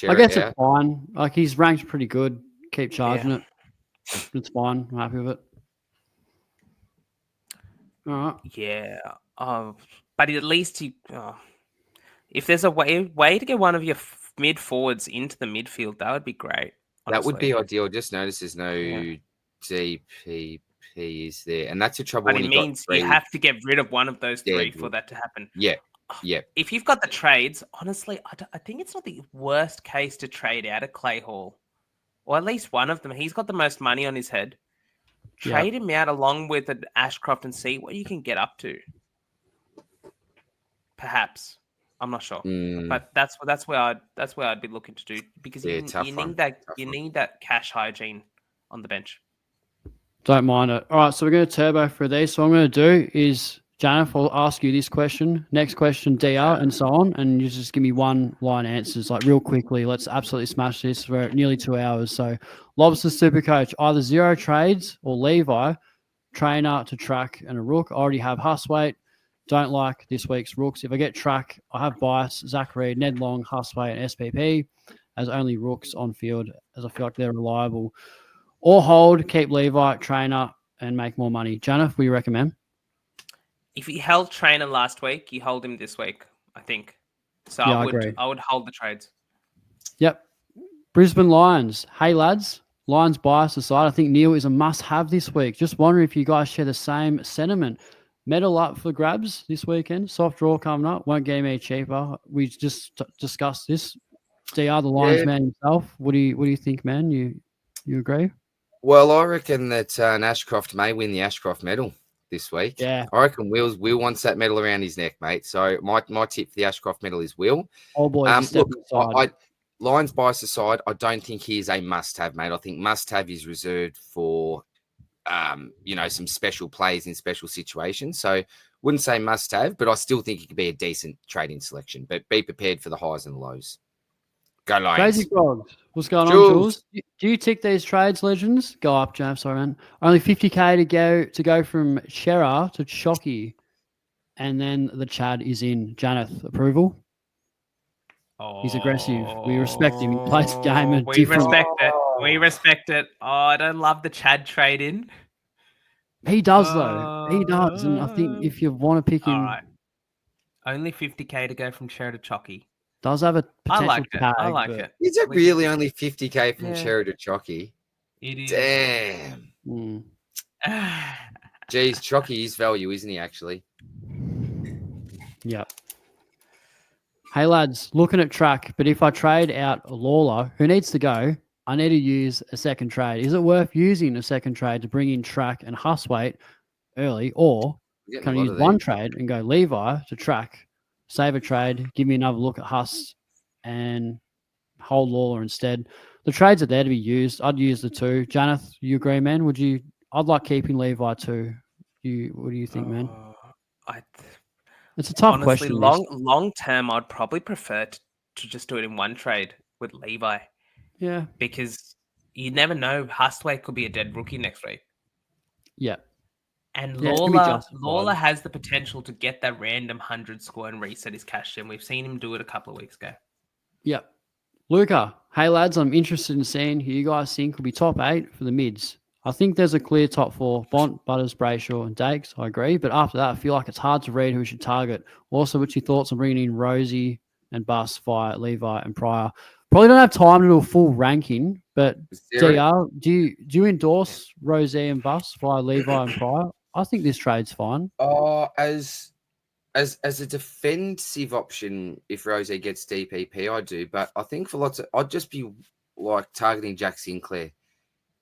I guess it's fine. He's ranked pretty good. Keep charging it. It's fine. I'm happy with it. All right. Yeah. But at least if there's a way to get one of your mid forwards into the midfield, that would be great. Honestly. That would be ideal. Just notice there's no DPPs there, and that's the trouble. But it means you have to get rid of one of those 3 for that to happen. Yeah. If you've got the trades, honestly, I think it's not the worst case to trade out of Clay Hall, or at least one of them. He's got the most money on his head. Trade him out along with an Ashcroft and see what you can get up to. Perhaps I'm not sure, but that's where I'd be looking to do because you need that cash hygiene on the bench. Don't mind it. All right, so we're going to turbo through these. So what I'm going to do is Janath, I'll ask you this question. Next question, DR, and so on. And you just give me one line answers, like real quickly. Let's absolutely smash this. We're at nearly 2 hours. So, Lobster Supercoach, either zero trades or Levi, trainer to track and a rook. I already have Huswaite. Don't like this week's rooks. If I get track, I have BUSS, Zach Reid, Ned Long, Huswaite, and SPP as only rooks on field, as I feel like they're reliable. Or hold, keep Levi, trainer, and make more money. Janath, what do you recommend? If he held trainer last week, you hold him this week, I think. So Yeah, I agree. would hold the trades. Yep. Brisbane Lions. Hey, lads. Lions bias aside, I think Neale is a must-have this week. Just wondering if you guys share the same sentiment. Medal up for grabs this weekend. Soft draw coming up. Won't get any cheaper. We just discussed this. DR, the Lions man himself. What do you think, man? You agree? Well, I reckon that Ashcroft may win the Ashcroft medal this week. Yeah. I reckon Will wants that medal around his neck, mate. So my tip for the Ashcroft medal is Will. Oh, boy. Look, Lions bias aside, I don't think he is a must-have, mate. I think must-have is reserved for, some special plays in special situations. So wouldn't say must-have, but I still think it could be a decent trading selection. But be prepared for the highs and lows. Go Lions. Crazy Frogs. What's going on, Jules? Do you tick these trades, legends? Go up, Jam. Sorry, man. Only 50K to go from Cerra to Chocky. And then the Chad is in. Janath, approval? He's aggressive. We respect him. He plays the game. We respect it. Oh, I don't love the Chad trade in. He does, though. He does. And I think if you want to pick him. All right. Only 50K to go from Cerra to Chocky. Does have a potential tag. I like it. Is it really only 50K from Cerra to Chocky? It is. Damn. Geez, Chocky is value, isn't he, actually? Yep. Hey, lads, looking at track, but if I trade out Lawler, who needs to go, I need to use a second trade. Is it worth using a second trade to bring in track and Huswaite early, or can I use one trade and go Levi to track, save a trade, give me another look at Huss, and hold Lawler instead? The trades are there to be used. I'd use the two. Janath, you agree, man? I'd like keeping Levi too. What do you think, man? It's a tough question. Long term, I'd probably prefer to just do it in one trade with Levi. Yeah. Because you never know. Hustway could be a dead rookie next week. Yeah. And Lawler has the potential to get that random 100 score and reset his cash in. We've seen him do it a couple of weeks ago. Yep. Luca, hey lads, I'm interested in seeing who you guys think will be top 8 for the mids. I think there's a clear top 4, Bont, Butters, Brayshaw, and Dakes. I agree. But after that, I feel like it's hard to read who we should target. Also, what's your thoughts on bringing in Rosie and Bus, Fire, Levi, and Pryor? Probably don't have time to do a full ranking, but DR, do you endorse Rosie and Bus, Fire, Levi, and Pryor? I think this trade's fine. As a defensive option, if Rosie gets DPP, I do. But I think for I'd just be like targeting Jack Sinclair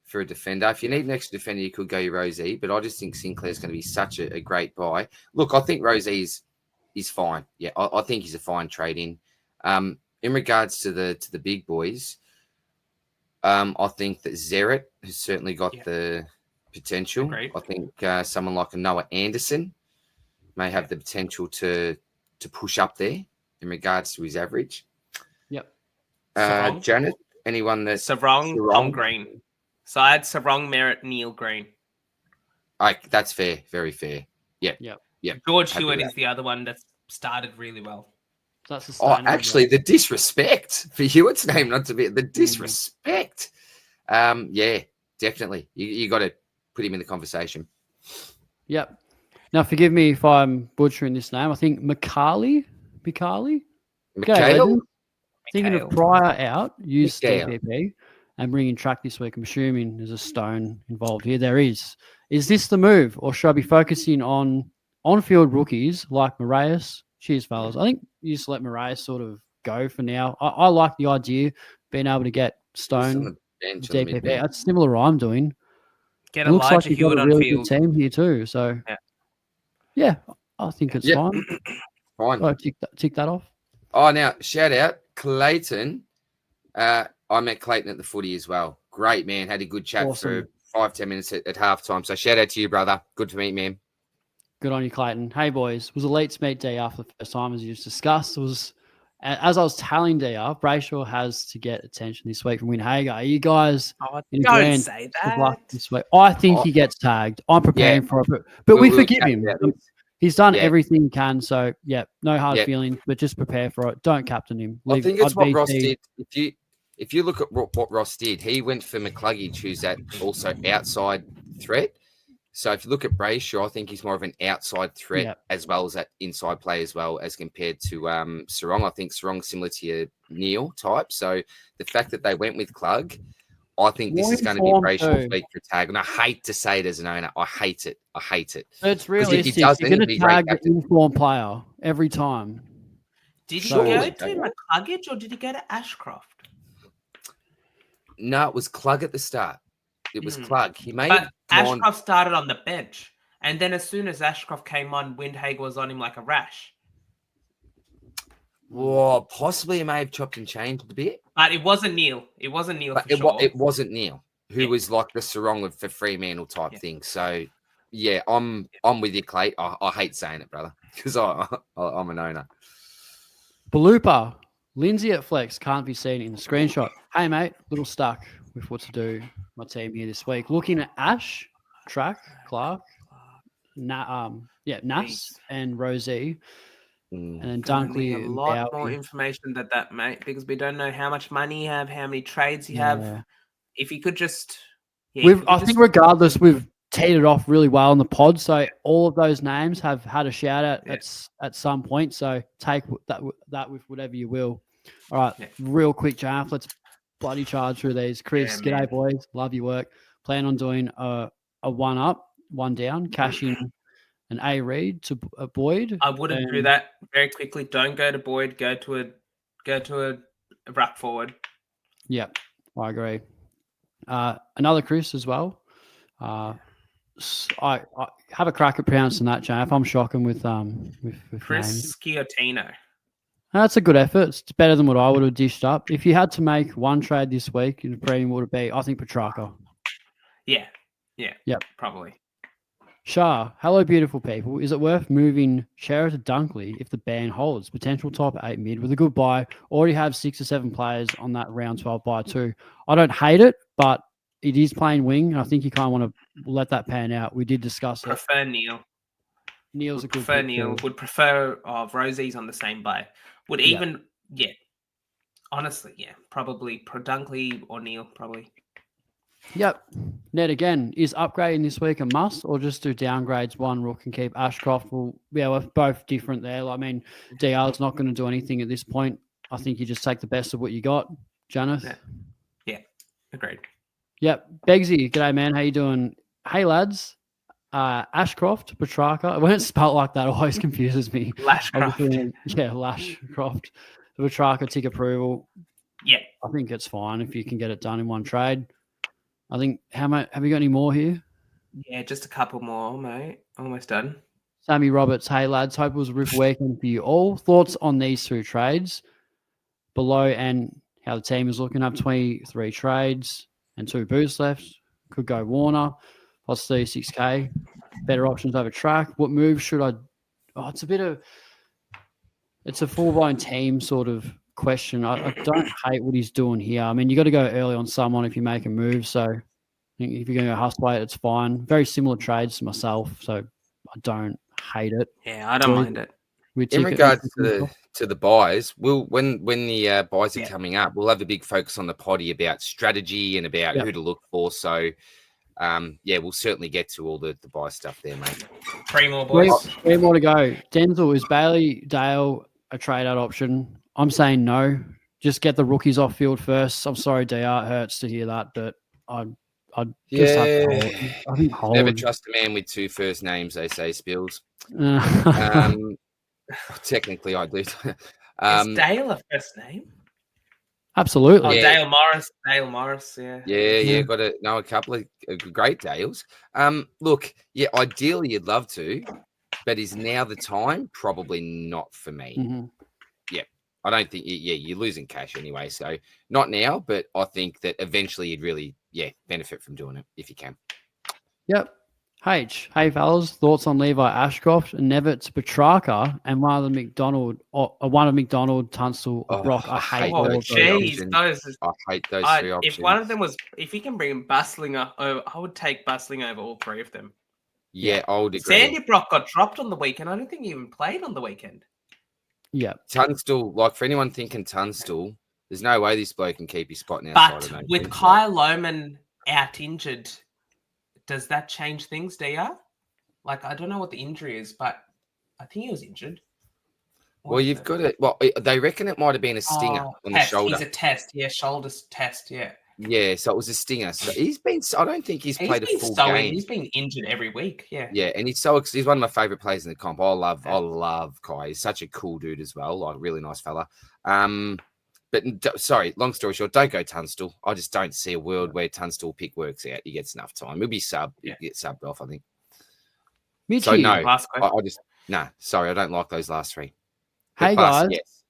for a defender. If you need an extra defender, you could go Rosie, but I just think Sinclair's going to be such a great buy. Look, I think Rosie is fine. Yeah, I think he's a fine trade-in. In regards to the big boys, I think that Zeret has certainly got the potential. Agreed. I think someone like a Noah Anderson may have the potential to push up there in regards to his average. Yep. Janath, anyone that Sarong, Tom Green. So I had Sarong, Merritt, Neale, Green. That's fair. Very fair. Yeah. Yep. George Hewitt is the other one that's started really well. That's actually, the disrespect for Hewitt's name not to be the disrespect. Yeah, definitely. You got to put him in the conversation. Yep. Now, forgive me if I'm butchering this name. I think Mikhail? Thinking of Pryor out, use DPP and bringing track this week. I'm assuming there's a stone involved here. There is. Is this the move, or should I be focusing on-field rookies like Moraes? Cheers, fellas. I think you just let Moraes sort of go for now. I like the idea of being able to get stone DPP. That's similar to what I'm doing. Get it looks Elijah like you've Hewitt got a really good team here too. So, yeah I think it's fine. Fine. Right, tick that off. Oh, now, shout out Clayton. I met Clayton at the footy as well. Great, man. Had a good chat for 5-10 minutes at halftime. So shout out to you, brother. Good to meet, man. Good on you, Clayton. Hey, boys. Was elite to meet DR for the first time, as you just discussed. It was, as I was telling DR, Brayshaw has to get attention this week from Winhager. Are you guys in Don't agreement say with luck that. this week? I think he gets tagged. I'm preparing for it, but we We'll forgive chat him. about this. He's done Yeah. everything he can, so yeah, no hard Yeah. feelings, but just prepare for it. Don't captain him. I think it's I'd what Ross BT. did. If you look at what Ross did, he went for McCluggage, who's that also outside threat. So if you look at Brayshaw, I think he's more of an outside threat as well as that inside play as well as compared to Sarong. I think Sarong's similar to your Neale type. So the fact that they went with Clug, I think this is going to be Brayshaw's week for tag. And I hate to say it as an owner. I hate it. But it's realistic. You're going to tag the informed player every time. Did he go to McCluggage or did he go to Ashcroft? No, it was Clug at the start. It was Clug. He made But Ashcroft started on the bench. And then as soon as Ashcroft came on, Windhager was on him like a rash. Well, possibly he may have chopped and changed a bit. But it wasn't Neale. It wasn't Neale for sure. It wasn't Neale, who was like the Sarong for Fremantle type thing. So, yeah, I'm with you, Clay. I hate saying it, brother, because I'm an owner. Balooper, Lindsay at flex can't be seen in the screenshot. Hey, mate, little stuck with what to do. My team here this week. Looking at Ash, Track, Clark, Nas, and Rosie. And then Dunkley. A lot more information than that, mate, because we don't know how much money you have, how many trades you have. If you could just... I think regardless, we've teed it off really well on the pod, so all of those names have had a shout-out at some point, so take that with whatever you will. All right, real quick, Janath, let's bloody charge through these. Chris, g'day, boys. Love your work. Plan on doing a one up, one down, cashing an A Reid to a Boyd. I wouldn't do that very quickly. Don't go to Boyd. Go to a ruck forward. Yeah, I agree. Another Chris as well. I have a crack at pronouncing that, Janath. I'm shocking with Chris Sciotino. That's a good effort. It's better than what I would have dished up. If you had to make one trade this week in the premium, would it be? I think Petracca. Yeah, probably. Shah, hello, beautiful people. Is it worth moving Cerra to Dunkley if the ban holds? Potential top 8 mid with a good buy. Already have 6 or 7 players on that round 12 buy too. I don't hate it, but it is playing wing. I think you kind of want to let that pan out. We did discuss it. Prefer Neale. Neale's a good prefer Neale. Would prefer Rosie's on the same buy. Would even honestly, probably Dunkley or Neale, probably. Yep. Ned, again, is upgrading this week a must or just do downgrades one rook and keep Ashcroft? We're both different there. I mean, DR's not going to do anything at this point. I think you just take the best of what you got. Janath? Yeah, agreed. Yep. Begsy, g'day, man. How you doing? Hey, lads. Ashcroft, Petracca. When it's spelled like that, it always confuses me. Lashcroft. Lashcroft. The Petracca, tick approval. Yeah. I think it's fine if you can get it done in one trade. I think, have you got any more here? Yeah, just a couple more, mate. Almost done. Sammy Roberts, hey lads, hope it was a rip weekend for you all. Thoughts on these 2 trades below and how the team is looking up? 23 trades and 2 boosts left. Could go Warner, plus 36K. Better options over track. What moves should I? It's a full-blown team sort of question. I don't hate what he's doing here. I mean, you got to go early on someone if you make a move. So I think if you're going to go Hustway, it's fine. Very similar trades to myself, so I don't hate it. Yeah, I don't mind it. In regards to the buys, when the buys are coming up, we'll have a big focus on the potty about strategy and about who to look for. So we'll certainly get to all the buy stuff there, mate. 3 more boys. 3 more to go. Denzel, is Bailey Dale a trade out option? I'm saying no. Just get the rookies off field first. I'm sorry, DR. It hurts to hear that, but I'd just have to hold. I think hold. Never trust a man with 2 first names, they say, Spills. Technically, I do. Is Dale a first name? Absolutely. Oh, Dale Morris. Yeah. Yeah. Got to know a couple of great Dales. Look, ideally you'd love to, but is now the time? Probably not for me. Mm-hmm. Yeah, I don't think. You're losing cash anyway, so not now. But I think that eventually you'd really, benefit from doing it if you can. Yep. Hey fellas, thoughts on Levi Ashcroft and Nevitt's Petracca and one of McDonald, Tunstall, Oh, Brock. I hate all of those. Jeez, I hate those three options. If one of them was, if he can bring Bustling over, I would take Bustling over all three of them. Yeah, I would agree. Sandy Brock got dropped on the weekend. I don't think he even played on the weekend. Yeah. Tunstall, like for anyone thinking Tunstall, there's no way this bloke can keep his spot outside. But with Kyle Lohman out injured, does that change things, DR? Like, I don't know what the injury is, but I think he was injured. Well, you've got it. Well, they reckon it might have been a stinger on the shoulder. He's a test. Yeah, shoulders test. Yeah. Yeah, so it was a stinger. So he's been. I don't think he's played a full game. He's been injured every week. Yeah. Yeah, and he's one of my favorite players in the comp. I love Kai. He's such a cool dude as well. Like, really nice fella. But sorry, long story short, don't go Tunstall. I just don't see a world where Tunstall pick works out. He gets enough time. He'll be subbed. He'll get subbed off, I think. Me so too. no, I just sorry, I don't like those last three. Hey Bus, guys. yes.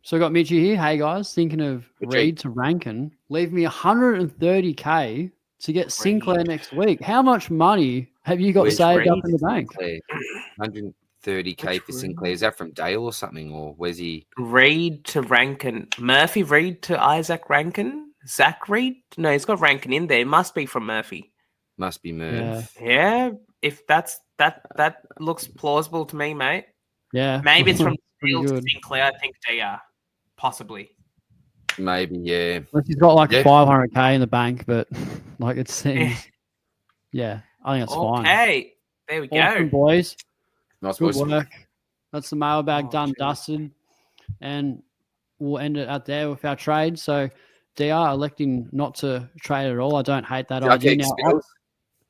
So I got Mitchie here. Hey guys, thinking of Reid to Rankine. Leave me 130k to get Sinclair next week. How much money have you got saved up in the bank? 130k for Sinclair. Is that from Dale or something? Or where's he? Reid to Rankine. Murphy Reid to Isaac Rankine. Zach Reid? No, he's got Rankine in there. It must be from Murphy. Must be Murph. Yeah. If that looks plausible to me, mate. Yeah. Maybe it's from Neale to Sinclair. I think they are. Possibly. Maybe, yeah. Unless he's got like 500k in the bank, but like it seems. Yeah, I think that's fine. Okay, there we go. Boys. Nice Good work. That's the mailbag done, dusted. And we'll end it out there with our trade. So, DR electing not to trade at all. I don't hate that idea.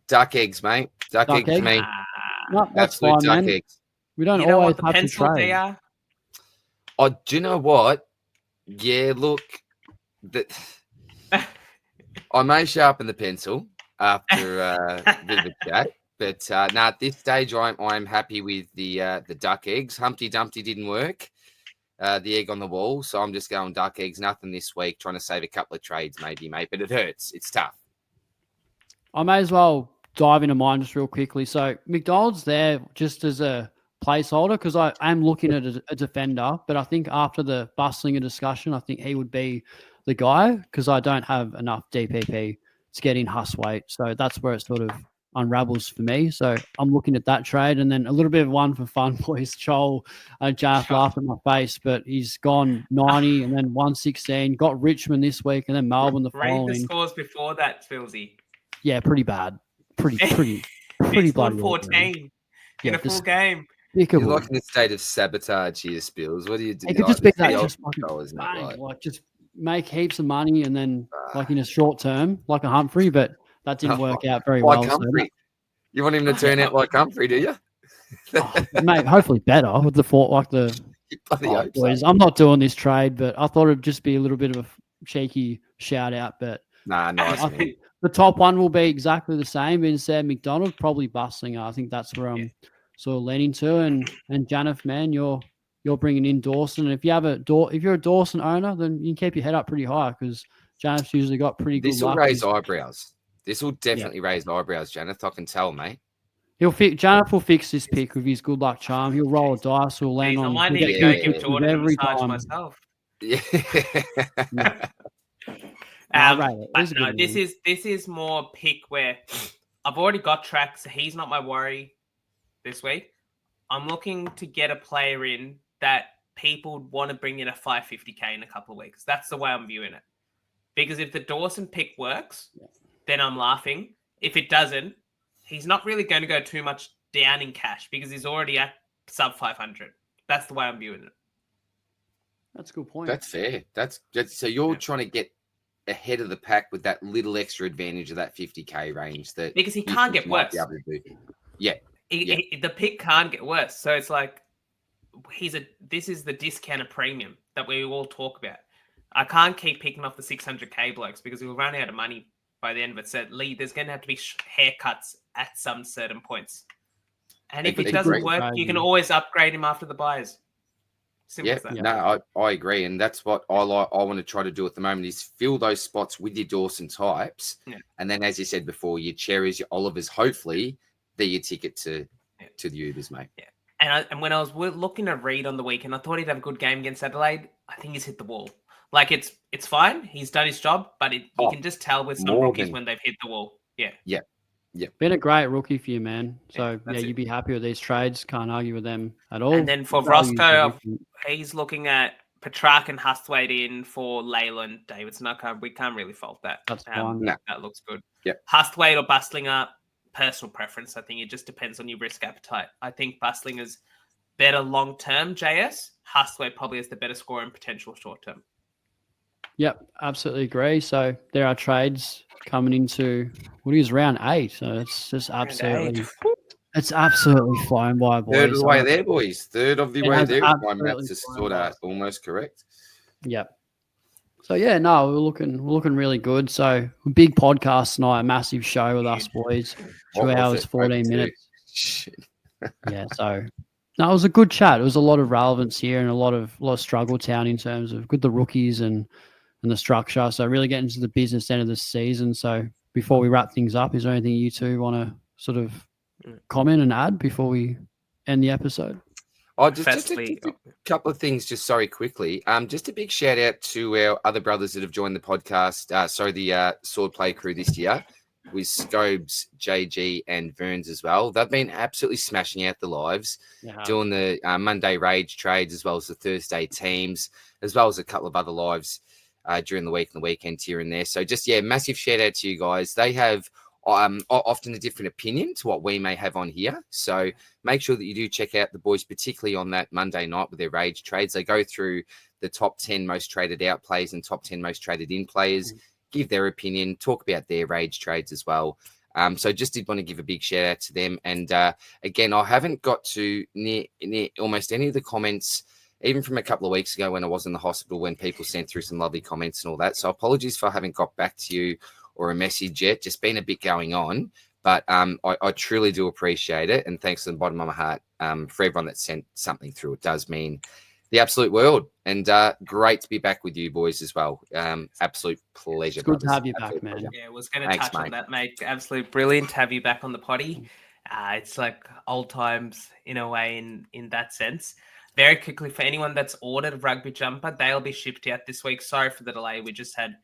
Duck eggs, mate. Duck eggs for me. No, that's fine, man. Eggs. We don't always have to trade. DR? Oh, do you know what? Yeah, look, I may sharpen the pencil after a bit of a chat, but at this stage, I'm happy with the duck eggs. Humpty Dumpty didn't work, the egg on the wall, so I'm just going duck eggs. Nothing this week. Trying to save a couple of trades, maybe, mate, but it hurts. It's tough. I may as well dive into mine just real quickly. So McDonald's there just as a placeholder because I am looking at a defender, but I think after the Bustlinger discussion, I think he would be the guy because I don't have enough DPP to get in Huss weight. So that's where it sort of unravels for me. So I'm looking at that trade and then a little bit of one for fun, boys. Joel Janath laughed at my face, but he's gone 90 and then 116. Got Richmond this week and then Melbourne the following. Read the scores before that, Philsy. Yeah, pretty bad. Pretty bloody 14 in a full game. You're like in a state of sabotage here, Spills. What do you do? It could just be that just like just make heaps of money and then like in a short term, like a Humphrey, but that didn't work out very well. Humphrey. You want him to turn out like Humphrey, do you? Mate, hopefully better with the boys. I'm not doing this trade, but I thought it'd just be a little bit of a cheeky shout out. But nice. I think the top one will be exactly the same. Instead, McDonald probably Bustlinger. I think that's where I'm sort of leaning to. And Janath, man, you're bringing in Dawson. And if you're a Dawson owner, then you can keep your head up pretty high because Janath's usually got pretty good. This will raise eyebrows. This will definitely raise eyebrows, Janath. I can tell, mate. Janath will fix this pick with his good luck charm. He'll roll a dice. He'll land on. I need to go give Jordan every time myself. Yeah. But no, this is more pick where I've already got tracks. So he's not my worry this week. I'm looking to get a player in that people want to bring in a 550k in a couple of weeks. That's the way I'm viewing it. Because if the Dawson pick works, then I'm laughing. If it doesn't, he's not really going to go too much down in cash because he's already at sub 500. That's the way I'm viewing it. That's a good point. That's fair. That's so you're trying to get ahead of the pack with that little extra advantage of that 50k range because he can't get worse. The pick can't get worse. So it's like this is the discounted premium that we all talk about. I can't keep picking off the 600k blokes because we'll run out of money by the end of it. So Lee, there's going to have to be haircuts at some certain points. And if it doesn't work, you can always upgrade him after the buys. Simple Yeah, as that. no, I agree, and that's what I like. I want to try to do at the moment is fill those spots with your Dawson types, and then, as you said before, your Cherries, your Olivers. Hopefully, they're your ticket to the Ubers, mate. Yeah, and when I was looking at Reid on the weekend, I thought he'd have a good game against Adelaide. I think he's hit the wall. Like it's fine. He's done his job, but you can just tell with some rookies when they've hit the wall. Yeah. Been a great rookie for you, man. So Yeah, you'd be happy with these trades. Can't argue with them at all. And then for Rossco, he's looking at Petracca and Hustwaite in for Leyland Davidson. We can't really fault that. That's fine. That looks good. Yeah. Hustwaite or Bustlinger, personal preference. I think it just depends on your risk appetite. I think Bustlinger's better long term. JS Hustwaite probably has the better score and potential short term. Yep, absolutely agree. So there are trades coming into round 8. So it's just absolutely flying by, boys. Third of the way there, boys. Third of the way there. My maths is sort of almost correct. Yep. So yeah, no, we're looking really good. So big podcast tonight, a massive show with us, boys. 2 hours, 14 minutes. Yeah, so no, it was a good chat. It was a lot of relevance here and a lot of struggle town in terms of the rookies and the structure. So really getting into the business end of the season. So before we wrap things up, is there anything you two want to sort of comment and add before we end the episode? Oh, just a couple of things, just quickly. Just a big shout out to our other brothers that have joined the podcast. The Swordplay crew this year with Scobes, JG, and Verns as well. They've been absolutely smashing out the lives, doing the Monday Rage trades as well as the Thursday teams, as well as a couple of other lives during the week and the weekend here and there. So just, massive shout out to you guys. They have often a different opinion to what we may have on here. So make sure that you do check out the boys, particularly on that Monday night with their Rage trades. They go through the top 10 most traded out players and top 10 most traded in players, give their opinion, talk about their Rage trades as well. So just did want to give a big shout out to them. And again, I haven't got to near almost any of the comments, even from a couple of weeks ago when I was in the hospital, when people sent through some lovely comments and all that. So apologies if I haven't got back to you or a message yet. Just been a bit going on, but I truly do appreciate it. And thanks to the bottom of my heart for everyone that sent something through. It does mean the absolute world. And great to be back with you boys as well. Absolute pleasure. It's good to have you back, man. Pleasure. Yeah, I was going to touch on that, mate. Absolutely brilliant to have you back on the potty. It's like old times in a way in that sense. Very quickly, for anyone that's ordered a rugby jumper, they'll be shipped out this week. Sorry for the delay. We just had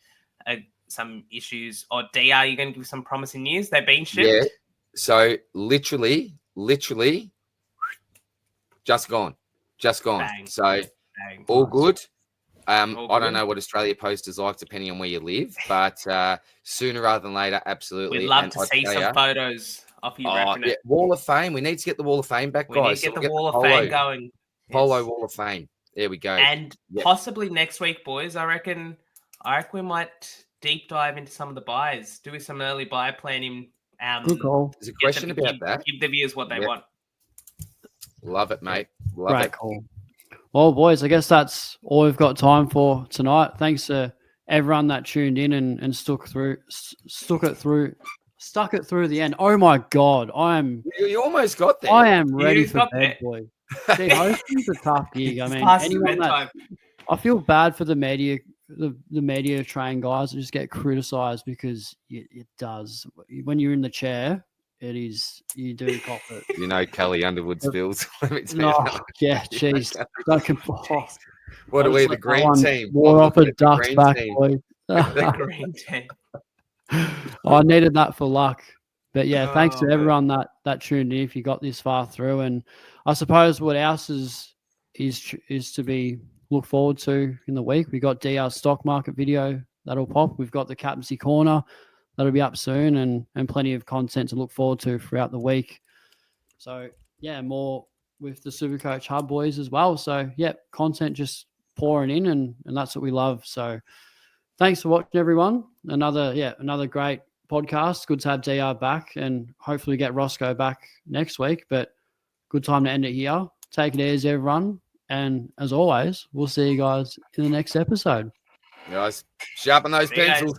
some issues. Or DR, you're going to give some promising news? They've been shipped? Yeah. So literally, just gone. Bang. So Bang. All good. I All don't know what Australia Post is like, depending on where you live, but sooner rather than later, absolutely. We'd love to see some photos of you wrapping it. Wall of Fame. We need to get the Wall of Fame back, guys. We need to get the Wall of Fame going. Polo Wall of Fame. There we go. And possibly next week, boys, I reckon we might deep dive into some of the buys, do some early buy planning. Good call. There's a question about that. Give the viewers what they want. Love it, mate. Love it. Cool. Well, boys, I guess that's all we've got time for tonight. Thanks to everyone that tuned in and stuck it through the end. Oh my God, You almost got there. I am ready for bed, boy. See, hosting's a tough gig. I mean, I feel bad for the media, the media trained guys that just get criticised because it does. When you're in the chair, you do cop it. You know, Kelly Underwood spills. Let me tell you. Yeah, jeez. What are we, the green team? More off a duck's back, boy. The green team. I needed that for luck. But yeah, thanks to everyone that tuned in if you got this far through. And I suppose what else is to be look forward to in the week. We got DR's stock market video that'll pop. We've got the captaincy corner that'll be up soon, and plenty of content to look forward to throughout the week. So yeah, more with the Supercoach Hub boys as well. So yeah, content just pouring in, and that's what we love. So thanks for watching, everyone. Another great podcast. Good to have DR back, and hopefully get Rossco back next week. But good time to end it here. Take it easy, everyone. And as always, we'll see you guys in the next episode. Guys, sharpen those pencils.